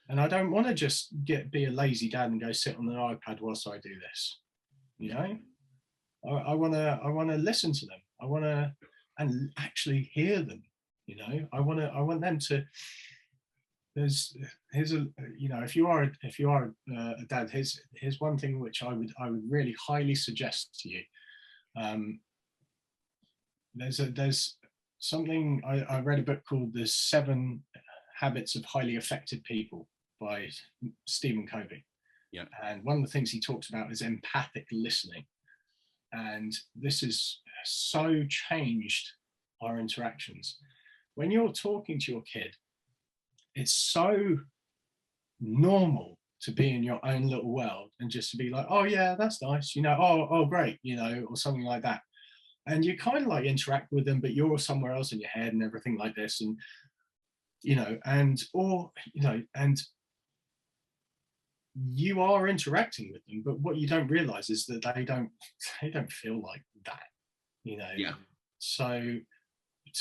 [SPEAKER 2] And I don't want to just be a lazy dad and go sit on an iPad whilst I do this. I want to listen to them. I want to and actually hear them. I want them to. Here's a if you are a dad, here's one thing which I would really highly suggest to you. There's something, I read a book called The 7 Habits of Highly Effective People by Stephen Covey.
[SPEAKER 1] Yeah.
[SPEAKER 2] And one of the things he talks about is empathic listening. And this has so changed our interactions. When you're talking to your kid, it's so normal to be in your own little world and just to be like, oh yeah, that's nice, oh great, or something like that. And you kind of like interact with them, but you're somewhere else in your head and everything like this. And, and you are interacting with them, but what you don't realize is that they don't feel like that,
[SPEAKER 1] Yeah.
[SPEAKER 2] So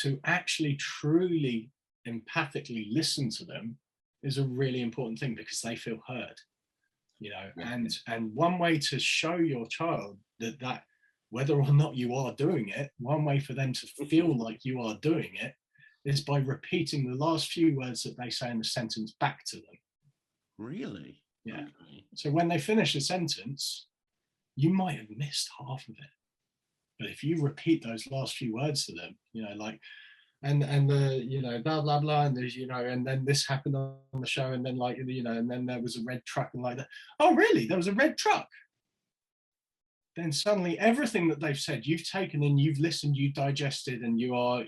[SPEAKER 2] to actually truly empathically listen to them is a really important thing, because they feel heard, and one way to show your child that whether or not you are doing it, one way for them to feel like you are doing it is by repeating the last few words that they say in the sentence back to them.
[SPEAKER 1] Really?
[SPEAKER 2] Yeah.
[SPEAKER 1] Okay.
[SPEAKER 2] So when they finish a sentence, you might have missed half of it, but if you repeat those last few words to them, like, and blah blah blah, and there's and then this happened on the show, and then like and then there was a red truck, and like that. Oh really? There was a red truck? Then suddenly everything that they've said, you've taken in, you've listened, you've digested, and you are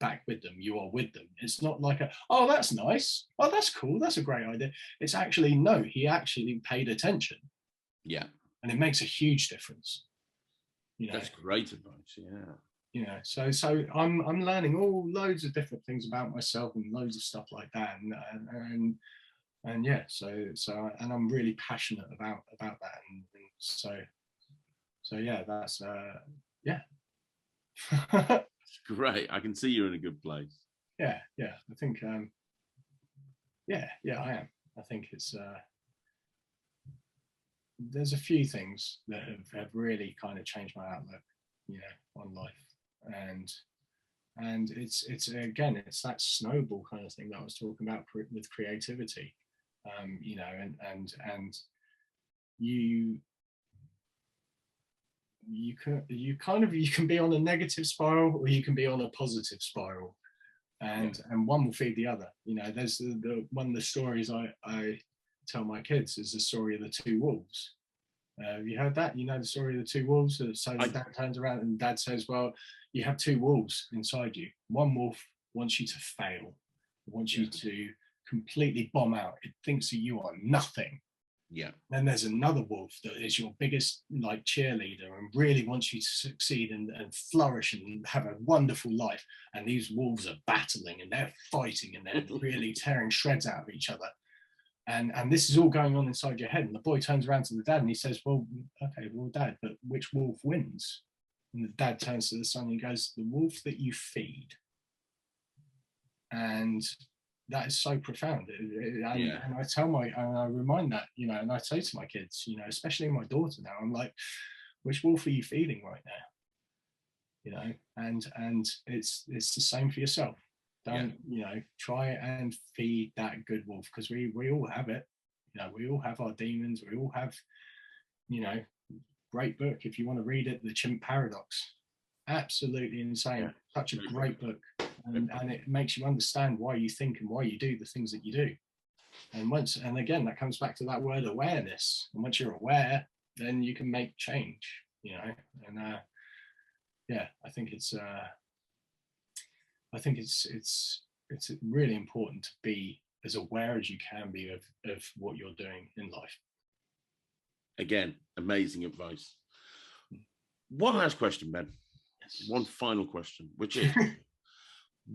[SPEAKER 2] back with them. You are with them. It's not like oh that's nice, oh that's cool, that's a great idea. It's actually, no, he actually paid attention.
[SPEAKER 1] Yeah.
[SPEAKER 2] And it makes a huge difference.
[SPEAKER 1] That's great advice. Yeah.
[SPEAKER 2] So I'm learning all loads of different things about myself and loads of stuff like that, and yeah, so and I'm really passionate about that, and so yeah, that's yeah.
[SPEAKER 1] It's great. I can see you're in a good place.
[SPEAKER 2] Yeah, I think yeah, I am. I think it's there's a few things that have really kind of changed my outlook, on life, and it's again, it's that snowball kind of thing that I was talking about with creativity, and you can be on a negative spiral, or you can be on a positive spiral, and one will feed the other. There's the one of the stories I tell my kids is the story of the 2 wolves, Have you heard that? You know the story of the two wolves? So the dad turns around and dad says, well, you have two wolves inside you. One wolf wants you to fail, wants you to completely bomb out. It thinks that you are nothing.
[SPEAKER 1] Yeah.
[SPEAKER 2] Then there's another wolf that is your biggest like cheerleader and really wants you to succeed and flourish and have a wonderful life. And these wolves are battling and they're fighting and they're really tearing shreds out of each other. And this is all going on inside your head. And the boy turns around to the dad and he says, well, okay, well, dad, but which wolf wins? And the dad turns to the son and he goes, the wolf that you feed. And that is so profound. And I remind that, you know, and I say to my kids, you know, especially my daughter now, I'm like, which wolf are you feeding right now? You know, and it's the same for yourself. Don't, you know, try and feed that good wolf, because we all have it. You know, we all have our demons. We all have, you know, great book. If you want to read it, The Chimp Paradox. Absolutely insane. Such a great book. And it makes you understand why you think and why you do the things that you do. And again, that comes back to that word awareness. And once you're aware, then you can make change, you know. And I think it's really important to be as aware as you can be of what you're doing in life.
[SPEAKER 1] Again, amazing advice. One last question, Ben. Yes. One final question, which is,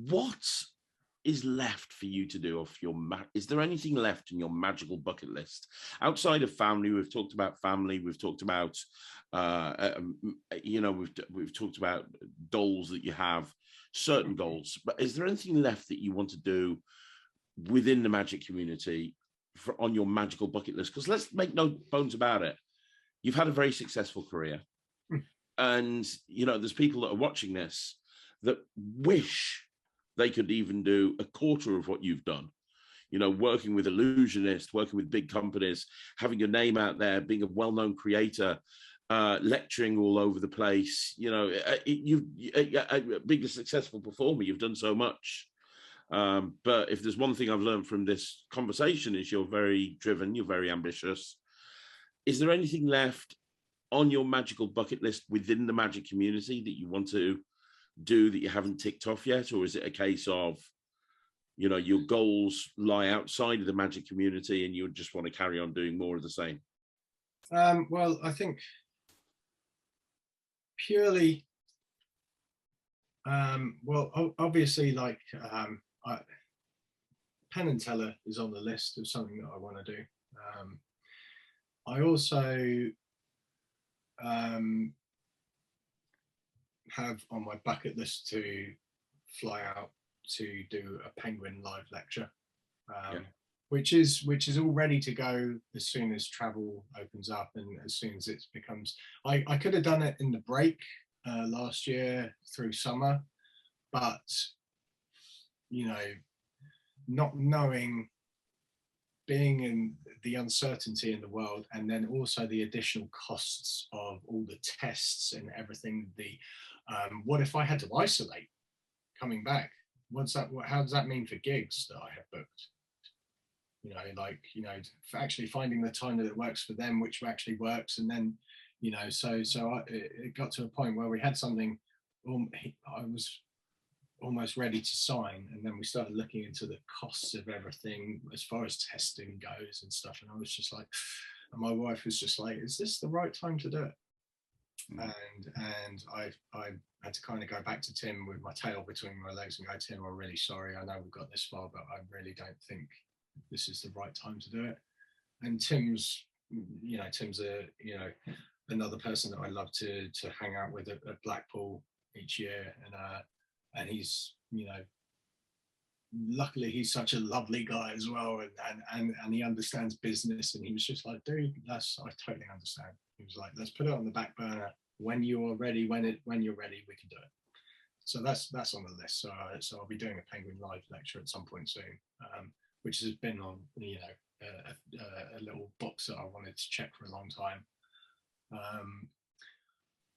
[SPEAKER 1] what is left for you to do off your is there anything left in your magical bucket list outside of family? We've talked about family, we've talked about you know, we've talked about goals that you have, certain goals, but is there anything left that you want to do within the magic community on your magical bucket list? Because let's make no bones about it, you've had a very successful career. And you know, there's people that are watching this that wish they could even do a quarter of what you've done, you know, working with Ellusionist, working with big companies, having your name out there, being a well-known creator, lecturing all over the place. You know, being a successful performer, you've done so much. But if there's one thing I've learned from this conversation, is you're very driven, you're very ambitious. Is there anything left on your magical bucket list within the magic community that you want to do that you haven't ticked off yet? Or is it a case of, you know, your goals lie outside of the magic community and you just want to carry on doing more of the same?
[SPEAKER 2] Well, I think purely, well, obviously, like Penn and Teller is on the list of something that I want to do. I also have on my bucket list to fly out to do a penguin live lecture, which is all ready to go as soon as travel opens up and as soon as it becomes. I could have done it in the break last year through summer, but you know, not knowing, being in the uncertainty in the world, and then also the additional costs of all the tests and everything. What if I had to isolate coming back? How does that mean for gigs that I have booked? You know, like, you know, for actually finding the time that it works for them, which actually works. And then, you know, it got to a point where we had something, I was almost ready to sign, and then we started looking into the costs of everything as far as testing goes and stuff, and I was just like, and my wife was just like, is this the right time to do it? And I had to kind of go back to Tim with my tail between my legs and go, Tim, I'm really sorry, I know we've got this far, but I really don't think this is the right time to do it. And Tim's another person that I love to hang out with at Blackpool each year, and he's, you know, luckily he's such a lovely guy as well, and he understands business, and he was just like, dude, I totally understand. He was like, let's put it on the back burner. When you are ready, when you're ready, we can do it. So that's on the list. So I'll be doing a Penguin Live lecture at some point soon, which has been on, you know, a little box that I wanted to check for a long time.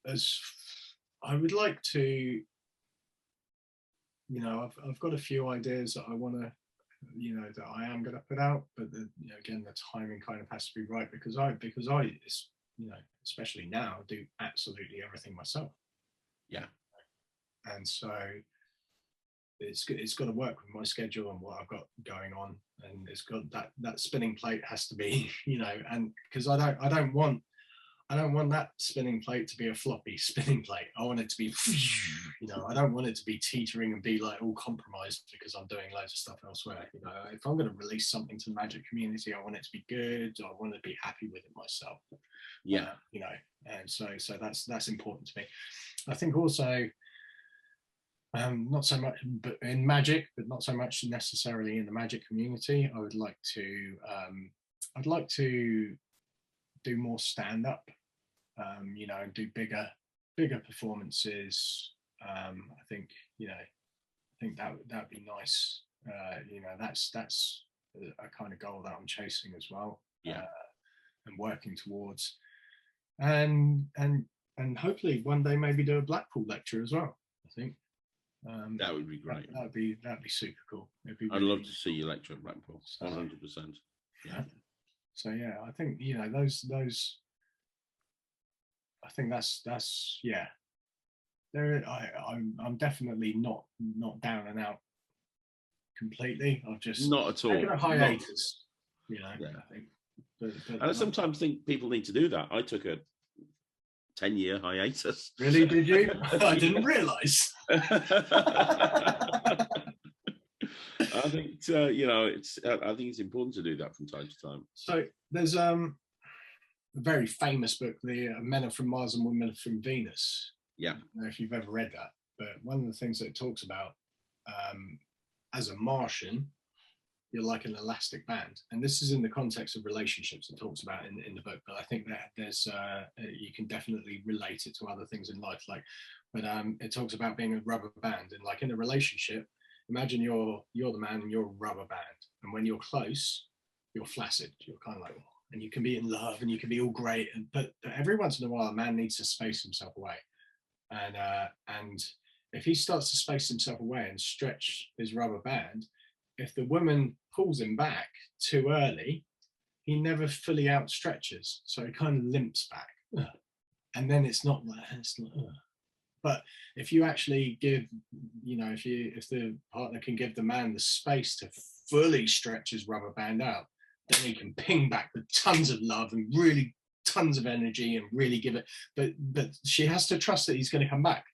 [SPEAKER 2] As I would like to, you know, I've got a few ideas that I want to, you know, that I am going to put out, but you know, again, the timing kind of has to be right, because you know, especially now, do absolutely everything myself.
[SPEAKER 1] Yeah.
[SPEAKER 2] And so it's got to work with my schedule and what I've got going on, and it's got that spinning plate has to be, you know, and because I don't want that spinning plate to be a floppy spinning plate. I want it to be, you know, I don't want it to be teetering and be like all compromised because I'm doing loads of stuff elsewhere. You know, if I'm going to release something to the magic community, I want it to be good. I want to be happy with it myself.
[SPEAKER 1] Yeah.
[SPEAKER 2] You know, and so that's important to me. I think also, not so much but in magic, but not so much necessarily in the magic community. I'd like to do more stand-up, you know, and do bigger performances. I think, you know, I think that'd be nice. You know, that's a kind of goal that I'm chasing as well.
[SPEAKER 1] Yeah.
[SPEAKER 2] And working towards, and hopefully one day maybe do a Blackpool lecture as well. I think
[SPEAKER 1] that would be great.
[SPEAKER 2] That'd be super cool.
[SPEAKER 1] I'd love to see you lecture at Blackpool. 100%. Yeah.
[SPEAKER 2] So yeah, I think, you know, those. I think that's yeah. I'm definitely not down and out completely. I've just
[SPEAKER 1] not at all
[SPEAKER 2] taken a hiatus. You know.
[SPEAKER 1] Yeah.
[SPEAKER 2] I think.
[SPEAKER 1] And I sometimes think people need to do that. I took a 10-year hiatus.
[SPEAKER 2] Really? Did you? I didn't realise.
[SPEAKER 1] I think you know, I think it's important to do that from time to time.
[SPEAKER 2] So there's a very famous book, The Men Are From Mars and Women Are From Venus.
[SPEAKER 1] Yeah.
[SPEAKER 2] I don't know if you've ever read that, but one of the things that it talks about, as a Martian, you're like an elastic band, and this is in the context of relationships it talks about in the book, but I think that there's you can definitely relate it to other things in life, like, but it talks about being a rubber band, and like in a relationship, imagine you're the man and you're a rubber band, and when you're close, you're flaccid, you're kind of like, and you can be in love and you can be all great, but every once in a while a man needs to space himself away, and if he starts to space himself away and stretch his rubber band, if the woman pulls him back too early, he never fully outstretches, so he kind of limps back, and then it's not. But if you actually give, you know, if the partner can give the man the space to fully stretch his rubber band out, then he can ping back with tons of love and really tons of energy and really give it. But she has to trust that he's going to come back.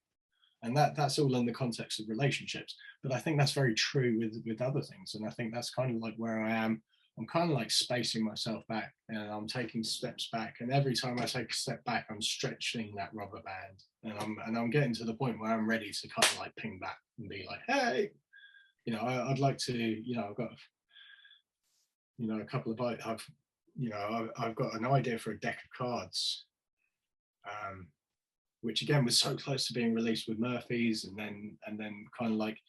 [SPEAKER 2] And that's all in the context of relationships. But I think that's very true with other things. And I think that's kind of like where I am. I'm kind of like spacing myself back, and I'm taking steps back. And every time I take a step back, I'm stretching that rubber band. And I'm getting to the point where I'm ready to kind of like ping back and be like, hey, you know, I'd like to, you know, I've got, you know, a couple of, I've got an idea for a deck of cards. Which again was so close to being released with Murphy's, and then kind of like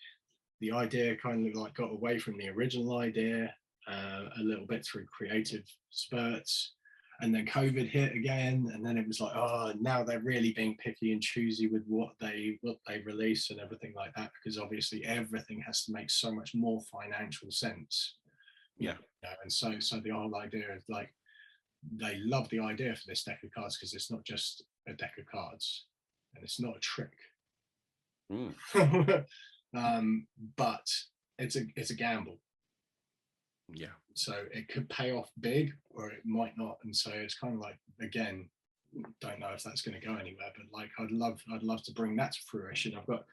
[SPEAKER 2] the idea kind of like got away from the original idea a little bit through creative spurts, and then COVID hit again, and then it was like, oh, now they're really being picky and choosy with what they release and everything like that, because obviously everything has to make so much more financial sense.
[SPEAKER 1] Yeah.
[SPEAKER 2] And so the whole idea of like, they love the idea for this deck of cards because it's not just a deck of cards and it's not a trick. But it's a gamble.
[SPEAKER 1] Yeah.
[SPEAKER 2] So it could pay off big or it might not. And so it's kind of like, again, don't know if that's going to go anywhere, but like I'd love to bring that to fruition. I've got,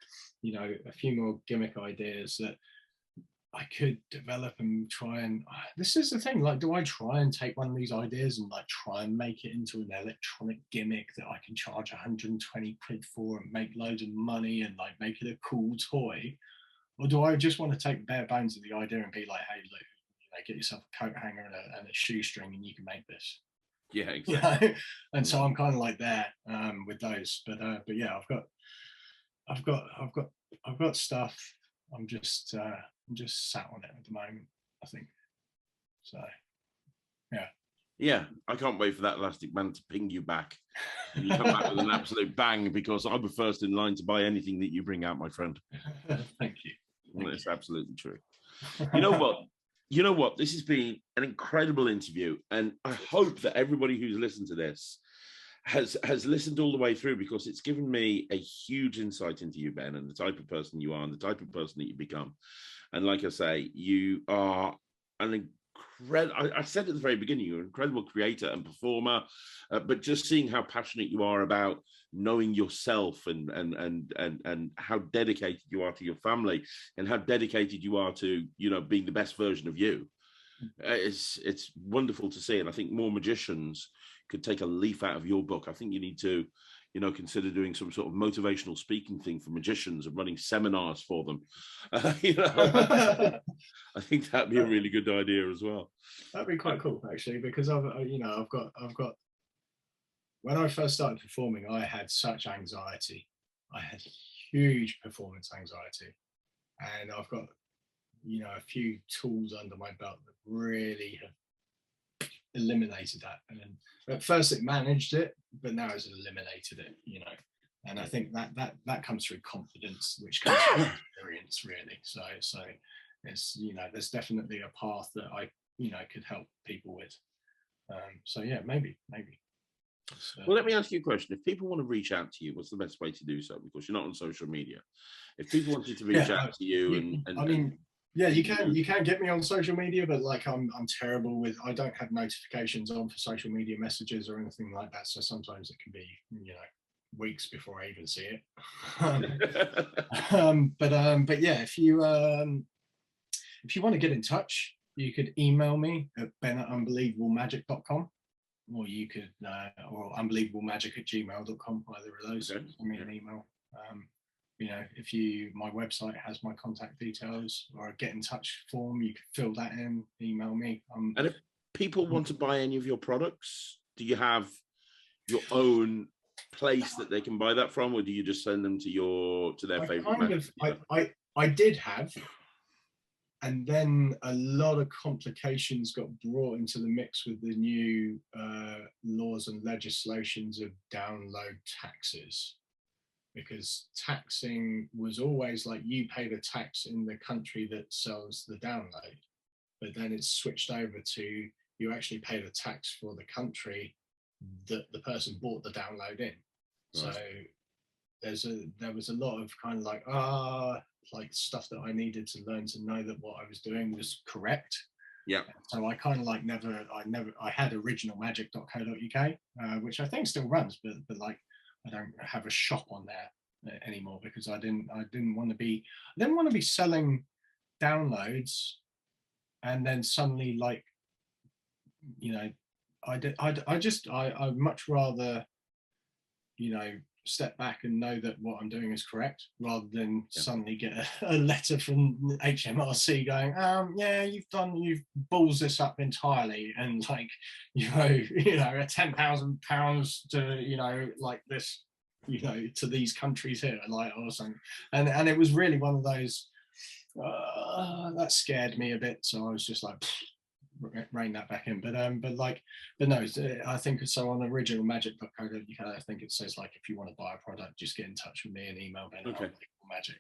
[SPEAKER 2] you know, a few more gimmick ideas that I could develop and try, and this is the thing, like, do I try and take one of these ideas and like try and make it into an electronic gimmick that I can charge 120 quid for and make loads of money and like make it a cool toy? Or do I just want to take bare bones of the idea and be like, hey, look, you know, get yourself a coat hanger and a shoestring and you can make this?
[SPEAKER 1] Yeah, exactly.
[SPEAKER 2] You know? And so I'm kind of like there with those, but yeah, I've got stuff. I'm just sat on it at the moment, I think. So, yeah.
[SPEAKER 1] Yeah, I can't wait for that elastic band to ping you back. And you come back with an absolute bang, because I'm the first in line to buy anything that you bring out, my friend.
[SPEAKER 2] Thank you.
[SPEAKER 1] It's absolutely true. You know what? You know what? This has been an incredible interview, and I hope that everybody who's listened to this has listened all the way through, because it's given me a huge insight into you, Ben, and the type of person you are and the type of person that you become. And like I say, you are an incredible, I said at the very beginning, you're an incredible creator and performer, but just seeing how passionate you are about knowing yourself, and how dedicated you are to your family, and how dedicated you are to, being the best version of you. It's wonderful to see. And I think more magicians could take a leaf out of your book. I think you need to, consider doing some sort of motivational speaking thing for magicians and running seminars for them. I think that'd be a really good idea as well.
[SPEAKER 2] That'd be quite cool, actually, because I've got. When I first started performing, I had such anxiety. I had huge performance anxiety, and I've got, a few tools under my belt that really have eliminated that. And at first it managed it, but now it's eliminated it, and I think that comes through confidence, which comes from experience, really. So it's, there's definitely a path that I could help people with. So yeah, maybe.
[SPEAKER 1] Well, let me ask you a question. If people want to reach out to you, what's the best way to do so? Because you're not on social media. If people wanted to reach out to you,
[SPEAKER 2] yeah, you can get me on social media, but like I'm terrible with, I don't have notifications on for social media messages or anything like that. So sometimes it can be, weeks before I even see it. But yeah, if you want to get in touch, you could email me at ben@unbelievablemagik.com, or you could or unbelievablemagik@gmail.com, either of those.
[SPEAKER 1] Okay.
[SPEAKER 2] Send me an email. If my website has my contact details, or a get in touch form, you can fill that in, email me.
[SPEAKER 1] And if people want to buy any of your products, do you have your own place that they can buy that from, or do you just send them to their favorite?
[SPEAKER 2] I did have, and then a lot of complications got brought into the mix with the new laws and legislations of download taxes, because taxing was always like, you pay the tax in the country that sells the download, but then it's switched over to, you actually pay the tax for the country that the person bought the download in. Right. So there was a lot of kind of like stuff that I needed to learn to know that what I was doing was correct.
[SPEAKER 1] Yeah.
[SPEAKER 2] So I kind of like I had originalmagic.co.uk, which I think still runs, but like I don't have a shop on there anymore, because I didn't want to be selling downloads and then suddenly, like, I'd much rather, step back and know that what I'm doing is correct, rather than suddenly get a letter from HMRC going, yeah, you've balls this up entirely, and like, a £10,000 to, like this, to these countries here, like, or something. And it was really one of those, that scared me a bit. So I was just like, rein that back in. But no, I think so. On originalmagic.co.uk, I think it says, like, if you want to buy a product, just get in touch with me and email Ben. Okay. Magic.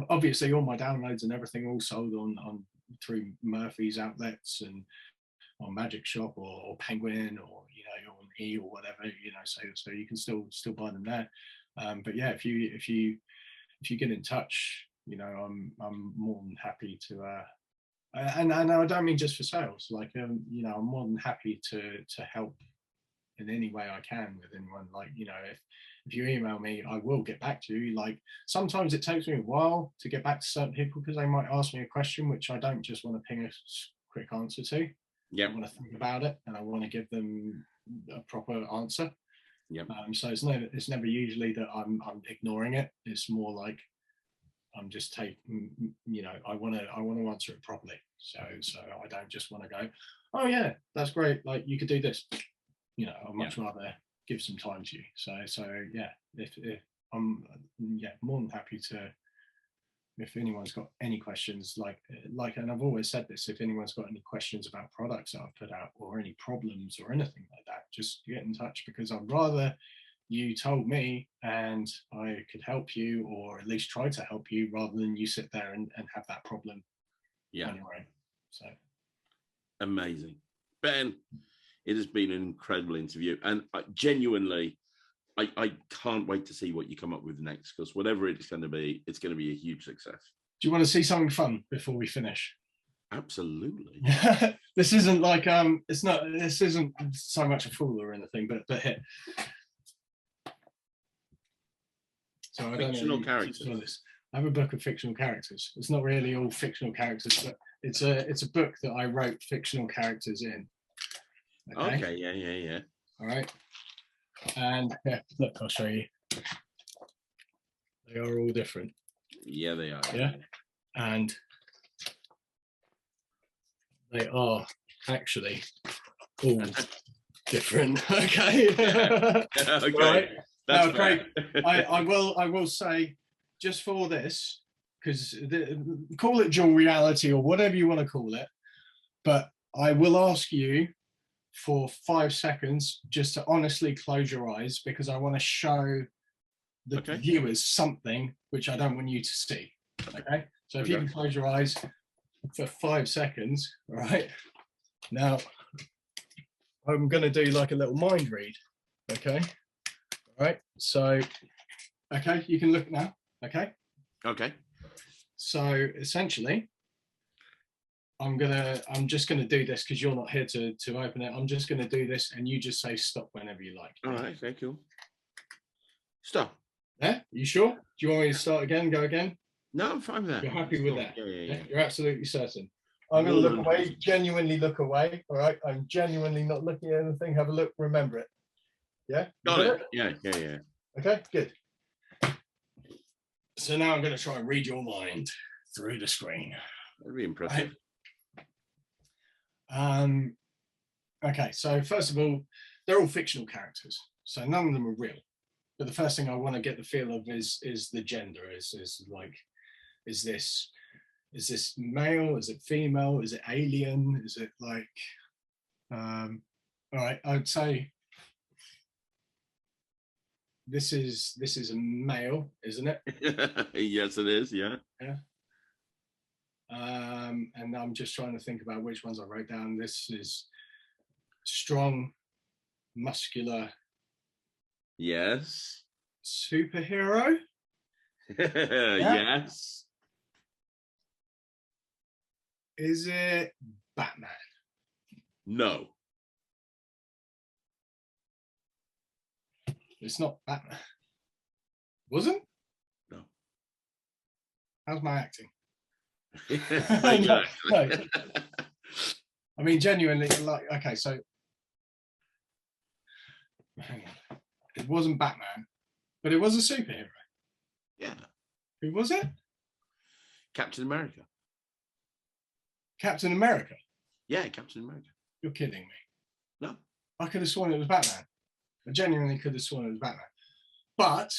[SPEAKER 2] Obviously all my downloads and everything all sold on through Murphy's outlets and on Magic Shop or Penguin, or on E or whatever, so you can still buy them there. But yeah, if you get in touch, I'm more than happy to. And I don't mean just for sales, like, I'm more than happy to help in any way I can with anyone. Like, if you email me, I will get back to you. Like, sometimes it takes me a while to get back to certain people, because they might ask me a question which I don't just want to ping a quick answer to. Yeah, I want to think about it, and I want to give them a proper answer. Yeah. So it's never usually that I'm ignoring it. It's more like, I'm just taking, I want to answer it properly. So I don't just want to go, oh yeah, that's great, like, you could do this. I'd much rather give some time to you. So yeah, if I'm more than happy to, if anyone's got any questions, like, and I've always said this, if anyone's got any questions about products that I've put out, or any problems or anything like that, just get in touch, because I'd rather you told me and I could help you, or at least try to help you, rather than you sit there and have that problem on your own. So
[SPEAKER 1] amazing. Ben, It has been an incredible interview, and genuinely, I can't wait to see what you come up with next, because whatever it's going to be a huge success.
[SPEAKER 2] Do you want to see something fun before we finish?
[SPEAKER 1] Absolutely.
[SPEAKER 2] This isn't like this isn't so much a fool or anything, but here. So I
[SPEAKER 1] Fictional
[SPEAKER 2] don't know,
[SPEAKER 1] characters.
[SPEAKER 2] I have a book of fictional characters. It's not really all fictional characters, but it's a book that I wrote fictional characters in.
[SPEAKER 1] Okay. Yeah.
[SPEAKER 2] All right. And yeah, look, I'll show you. They are all different.
[SPEAKER 1] Yeah, they are.
[SPEAKER 2] Yeah. And they are actually all different. Okay.
[SPEAKER 1] Okay.
[SPEAKER 2] Right.
[SPEAKER 1] That's
[SPEAKER 2] now, Craig, I will say, just for this, because call it dual reality or whatever you want to call it, but I will ask you for 5 seconds just to honestly close your eyes, because I want to show the viewers something which I don't want you to see. Okay, so if you can close your eyes for 5 seconds. All right, now I'm going to do like a little mind read. Okay, all right, so okay, you can look now. Okay, so essentially I'm just gonna do this because you're not here to open it. I'm just gonna do this, and you just say stop whenever you like.
[SPEAKER 1] All right, okay, cool. Stop.
[SPEAKER 2] Yeah, you sure? Do you want me to start again? Go again?
[SPEAKER 1] No, I'm fine with that.
[SPEAKER 2] You're happy with that?
[SPEAKER 1] Yeah.
[SPEAKER 2] You're absolutely certain. I'm gonna look away. Genuinely look away. All right. I'm genuinely not looking at anything. Have a look. Remember it. Yeah.
[SPEAKER 1] Got it. Yeah.
[SPEAKER 2] Okay. Good. So now I'm gonna try and read your mind through the screen.
[SPEAKER 1] That'd be impressive.
[SPEAKER 2] Right. Okay, so first of all, they're all fictional characters, so none of them are real. But the first thing I want to get the feel of is the gender. Is this male? Is it female? Is it alien? Is it like? All right, I'd say this is a male, isn't it?
[SPEAKER 1] Yes, it is. Yeah.
[SPEAKER 2] Yeah. And I'm just trying to think about which ones I wrote down. This is strong, muscular.
[SPEAKER 1] Yes.
[SPEAKER 2] Superhero.
[SPEAKER 1] Yes.
[SPEAKER 2] Is it Batman?
[SPEAKER 1] No.
[SPEAKER 2] It's not Batman. Wasn't?
[SPEAKER 1] No.
[SPEAKER 2] How's my acting?
[SPEAKER 1] No.
[SPEAKER 2] I mean, genuinely, like, okay, so hang on. It wasn't Batman, but it was a superhero.
[SPEAKER 1] Yeah.
[SPEAKER 2] Who was it?
[SPEAKER 1] Captain America.
[SPEAKER 2] Captain America?
[SPEAKER 1] Yeah, Captain America.
[SPEAKER 2] You're kidding me.
[SPEAKER 1] No.
[SPEAKER 2] I could have sworn it was Batman. I genuinely could have sworn it was Batman. But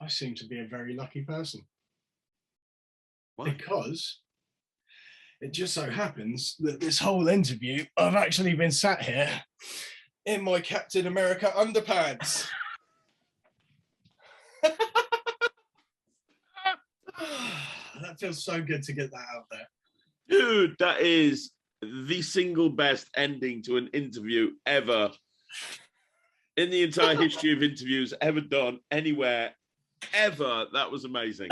[SPEAKER 2] I seem to be a very lucky person. Why? Because it just so happens that this whole interview, I've actually been sat here in my Captain America underpants. That feels so good to get that out there.
[SPEAKER 1] Dude, that is the single best ending to an interview ever in the entire history of interviews ever done anywhere ever. That was amazing.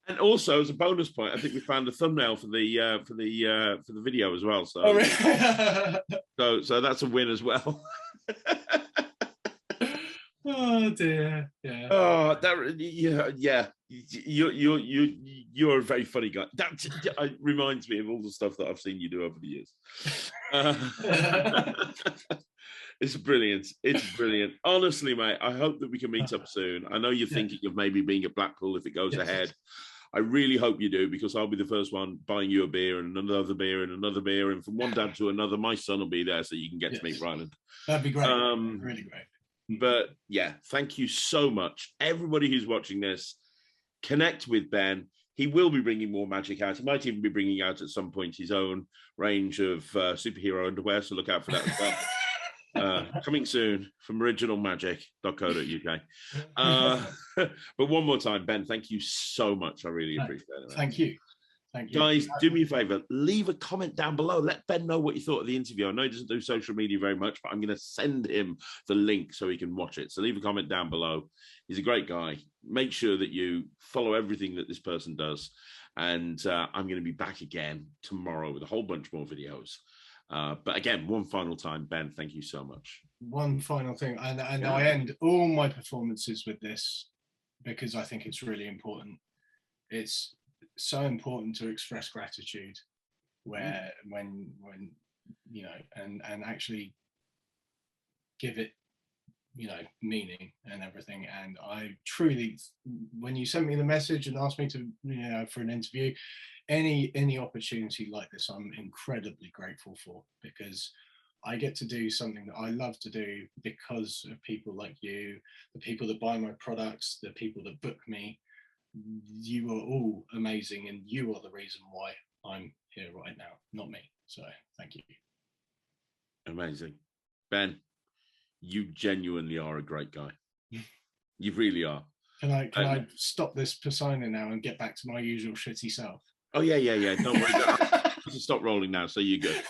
[SPEAKER 1] And also, as a bonus point, I think we found a thumbnail for the video as well. So,
[SPEAKER 2] oh, really?
[SPEAKER 1] so that's a win as well.
[SPEAKER 2] Oh dear. Yeah.
[SPEAKER 1] Oh, that yeah. You're a very funny guy. That reminds me of all the stuff that I've seen you do over the years. It's brilliant. It's brilliant. Honestly, mate, I hope that we can meet up soon. I know you're thinking of maybe being at Blackpool if it goes ahead. I really hope you do, because I'll be the first one buying you a beer and another beer and another beer. And from one dad to another, my son will be there so you can get to meet Ryland.
[SPEAKER 2] That'd be great. Really great.
[SPEAKER 1] But yeah, thank you so much. Everybody who's watching this, connect with Ben. He will be bringing more magic out. He might even be bringing out at some point his own range of superhero underwear. So look out for that as well. Coming soon from originalmagic.co.uk. But one more time, Ben, thank you so much. I really appreciate it.
[SPEAKER 2] Thank you. Thank you.
[SPEAKER 1] Guys, do me a favor, leave a comment down below. Let Ben know what you thought of the interview. I know he doesn't do social media very much, but I'm going to send him the link so he can watch it. So leave a comment down below. He's a great guy. Make sure that you follow everything that this person does. And I'm going to be back again tomorrow with a whole bunch more videos. But again, one final time, Ben, thank you so much.
[SPEAKER 2] One final thing, and I end all my performances with this because I think it's really important. It's so important to express gratitude when you know, and actually give it, you know, meaning and everything. And I truly, when you sent me the message and asked me to, you know, for an interview, any opportunity like this, I'm incredibly grateful for, because I get to do something that I love to do because of people like you, the people that buy my products, the people that book me. You are all amazing, and you are the reason why I'm here right now, not me. So thank you.
[SPEAKER 1] Amazing. Ben, you genuinely are a great guy. You really are. Can
[SPEAKER 2] I stop this persona now and get back to my usual shitty self?
[SPEAKER 1] Oh yeah. Don't worry. Stop rolling now, so you're good.